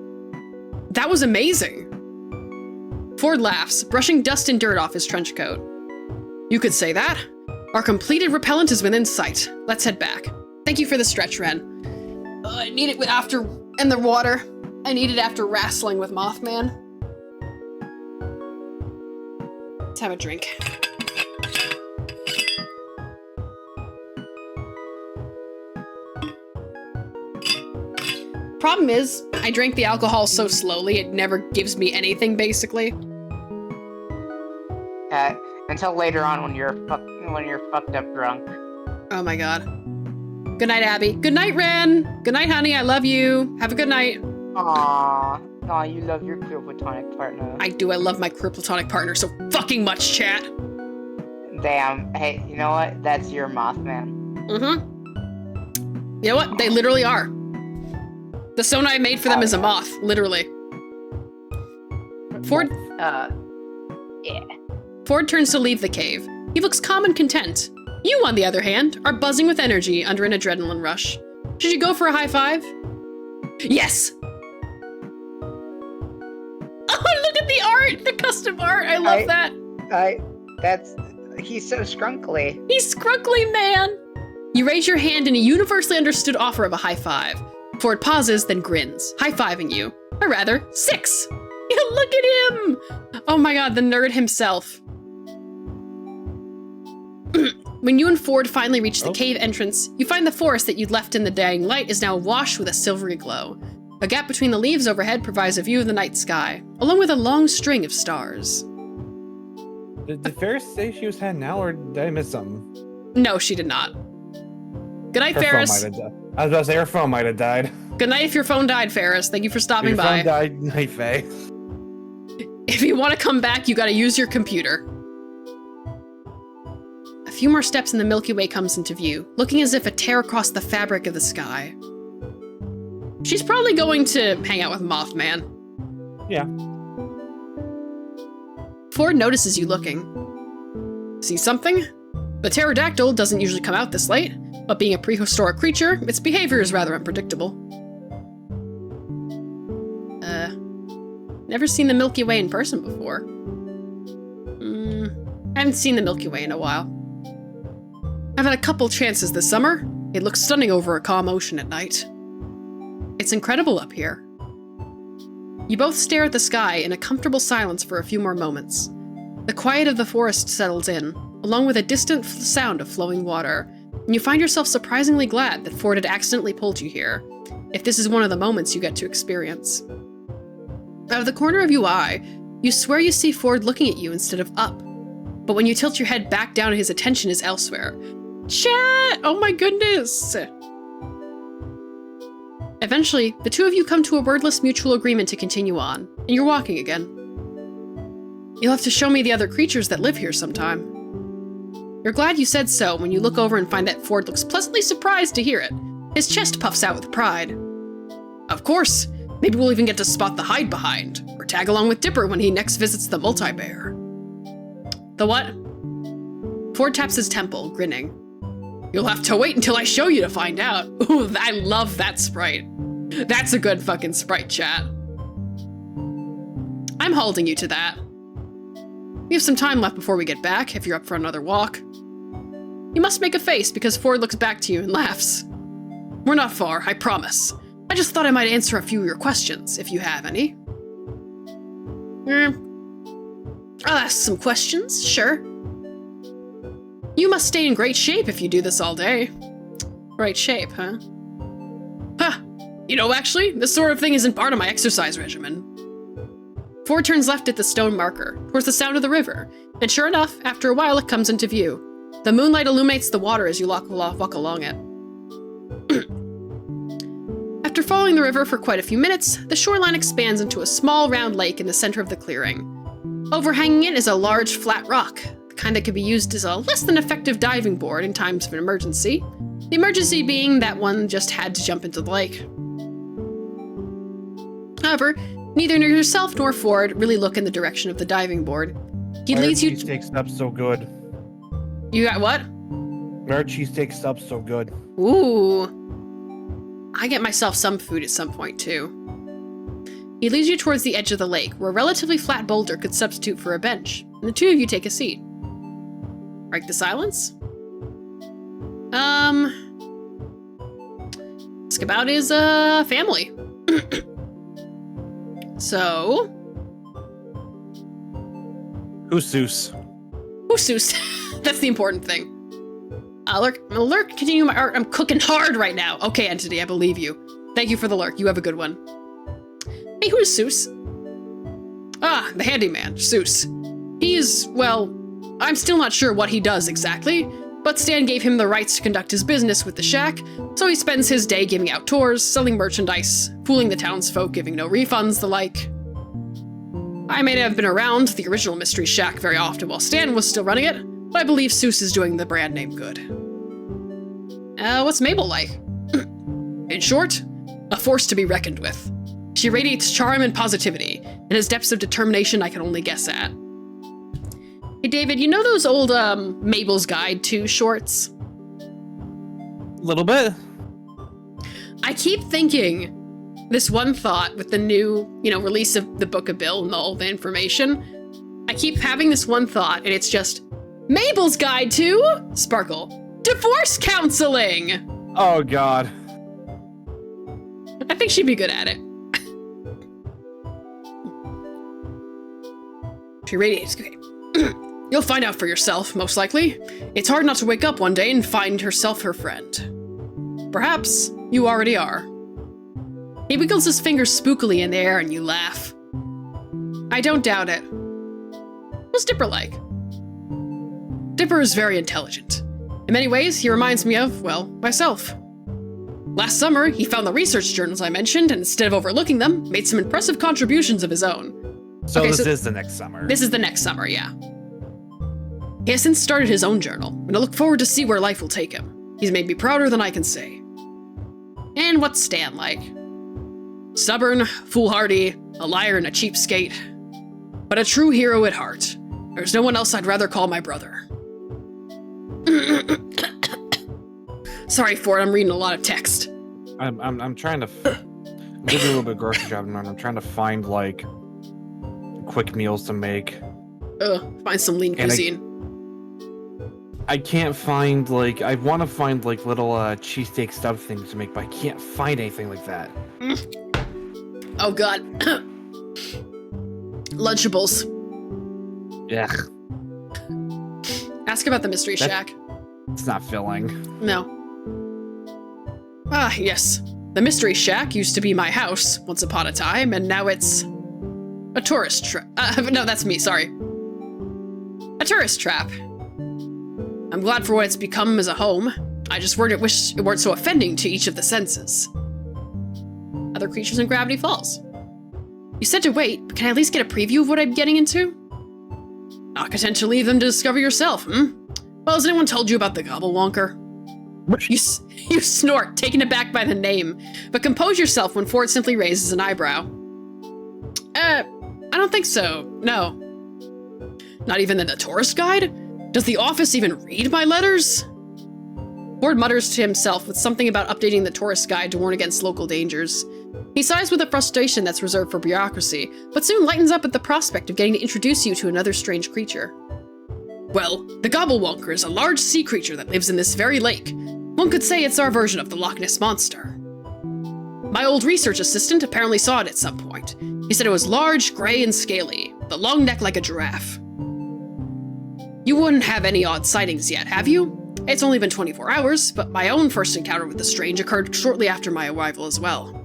That was amazing. Ford laughs, brushing dust and dirt off his trench coat. You could say that. Our completed repellent is within sight. Let's head back. Thank you for the stretch, Ren. I need it after in the water. I need it after wrestling with Mothman. Let's have a drink. Problem is, I drank the alcohol so slowly, it never gives me anything, basically. Until later on when you're fucked up drunk. Oh my god. Good night, Abby. Good night, Ren. Good night, honey. I love you. Have a good night. Aw, you love your queer platonic partner. I do. I love my queer platonic partner so fucking much, chat. Damn. Hey, you know what? That's your Mothman. Mm-hmm. You know what? They literally are. The Sona I made for them is a moth, literally. Ford. Yeah. Ford turns to leave the cave. He looks calm and content. You, on the other hand, are buzzing with energy under an adrenaline rush. Should you go for a high five? Yes! Oh, look at the art! The custom art! I love that! He's so scrunkly. He's scrunkly, man! You raise your hand in a universally understood offer of a high five. Ford pauses, then grins, high-fiving you. Or rather, 6! Yeah, look at him! Oh my god, the nerd himself. When you and Ford finally reach the cave entrance, you find the forest that you'd left in the dying light is now awash with a silvery glow. A gap between the leaves overhead provides a view of the night sky, along with a long string of stars. Did Ferris say she was heading out, or did I miss something? No, she did not. Good night, Her Ferris. phone might have died. I was about to say her phone might have died. Good night if your phone died, Ferris. Thank you for stopping Your by. phone died. Night, Faye. If you want to come back, you gotta use your computer. A few more steps and the Milky Way comes into view, looking as if a tear across the fabric of the sky. She's probably going to hang out with Mothman. Yeah. Ford notices you looking. See something? The pterodactyl doesn't usually come out this late, but being a prehistoric creature, its behavior is rather unpredictable. Never seen the Milky Way in person before. I haven't seen the Milky Way in a while. I've had a couple chances this summer. It looks stunning over a calm ocean at night. It's incredible up here. You both stare at the sky in a comfortable silence for a few more moments. The quiet of the forest settles in, along with a distant sound of flowing water, and you find yourself surprisingly glad that Ford had accidentally pulled you here, if this is one of the moments you get to experience. Out of the corner of your eye, you swear you see Ford looking at you instead of up, but when you tilt your head back down, his attention is elsewhere. Chat! Oh my goodness! Eventually, the two of you come to a wordless mutual agreement to continue on, and you're walking again. You'll have to show me the other creatures that live here sometime. You're glad you said so when you look over and find that Ford looks pleasantly surprised to hear it. His chest puffs out with pride. Of course! Maybe we'll even get to spot the hide behind, or tag along with Dipper when he next visits the multi-bear. The what? Ford taps his temple, grinning. You'll have to wait until I show you to find out. Ooh, I love that sprite. That's a good fucking sprite, chat. I'm holding you to that. We have some time left before we get back, if you're up for another walk. You must make a face because Ford looks back to you and laughs. We're not far, I promise. I just thought I might answer a few of your questions, if you have any. I'll ask some questions, sure. You must stay in great shape if you do this all day. Great shape, huh? Huh. You know, actually, this sort of thing isn't part of my exercise regimen. Ford turns left at the stone marker, towards the sound of the river, and sure enough, after a while it comes into view. The moonlight illuminates the water as you walk along it. After following the river for quite a few minutes, the shoreline expands into a small round lake in the center of the clearing. Overhanging it is a large flat rock, the kind that could be used as a less than effective diving board in times of an emergency. The emergency being that one just had to jump into the lake. However, neither yourself nor Ford really look in the direction of the diving board. He leads you. Takes up so good. You got what? Our cheesesteak stuff's so good. Ooh. I get myself some food at some point, too. He leads you towards the edge of the lake, where a relatively flat boulder could substitute for a bench, and the two of you take a seat. Break the silence? Ask about his, family. So... Who's Seuss? Who's Seuss? That's the important thing. Lurk, continue my art. I'm cooking hard right now. Okay, Entity, I believe you. Thank you for the lurk. You have a good one. Hey, who is Seuss? Ah, the handyman, Seuss. He's, well, I'm still not sure what he does exactly, but Stan gave him the rights to conduct his business with the shack, so he spends his day giving out tours, selling merchandise, fooling the townsfolk, giving no refunds, the like. I may not have been around the original Mystery Shack very often while Stan was still running it, but I believe Seuss is doing the brand name good. What's Mabel like? In short, a force to be reckoned with. She radiates charm and positivity, and has depths of determination I can only guess at. Hey David, you know those old, Mabel's Guide to shorts? Little bit. I keep thinking this one thought with the new, release of the Book of Bill and all the information. I keep having this one thought, and it's just, Mabel's Guide to, Sparkle, divorce counseling! Oh, God. I think she'd be good at it. She radiates. Okay. You'll find out for yourself, most likely. It's hard not to wake up one day and find herself her friend. Perhaps you already are. He wiggles his fingers spookily in the air and you laugh. I don't doubt it. What's Dipper like? Dipper is very intelligent. In many ways, he reminds me of, well, myself. Last summer, he found the research journals I mentioned, and instead of overlooking them, made some impressive contributions of his own. So Okay, this so is the next summer. This is the next summer, yeah. He has since started his own journal, and I look forward to see where life will take him. He's made me prouder than I can say. And what's Stan like? Stubborn, foolhardy, a liar and a cheapskate. But a true hero at heart. There's no one else I'd rather call my brother. Sorry, Ford, I'm reading a lot of text. I'm trying to... I'm doing a little bit of grocery shopping, and I'm trying to find, like, quick meals to make. Find some lean cuisine. I can't find, like, I want to find, like, little cheesesteak stuff things to make, but I can't find anything like that. Oh, God. Lunchables. Yeah. Ask about the Mystery Shack. It's not filling. No. Ah, yes. The Mystery Shack used to be my house once upon a time, and now it's a tourist trap. No, that's me, sorry. A tourist trap. I'm glad for what it's become as a home. I just wish it weren't so offending to each of the senses. Other creatures in Gravity Falls. You said to wait, but can I at least get a preview of what I'm getting into? Not content to leave them to discover yourself, Well, has anyone told you about the Gobblewonker? You snort, taken aback by the name, but compose yourself when Ford simply raises an eyebrow. I don't think so, no. Not even in the tourist guide? Does the office even read my letters? Ford mutters to himself with something about updating the tourist guide to warn against local dangers. He sighs with a frustration that's reserved for bureaucracy, but soon lightens up at the prospect of getting to introduce you to another strange creature. Well, the Gobblewonker is a large sea creature that lives in this very lake. One could say it's our version of the Loch Ness Monster. My old research assistant apparently saw it at some point. He said it was large, gray, and scaly, with a long neck like a giraffe. You wouldn't have any odd sightings yet, have you? It's only been 24 hours, but my own first encounter with the strange occurred shortly after my arrival as well.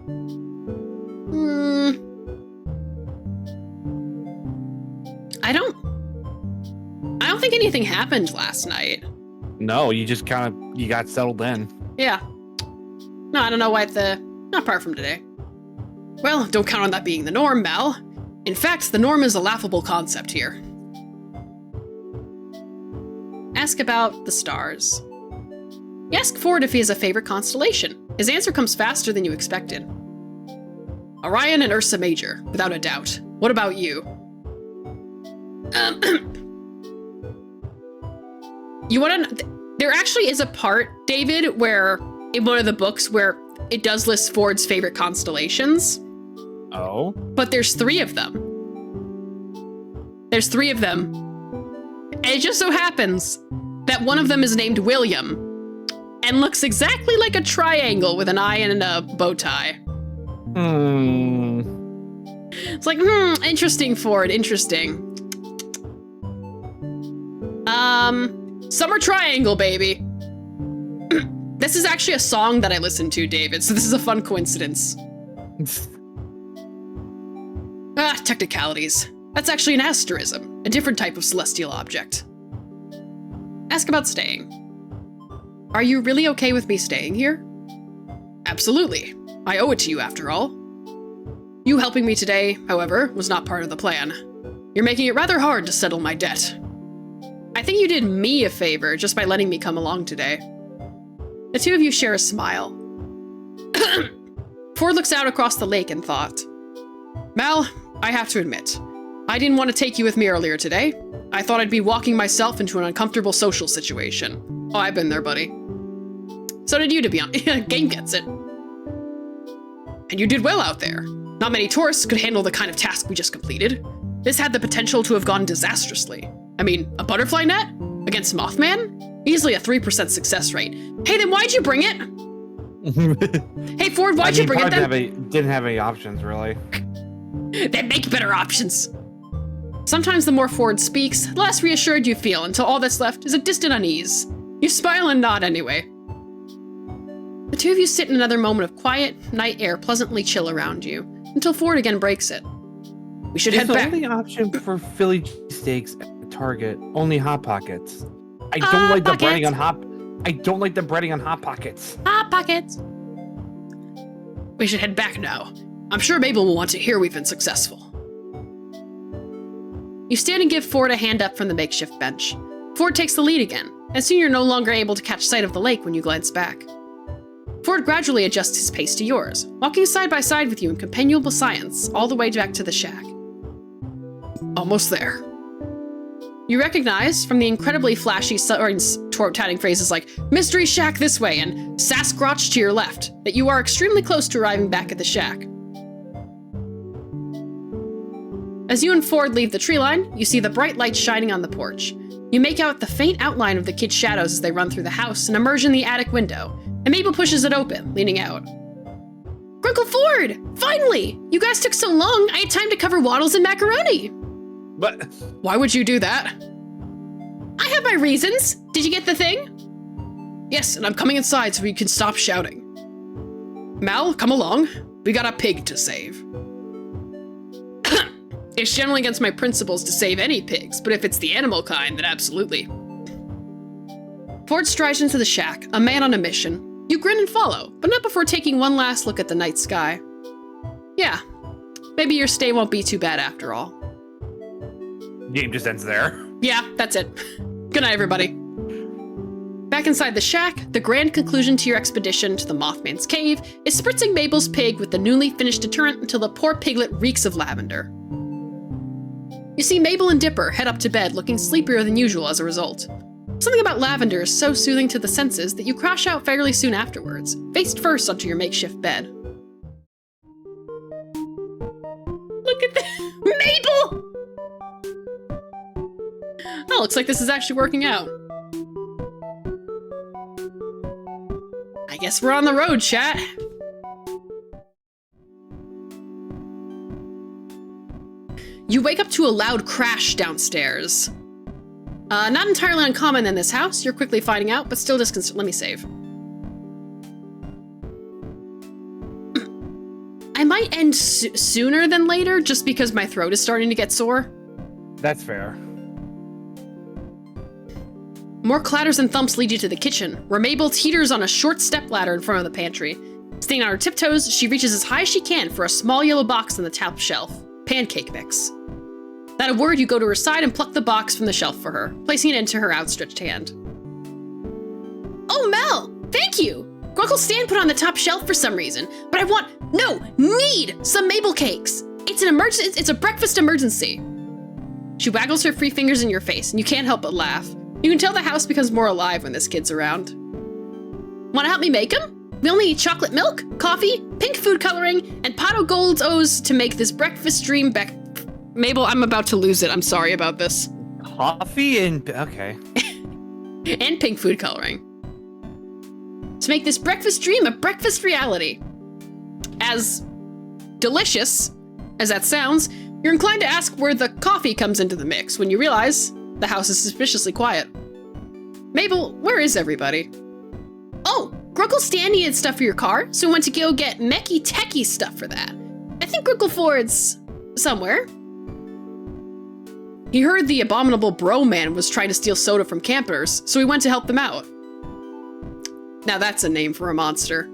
I don't think anything happened last night. No, you just you got settled in. Yeah. No, I don't know why not apart from today. Well, don't count on that being the norm, Mal. In fact, the norm is a laughable concept here. Ask about the stars. You ask Ford if he has a favorite constellation. His answer comes faster than you expected. Orion and Ursa Major, without a doubt. What about you? You want to... There actually is a part, David, where in one of the books where it does list Ford's favorite constellations. Oh? But there's 3 of them. There's 3 of them. And it just so happens that one of them is named William and looks exactly like a triangle with an eye and a bow tie. It's like, interesting, Ford, interesting. Summer Triangle, baby. This is actually a song that I listened to, David, so this is a fun coincidence. Technicalities. That's actually an asterism, a different type of celestial object. Ask about staying. Are you really okay with me staying here? Absolutely. I owe it to you, after all. You helping me today, however, was not part of the plan. You're making it rather hard to settle my debt. I think you did me a favor just by letting me come along today. The 2 of you share a smile. Ford looks out across the lake and thought, Mal, I have to admit, I didn't want to take you with me earlier today. I thought I'd be walking myself into an uncomfortable social situation. Oh, I've been there, buddy. So did you, to be honest. Game gets it. And you did well out there. Not many tourists could handle the kind of task we just completed. This had the potential to have gone disastrously. I mean, a butterfly net? Against Mothman? Easily a 3% success rate. Hey, then why'd you bring it? Hey, Ford, why'd you bring it then? Didn't have any options, really. Then make better options. Sometimes the more Ford speaks, the less reassured you feel until all that's left is a distant unease. You smile and nod anyway. The 2 of you sit in another moment of quiet, night air pleasantly chill around you, until Ford again breaks it. We should head back. The only option for Philly steaks at Target, only Hot Pockets. I don't like the breading on Hot Pockets. Hot Pockets. We should head back now. I'm sure Mabel will want to hear we've been successful. You stand and give Ford a hand up from the makeshift bench. Ford takes the lead again, and soon you're no longer able to catch sight of the lake when you glance back. Ford gradually adjusts his pace to yours, walking side by side with you in companionable science all the way back to the shack. Almost there. You recognize, from the incredibly flashy signs touting phrases like Mystery Shack this way and Sasquatch to your left, that you are extremely close to arriving back at the shack. As you and Ford leave the tree line, you see the bright light shining on the porch. You make out the faint outline of the kids' shadows as they run through the house and emerge in the attic window, and Mabel pushes it open, leaning out. Grunkle Ford! Finally! You guys took so long, I had time to cover waddles and macaroni! But why would you do that? I have my reasons! Did you get the thing? Yes, and I'm coming inside so we can stop shouting. Mal, come along. We got a pig to save. It's generally against my principles to save any pigs, but if it's the animal kind, then absolutely. Ford strides into the shack, a man on a mission. You grin and follow, but not before taking one last look at the night sky. Yeah, maybe your stay won't be too bad after all. game just ends there. Yeah, that's it. Good night, everybody. Back inside the shack, the grand conclusion to your expedition to the Mothman's cave is spritzing Mabel's pig with the newly finished deterrent until the poor piglet reeks of lavender. You see Mabel and Dipper head up to bed looking sleepier than usual as a result. Something about lavender is so soothing to the senses that you crash out fairly soon afterwards, face first onto your makeshift bed. Look at that! Mabel! Oh, looks like this is actually working out. I guess we're on the road, chat. You wake up to a loud crash downstairs. Not entirely uncommon in this house, you're quickly finding out, but still disconcerting. Let me save. I might end sooner than later, just because my throat is starting to get sore. That's fair. More clatters and thumps lead you to the kitchen, where Mabel teeters on a short stepladder in front of the pantry. Staying on her tiptoes, she reaches as high as she can for a small yellow box on the top shelf. Pancake mix. Without a word, you go to her side and pluck the box from the shelf for her, placing it into her outstretched hand. Oh, Mel! Thank you! Grunkle Stan put on the top shelf for some reason, but need some Mabel cakes! It's a breakfast emergency! She waggles her free fingers in your face, and you can't help but laugh. You can tell the house becomes more alive when this kid's around. Want to help me make them? We only need chocolate milk, coffee, pink food coloring, and pot of gold O's to make this breakfast dream back. Mabel, I'm about to lose it. I'm sorry about this. Coffee and okay. And pink food coloring. To make this breakfast dream a breakfast reality. As delicious as that sounds, you're inclined to ask where the coffee comes into the mix when you realize the house is suspiciously quiet. Mabel, where is everybody? Oh, Grunkle Stan needed stuff for your car, so we went to go get Mechie Techie stuff for that. I think Grunkle Ford's somewhere. He heard the abominable bro man was trying to steal soda from campers, so he went to help them out. Now that's a name for a monster.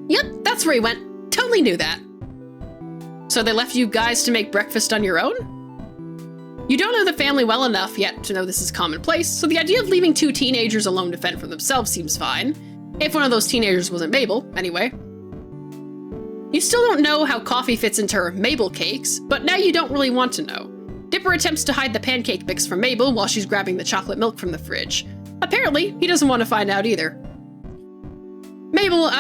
Yep, that's where he went. Totally knew that. So they left you guys to make breakfast on your own? You don't know the family well enough yet to know this is commonplace, so the idea of leaving two teenagers alone to fend for themselves seems fine. If one of those teenagers wasn't Mabel, anyway. You still don't know how coffee fits into her Mabel cakes, but now you don't really want to know. Dipper attempts to hide the pancake mix from Mabel while she's grabbing the chocolate milk from the fridge. Apparently, he doesn't want to find out either. Mabel,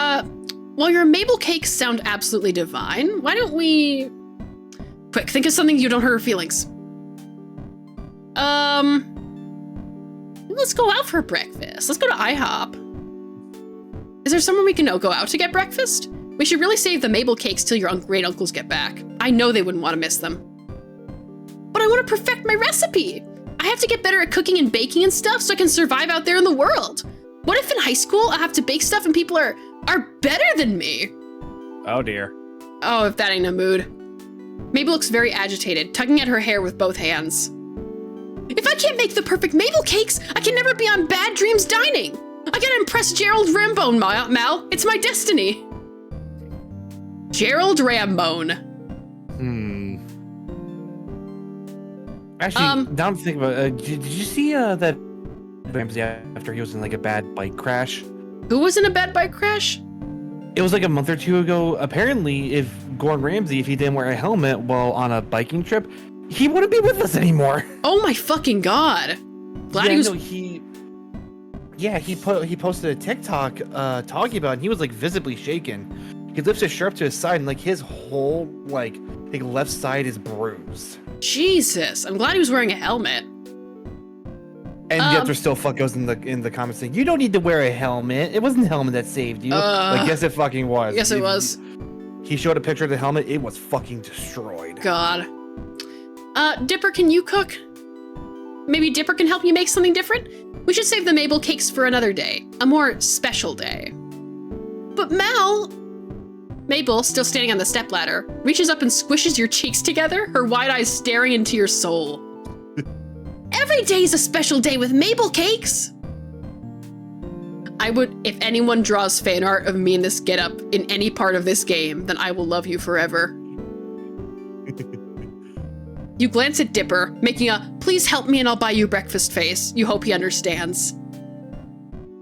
while your Mabel cakes sound absolutely divine, why don't we... Quick, think of something you don't hurt her feelings. Let's go out for breakfast. Let's go to IHOP. Is there somewhere we can go out to get breakfast? We should really save the Mabel cakes till your great uncles get back. I know they wouldn't want to miss them. But I want to perfect my recipe. I have to get better at cooking and baking and stuff so I can survive out there in the world. What if in high school I have to bake stuff and people are better than me? Oh dear. Oh, if that ain't a mood. Mabel looks very agitated, tugging at her hair with both hands. If I can't make the perfect Mabel cakes, I can never be on Bad Dreams Dining. I gotta impress Gerald Rambone, Mal. It's my destiny. Gerald Rambone. Actually, now I'm thinking about did you see that Ramsey after he was in like a bad bike crash? Who was in a bad bike crash? It was like a month or two ago. Apparently, if Gordon Ramsay, if he didn't wear a helmet while on a biking trip, he wouldn't be with us anymore. Oh my fucking god! Glad he was. No, he posted a TikTok talking about it, and he was like visibly shaken. He lifts his shirt up to his side, and like his whole like left side is bruised. Jesus, I'm glad he was wearing a helmet. And yet there's still fuckos in the comments saying, you don't need to wear a helmet. It wasn't the helmet that saved you. Like, yes, it fucking was. Yes, it was. He showed a picture of the helmet. It was fucking destroyed. God. Dipper, can you cook? Maybe Dipper can help you make something different? We should save the Mabel cakes for another day. A more special day. But Mabel, still standing on the stepladder, reaches up and squishes your cheeks together, her wide eyes staring into your soul. Every day's a special day with Mabel cakes! If anyone draws fan art of me in this getup in any part of this game, then I will love you forever. You glance at Dipper, making a please help me and I'll buy you breakfast face. You hope he understands.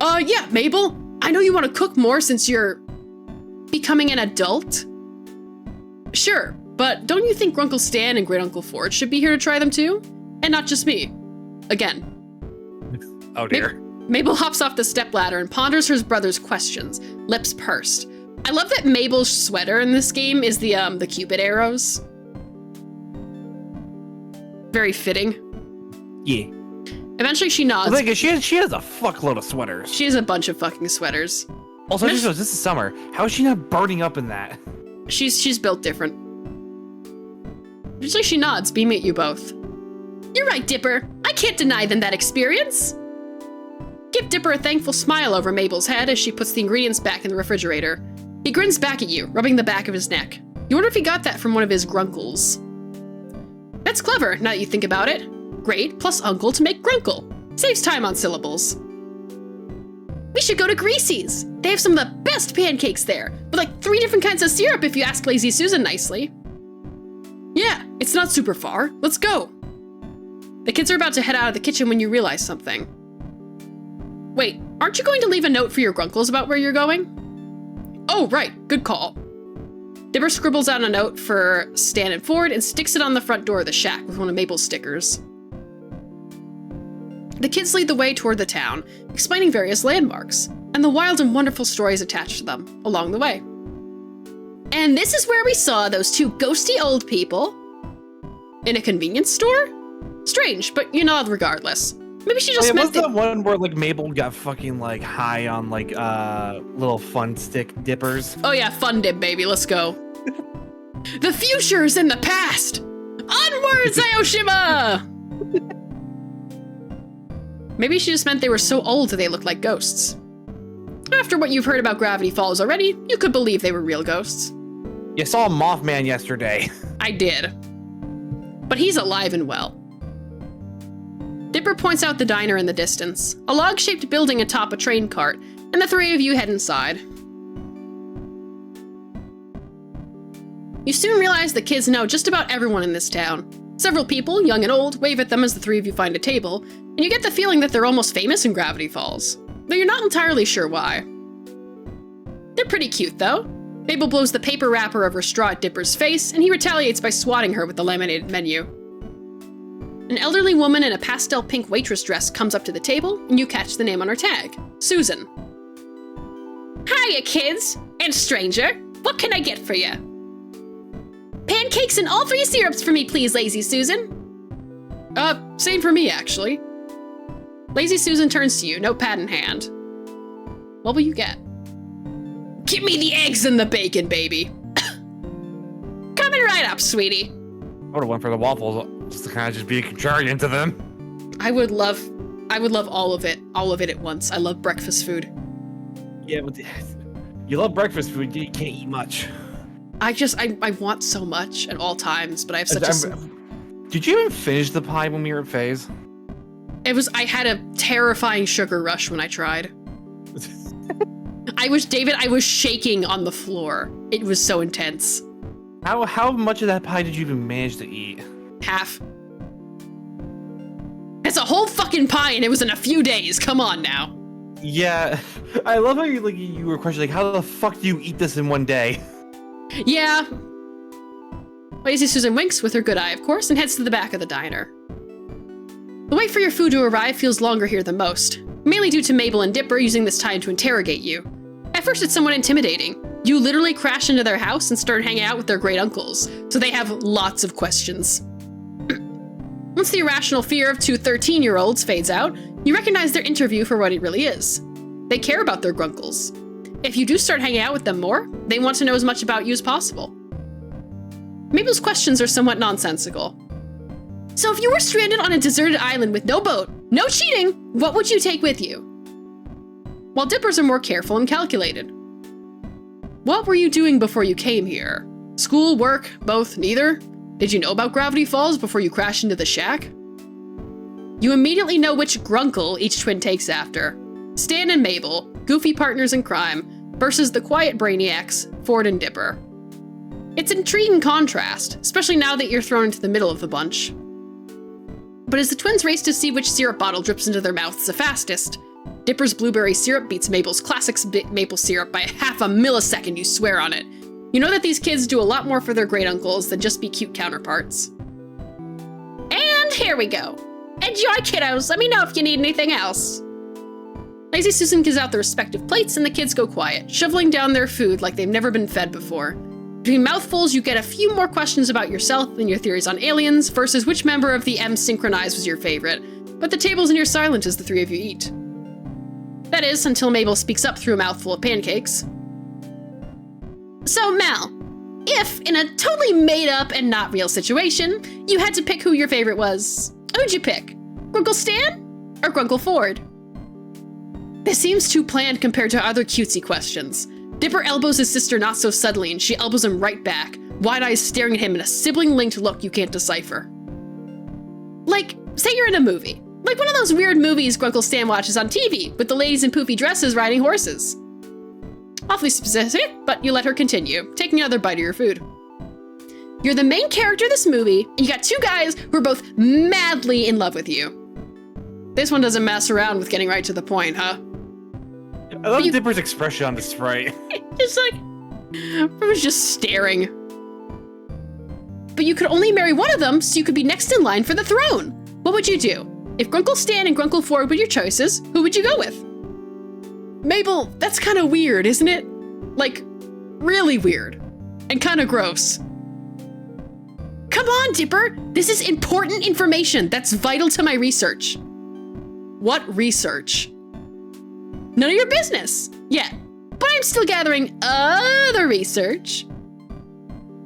Yeah, Mabel, I know you want to cook more since you're becoming an adult. Sure, but don't you think Grunkle Stan and Great Uncle Ford should be here to try them too? And not just me. Again. Oh dear. Mabel hops off the stepladder and ponders her brother's questions, lips pursed. I love that Mabel's sweater in this game is the Cupid arrows. Very fitting. Yeah. Eventually she nods. Like, she has a fuckload of sweaters. She has a bunch of fucking sweaters. Also, this is summer. How is she not burning up in that? She's built different. Eventually she nods, beaming at you both. You're right, Dipper. I can't deny them that experience. Give Dipper a thankful smile over Mabel's head as she puts the ingredients back in the refrigerator. He grins back at you, rubbing the back of his neck. You wonder if he got that from one of his grunkles. That's clever, now that you think about it. Great plus uncle to make grunkle. Saves time on syllables. We should go to Greasy's. They have some of the best pancakes there, with like 3 different kinds of syrup if you ask Lazy Susan nicely. Yeah, it's not super far. Let's go. The kids are about to head out of the kitchen when you realize something. Wait, aren't you going to leave a note for your grunkles about where you're going? Oh, right, good call. Dipper scribbles out a note for Stan and Ford and sticks it on the front door of the shack with one of Mabel's stickers. The kids lead the way toward the town, explaining various landmarks, and the wild and wonderful stories attached to them along the way. And this is where we saw those two ghosty old people in a convenience store? Strange, but you nod regardless. Maybe she just meant that one where like Mabel got fucking like high on like little fun stick dippers. Oh yeah, fun dip, baby, let's go. The future's in the past! Onwards, Aoshima! Maybe she just meant they were so old that they looked like ghosts. After what you've heard about Gravity Falls already, you could believe they were real ghosts. You saw Mothman yesterday. I did. But he's alive and well. Dipper points out the diner in the distance, a log-shaped building atop a train cart, and the three of you head inside. You soon realize the kids know just about everyone in this town. Several people, young and old, wave at them as the three of you find a table, and you get the feeling that they're almost famous in Gravity Falls, though you're not entirely sure why. They're pretty cute, though. Mabel blows the paper wrapper of her straw at Dipper's face, and he retaliates by swatting her with the laminated menu. An elderly woman in a pastel pink waitress dress comes up to the table, and you catch the name on her tag, Susan. Hiya, kids! And stranger, what can I get for you? Pancakes and all 3 syrups for me, please, Lazy Susan. Same for me, actually. Lazy Susan turns to you, notepad in hand. What will you get? Give me the eggs and the bacon, baby. Coming right up, sweetie. I would have went for the waffles just to kind of just be a contrarian to them. I would love all of it at once. I love breakfast food. Yeah, but you love breakfast food, you can't eat much. I want so much at all times, but I have such a... Did you even finish the pie when we were at Faye's? I had a terrifying sugar rush when I tried. I was shaking on the floor. It was so intense. How much of that pie did you even manage to eat? Half. It's a whole fucking pie and it was in a few days. Come on now. Yeah, I love how you were questioning how the fuck do you eat this in one day? Yeah. Lazy Susan winks with her good eye, of course, and heads to the back of the diner. The wait for your food to arrive feels longer here than most, mainly due to Mabel and Dipper using this time to interrogate you. At first, it's somewhat intimidating. You literally crash into their house and start hanging out with their great uncles, so they have lots of questions. Once the irrational fear of 2 13-year-olds fades out, you recognize their interview for what it really is. They care about their grunkles. If you do start hanging out with them more, they want to know as much about you as possible. Mabel's questions are somewhat nonsensical. So if you were stranded on a deserted island with no boat, no cheating, what would you take with you? While Dippers are more careful and calculated. What were you doing before you came here? School, work, both, neither? Did you know about Gravity Falls before you crashed into the shack? You immediately know which grunkle each twin takes after. Stan and Mabel, goofy partners in crime, versus the quiet brainiacs, Ford and Dipper. It's an intriguing contrast, especially now that you're thrown into the middle of the bunch. But as the twins race to see which syrup bottle drips into their mouths the fastest, Dipper's blueberry syrup beats Mabel's classic maple syrup by half a millisecond, you swear on it. You know that these kids do a lot more for their great uncles than just be cute counterparts. And here we go. Enjoy, kiddos. Let me know if you need anything else. Lazy Susan gives out the respective plates and the kids go quiet, shoveling down their food like they've never been fed before. Between mouthfuls, you get a few more questions about yourself and your theories on aliens versus which member of the M synchronized was your favorite, but the table's near silent as the three of you eat. That is, until Mabel speaks up through a mouthful of pancakes. So, Mel, if, in a totally made-up and not real situation, you had to pick who your favorite was, who'd you pick? Grunkle Stan or Grunkle Ford? This seems too planned compared to other cutesy questions. Dipper elbows his sister not so subtly, and she elbows him right back, wide eyes staring at him in a sibling-linked look you can't decipher. Like, say you're in a movie. Like one of those weird movies Grunkle Stan watches on TV, with the ladies in poofy dresses riding horses. Awfully specific, but you let her continue, taking another bite of your food. You're the main character of this movie, and you got 2 guys who are both madly in love with you. This one doesn't mess around with getting right to the point, huh? I love Dipper's expression on the sprite. Just like, I was just staring. But you could only marry one of them, so you could be next in line for the throne. What would you do? If Grunkle Stan and Grunkle 4 were your choices, who would you go with? Mabel, that's kind of weird, isn't it? Like, really weird. And kind of gross. Come on, Dipper! This is important information that's vital to my research. What research? None of your business. Yet. But I'm still gathering other research.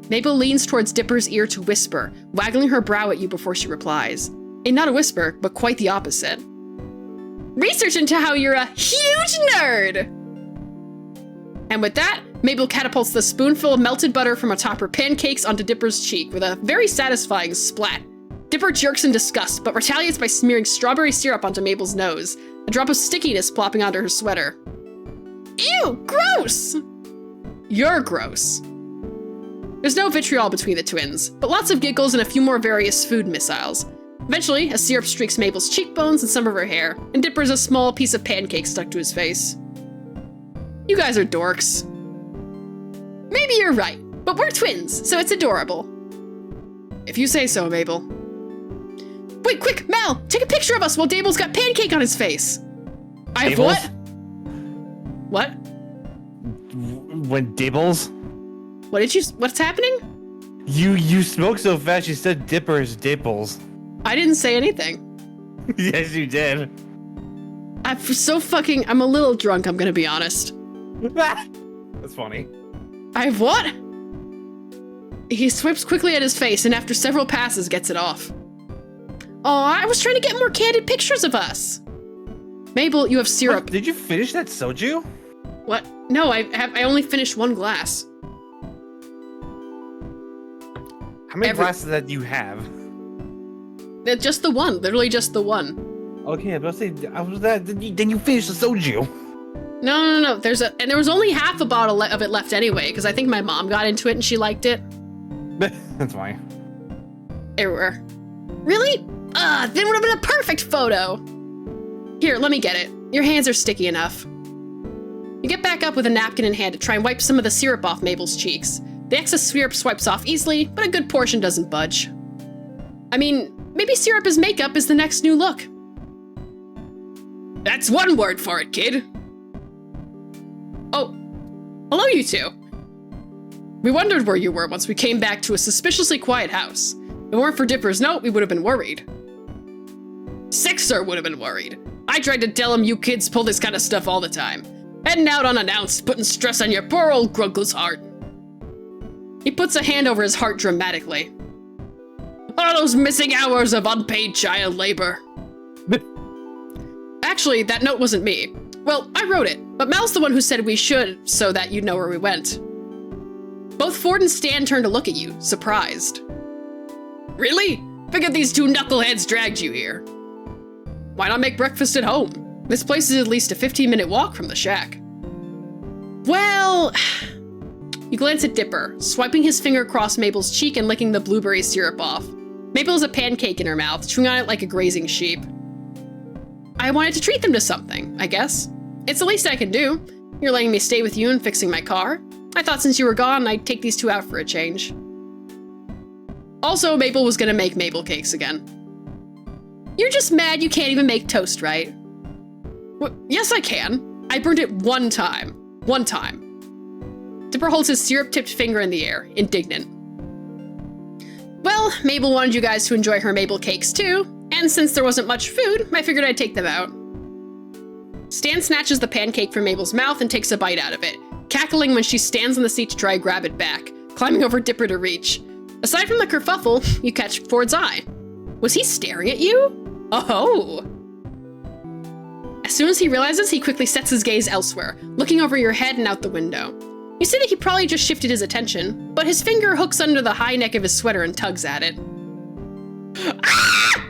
Mabel leans towards Dipper's ear to whisper, waggling her brow at you before she replies. And not a whisper, but quite the opposite. Research into how you're a huge nerd! And with that, Mabel catapults the spoonful of melted butter from atop her pancakes onto Dipper's cheek with a very satisfying splat. Dipper jerks in disgust, but retaliates by smearing strawberry syrup onto Mabel's nose, a drop of stickiness plopping onto her sweater. Ew, gross! You're gross. There's no vitriol between the twins, but lots of giggles and a few more various food missiles. Eventually, a syrup streaks Mabel's cheekbones and some of her hair, and Dipper's a small piece of pancake stuck to his face. You guys are dorks. Maybe you're right, but we're twins, so it's adorable. If you say so, Mabel. Wait, quick, Mal, take a picture of us while Dable's got pancake on his face. I have what? What? When Dibbles? What's happening? You spoke so fast you said Dipper's Dipples. I didn't say anything. Yes, you did. I'm a little drunk, I'm gonna be honest. That's funny. I have what? He swipes quickly at his face and after several passes gets it off. Aw, I was trying to get more candid pictures of us. Mabel, you have syrup. What? Did you finish that soju? What? No, I only finished one glass. How many glasses that do you have? Just the one, literally just the one. Okay, I was about to say, then you finished the soju. No. There was only half a bottle of it left anyway, because I think my mom got into it and she liked it. That's fine. Error. Really? Then would have been a perfect photo. Here, let me get it. Your hands are sticky enough. You get back up with a napkin in hand to try and wipe some of the syrup off Mabel's cheeks. The excess syrup swipes off easily, but a good portion doesn't budge. I mean, maybe syrup as makeup is the next new look. That's one word for it, kid. Oh, hello you two. We wondered where you were once we came back to a suspiciously quiet house. If it weren't for Dipper's note, we would have been worried. Sixer would have been worried. I tried to tell him you kids pull this kind of stuff all the time. Heading out unannounced, putting stress on your poor old Grunkle's heart. He puts a hand over his heart dramatically. All those missing hours of unpaid child labor. Actually, that note wasn't me. Well, I wrote it, but Mel's the one who said we should so that you'd know where we went. Both Ford and Stan turned to look at you, surprised. Really? Figured these two knuckleheads dragged you here. Why not make breakfast at home? This place is at least a 15-minute walk from the shack. Well... You glance at Dipper, swiping his finger across Mabel's cheek and licking the blueberry syrup off. Mabel has a pancake in her mouth, chewing on it like a grazing sheep. I wanted to treat them to something, I guess. It's the least I can do. You're letting me stay with you and fixing my car. I thought since you were gone, I'd take these two out for a change. Also, Mabel was gonna make Mabel cakes again. You're just mad you can't even make toast, right? Well, yes, I can. I burned it one time. One time. Dipper holds his syrup-tipped finger in the air, indignant. Well, Mabel wanted you guys to enjoy her Mabel cakes too, and since there wasn't much food, I figured I'd take them out. Stan snatches the pancake from Mabel's mouth and takes a bite out of it, cackling when she stands on the seat to try and grab it back, climbing over Dipper to reach. Aside from the kerfuffle, you catch Ford's eye. Was he staring at you? Oh! As soon as he realizes, he quickly sets his gaze elsewhere, looking over your head and out the window. You see that he probably just shifted his attention, but his finger hooks under the high neck of his sweater and tugs at it. Ah!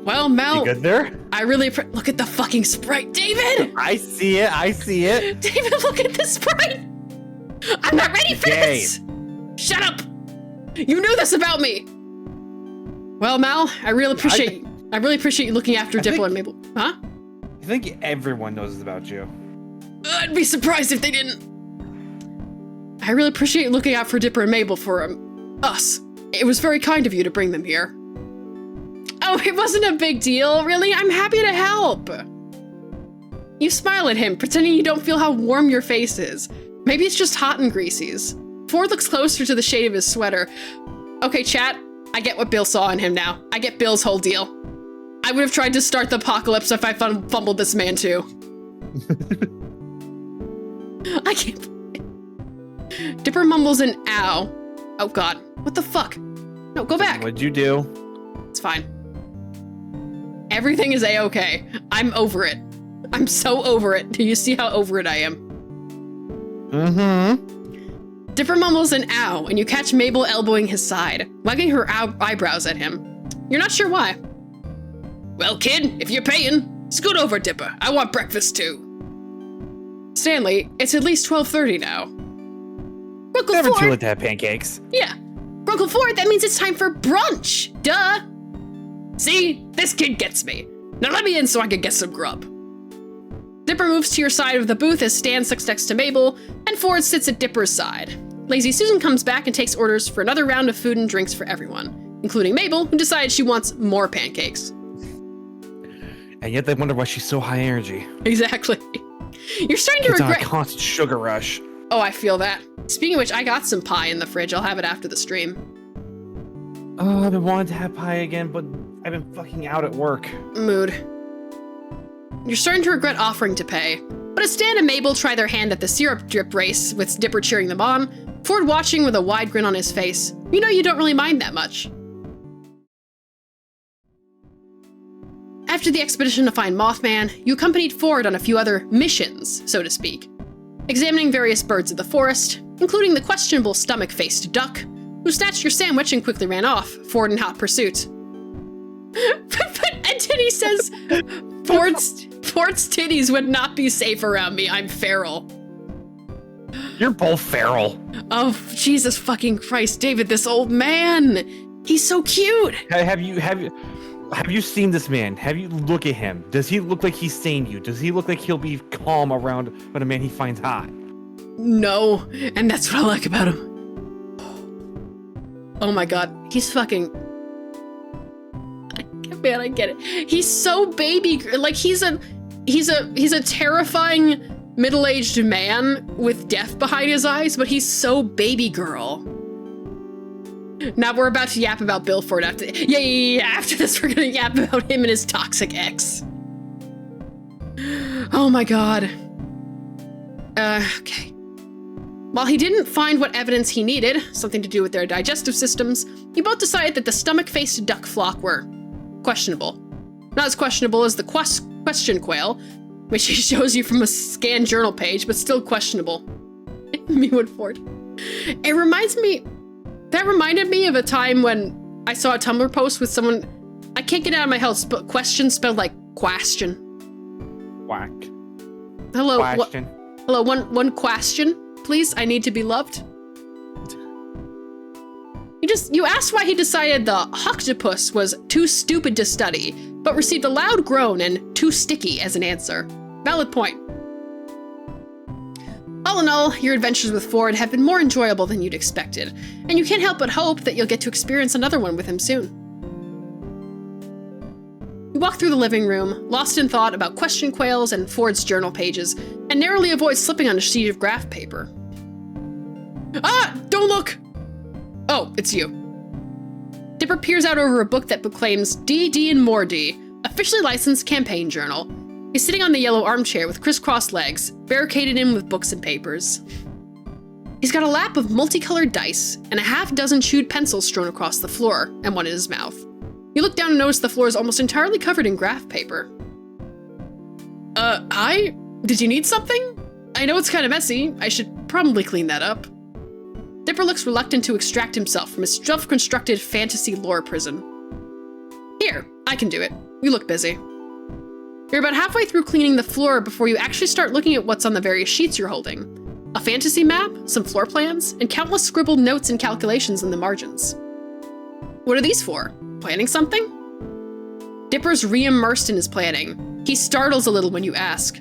Well, Mel, You good there? I really look at the fucking Sprite, David! I see it. David, look at the Sprite! I'm not ready for this! Shut up! You knew this about me! Well, Mal, I really appreciate you looking after Dipper and Mabel. Huh? I think everyone knows this about you. I'd be surprised if they didn't. I really appreciate looking out for Dipper and Mabel for us. It was very kind of you to bring them here. Oh, Oh, it wasn't a big deal, really. I'm happy to help. You smile at him, pretending you don't feel how warm your face is. Maybe it's just hot and greasy's. Ford looks closer to the shade of his sweater. Okay, chat, I get what Bill saw in him now. I get Bill's whole deal. I would have tried to start the apocalypse if I fumbled this man too. I can't. Dipper mumbles an ow. Oh god, what the fuck? No, go back. What'd you do? It's fine. Everything is a-okay. I'm over it. I'm so over it. Do you see how over it I am? Mm-hmm. Dipper mumbles an ow, and you catch Mabel elbowing his side, wagging her eyebrows at him. You're not sure why. Well, kid, if you're paying, scoot over, Dipper. I want breakfast too. Stanley, it's at least 12:30 now. Grunkle Never Ford. too late to have pancakes. Yeah. Grunkle Ford, that means it's time for brunch. Duh. See? This kid gets me. Now let me in so I can get some grub. Dipper moves to your side of the booth as Stan sits next to Mabel, and Ford sits at Dipper's side. Lazy Susan comes back and takes orders for another round of food and drinks for everyone, including Mabel, who decides she wants more pancakes. And yet they wonder why she's so high energy. Exactly. You're starting to It's on a regret- constant sugar rush. Oh, I feel that. Speaking of which, I got some pie in the fridge. I'll have it after the stream. Oh, I've been wanting to have pie again, but I've been fucking out at work. Mood. You're starting to regret offering to pay, but as Stan and Mabel try their hand at the syrup drip race, with Dipper cheering them on, Ford watching with a wide grin on his face, you know you don't really mind that much. After the expedition to find Mothman, you accompanied Ford on a few other missions, so to speak, examining various birds of the forest, including the questionable stomach-faced duck, who snatched your sandwich and quickly ran off, Ford in hot pursuit. And Titty says, Ford's titties would not be safe around me. I'm feral. You're both feral. Oh, Jesus fucking Christ, David, this old man. He's so cute. Have you seen this man? Have you look at him? Does he look like he's sane you? Does he look like he'll be calm around a man he finds hot? No, and that's what I like about him. Oh my god, he's fucking... Man, I get it. He's so baby, like he's a terrifying middle-aged man with death behind his eyes, but he's so baby girl. Now we're about to yap about Bill Ford after. Yeah. After this, we're gonna yap about him and his toxic ex. Oh my god. Okay. While he didn't find what evidence he needed, something to do with their digestive systems, you both decided that the stomach-faced duck flock were questionable. Not as questionable as the question quail, which he shows you from a scanned journal page, but still questionable. Me with Ford. That reminded me of a time when I saw a Tumblr post with someone, I can't get it out of my head, but question spelled like question. Whack. Hello, Question. hello, one question, please. I need to be loved. You asked why he decided the octopus was too stupid to study, but received a loud groan and too sticky as an answer. Valid point. All in all, your adventures with Ford have been more enjoyable than you'd expected, and you can't help but hope that you'll get to experience another one with him soon. You walk through the living room, lost in thought about question quails and Ford's journal pages, and narrowly avoid slipping on a sheet of graph paper. Ah! Don't look! Oh, it's you. Dipper peers out over a book that proclaims D and More D, officially licensed campaign journal. He's sitting on the yellow armchair with crisscrossed legs, barricaded in with books and papers. He's got a lap of multicolored dice and a half-dozen chewed pencils strewn across the floor, and one in his mouth. You look down and notice the floor is almost entirely covered in graph paper. Hi? Did you need something? I know it's kind of messy. I should probably clean that up. Dipper looks reluctant to extract himself from his self-constructed fantasy lore prison. Here, I can do it. You look busy. You're about halfway through cleaning the floor before you actually start looking at what's on the various sheets you're holding. A fantasy map, some floor plans, and countless scribbled notes and calculations in the margins. What are these for? Planning something? Dipper's re-immersed in his planning. He startles a little when you ask.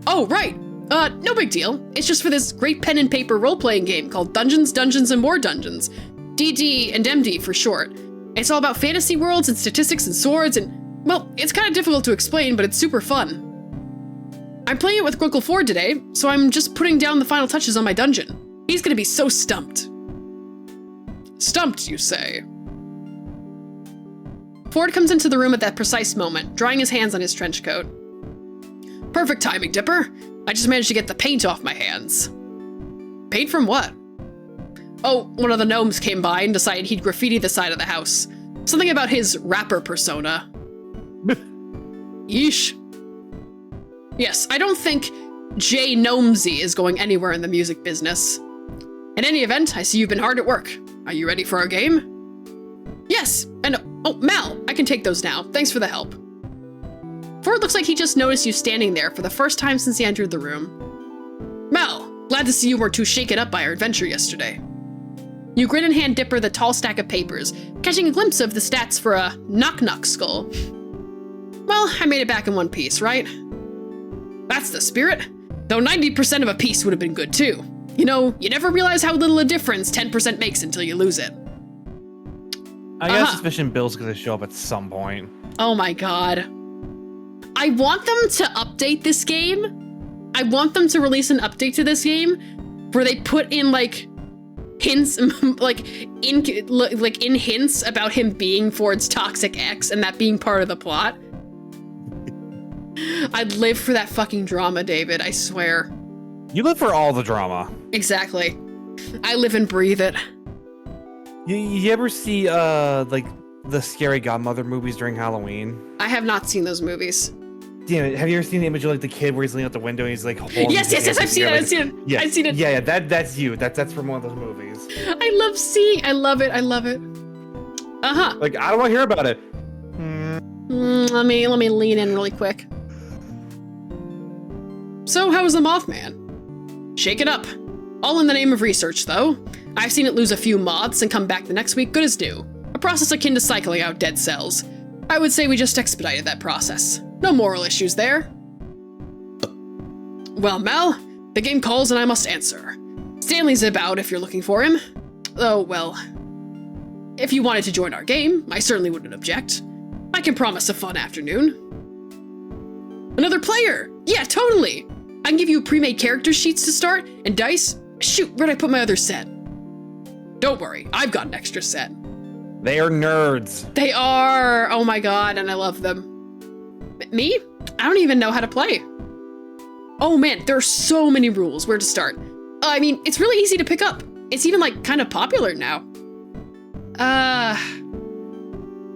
Oh, right. No big deal. It's just for this great pen and paper role-playing game called Dungeons, Dungeons, and More Dungeons. DD and MD for short. It's all about fantasy worlds and statistics and swords and, well, it's kind of difficult to explain, but it's super fun. I'm playing it with Grunkle Ford today, so I'm just putting down the final touches on my dungeon. He's gonna be so stumped. Stumped, you say? Ford comes into the room at that precise moment, drying his hands on his trench coat. Perfect timing, Dipper. I just managed to get the paint off my hands. Paint from what? Oh, one of the gnomes came by and decided he'd graffiti the side of the house. Something about his rapper persona. Yeesh. Yes, I don't think J. Gnomesy is going anywhere in the music business. In any event, I see you've been hard at work. Are you ready for our game? Yes, and oh, Mal, I can take those now. Thanks for the help. Ford looks like he just noticed you standing there for the first time since he entered the room. Mal, glad to see you weren't too shaken up by our adventure yesterday. You grin and hand Dipper the tall stack of papers, catching a glimpse of the stats for a knock-knock skull. Well, I made it back in one piece, right? That's the spirit. Though 90% of a piece would have been good too. You know, you never realize how little a difference 10% makes until you lose it. I got a suspicion Bill's gonna show up at some point. Oh my god. I want them to update this game. I want them to release an update to this game where they put in like hints, like in hints about him being Ford's toxic ex and that being part of the plot. I'd live for that fucking drama, David, I swear. You live for all the drama. Exactly. I live and breathe it. You ever see like the Scary Godmother movies during Halloween? I have not seen those movies. Damn it, have you ever seen the image of like the kid where he's leaning out the window and he's like holding Yes, I've seen it, I've seen it. Yeah, I've seen it. Yeah, that's you. That's from one of those movies. I love it. Uh-huh. Like, I don't want to hear about it. Let me lean in really quick. So, how was the Mothman? Shake it up. All in the name of research, though. I've seen it lose a few moths and come back the next week good as new. A process akin to cycling out dead cells. I would say we just expedited that process. No moral issues there. Well, Mel, the game calls and I must answer. Stanley's about if you're looking for him. Oh, well. If you wanted to join our game, I certainly wouldn't object. I can promise a fun afternoon. Another player! Yeah, totally! I can give you pre-made character sheets to start, and dice. Shoot, where'd I put my other set? Don't worry, I've got an extra set. They are nerds. They are! Oh my god, and I love them. Me? I don't even know how to play. Oh man, there are so many rules. Where to start? I mean, it's really easy to pick up. It's even like kind of popular now.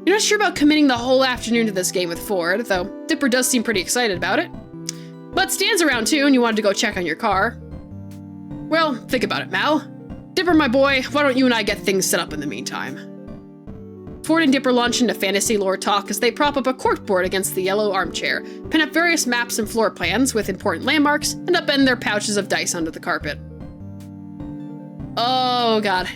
You're not sure about committing the whole afternoon to this game with Ford, though Dipper does seem pretty excited about it. But Stan's around too, and you wanted to go check on your car. Well, think about it, Mal. Dipper, my boy, why don't you and I get things set up in the meantime? Ford and Dipper launch into fantasy lore talk as they prop up a corkboard against the yellow armchair, pin up various maps and floor plans with important landmarks, and upend their pouches of dice onto the carpet. Oh god.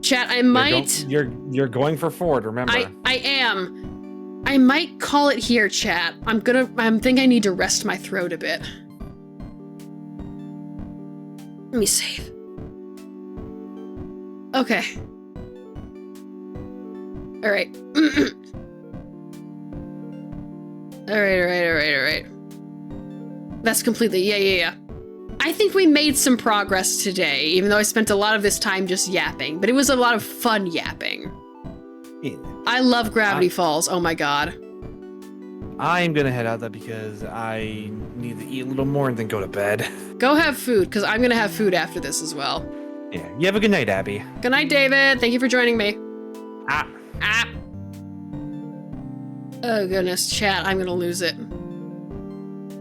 Chat, I might... You're going for Ford, remember. I am. I might call it here, chat. I think I need to rest my throat a bit. Let me save. Okay. Alright. Alright. That's completely, yeah. I think we made some progress today, even though I spent a lot of this time just yapping, but it was a lot of fun yapping. Yeah. I love Gravity Falls, oh my god. I'm gonna head out though because I need to eat a little more and then go to bed. Go have food, because I'm gonna have food after this as well. Yeah, you have a good night, Abby. Good night, David. Thank you for joining me. Ah. Oh goodness, chat, I'm gonna lose it.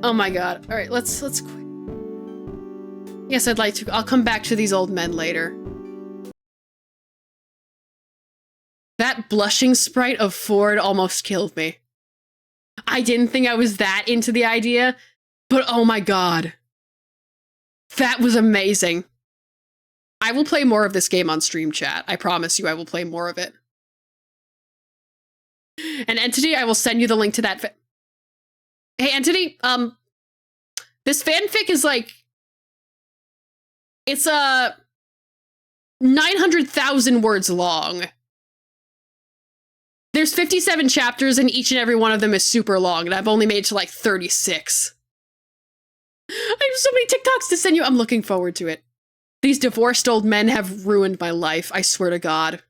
Oh my god. Alright, let's quit. Yes, I'd like to. I'll come back to these old men later. That blushing sprite of Ford almost killed me. I didn't think I was that into the idea, but oh my god. That was amazing. I will play more of this game on stream, chat. I promise you I will play more of it. And Entity, I will send you the link to that. Hey, Entity, this fanfic is like, it's 900,000 words long. There's 57 chapters and each and every one of them is super long, and I've only made it to like 36. I have so many TikToks to send you. I'm looking forward to it. These divorced old men have ruined my life. I swear to God.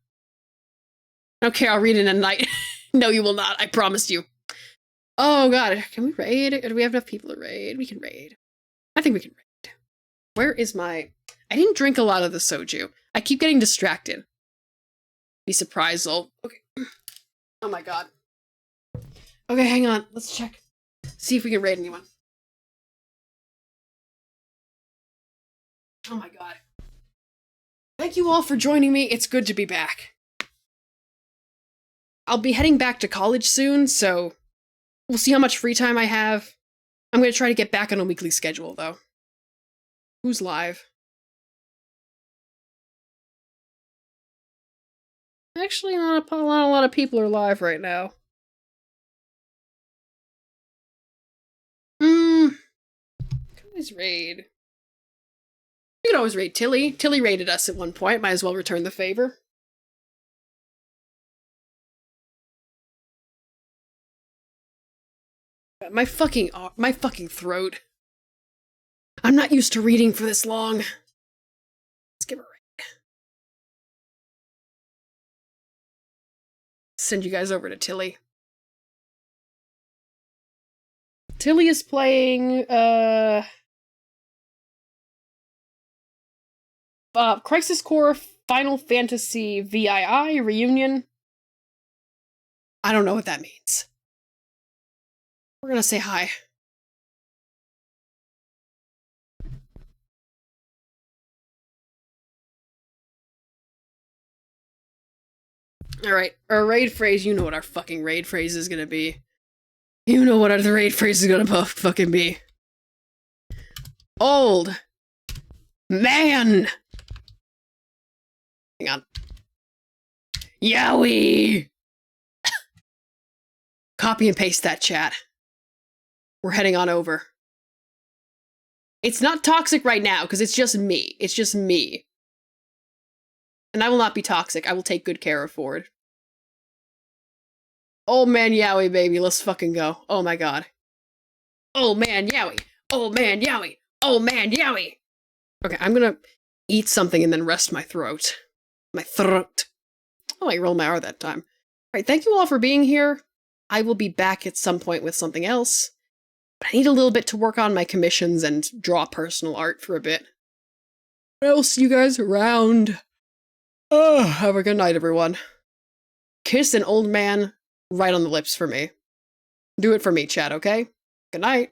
Okay, I'll read it in a night. No, you will not. I promised you. Oh, God. Can we raid? Do we have enough people to raid? We can raid. I think we can raid. Where is my... I didn't drink a lot of the soju. I keep getting distracted. Be surprised, though. Okay. Oh, my God. Okay, hang on. Let's check. See if we can raid anyone. Oh, my God. Thank you all for joining me. It's good to be back. I'll be heading back to college soon, so we'll see how much free time I have. I'm going to try to get back on a weekly schedule, though. Who's live? Actually, not a lot of people are live right now. Can always raid. You can always raid Tilly. Tilly raided us at one point. Might as well return the favor. My fucking throat. I'm not used to reading for this long. Let's give her a raid. Send you guys over to Tilly. Tilly is playing, Crisis Core Final Fantasy VII Reunion. I don't know what that means. We're gonna say hi. Alright, our raid phrase, you know what our fucking raid phrase is gonna be. You know what our raid phrase is gonna fucking be. Old man! Hang on. Yowie! Copy and paste that, chat. We're heading on over. It's not toxic right now, because it's just me. It's just me. And I will not be toxic. I will take good care of Ford. Oh man, Yowie, baby. Let's fucking go. Oh my God. Oh man, Yowie. Oh man, Yowie. Oh man, Yowie. Okay, I'm gonna eat something and then rest my throat. My throat. Oh, I rolled my R that time. Alright, thank you all for being here. I will be back at some point with something else. But I need a little bit to work on my commissions and draw personal art for a bit. I'll see you guys around. Oh, have a good night, everyone. Kiss an old man right on the lips for me. Do it for me, chat, okay? Good night.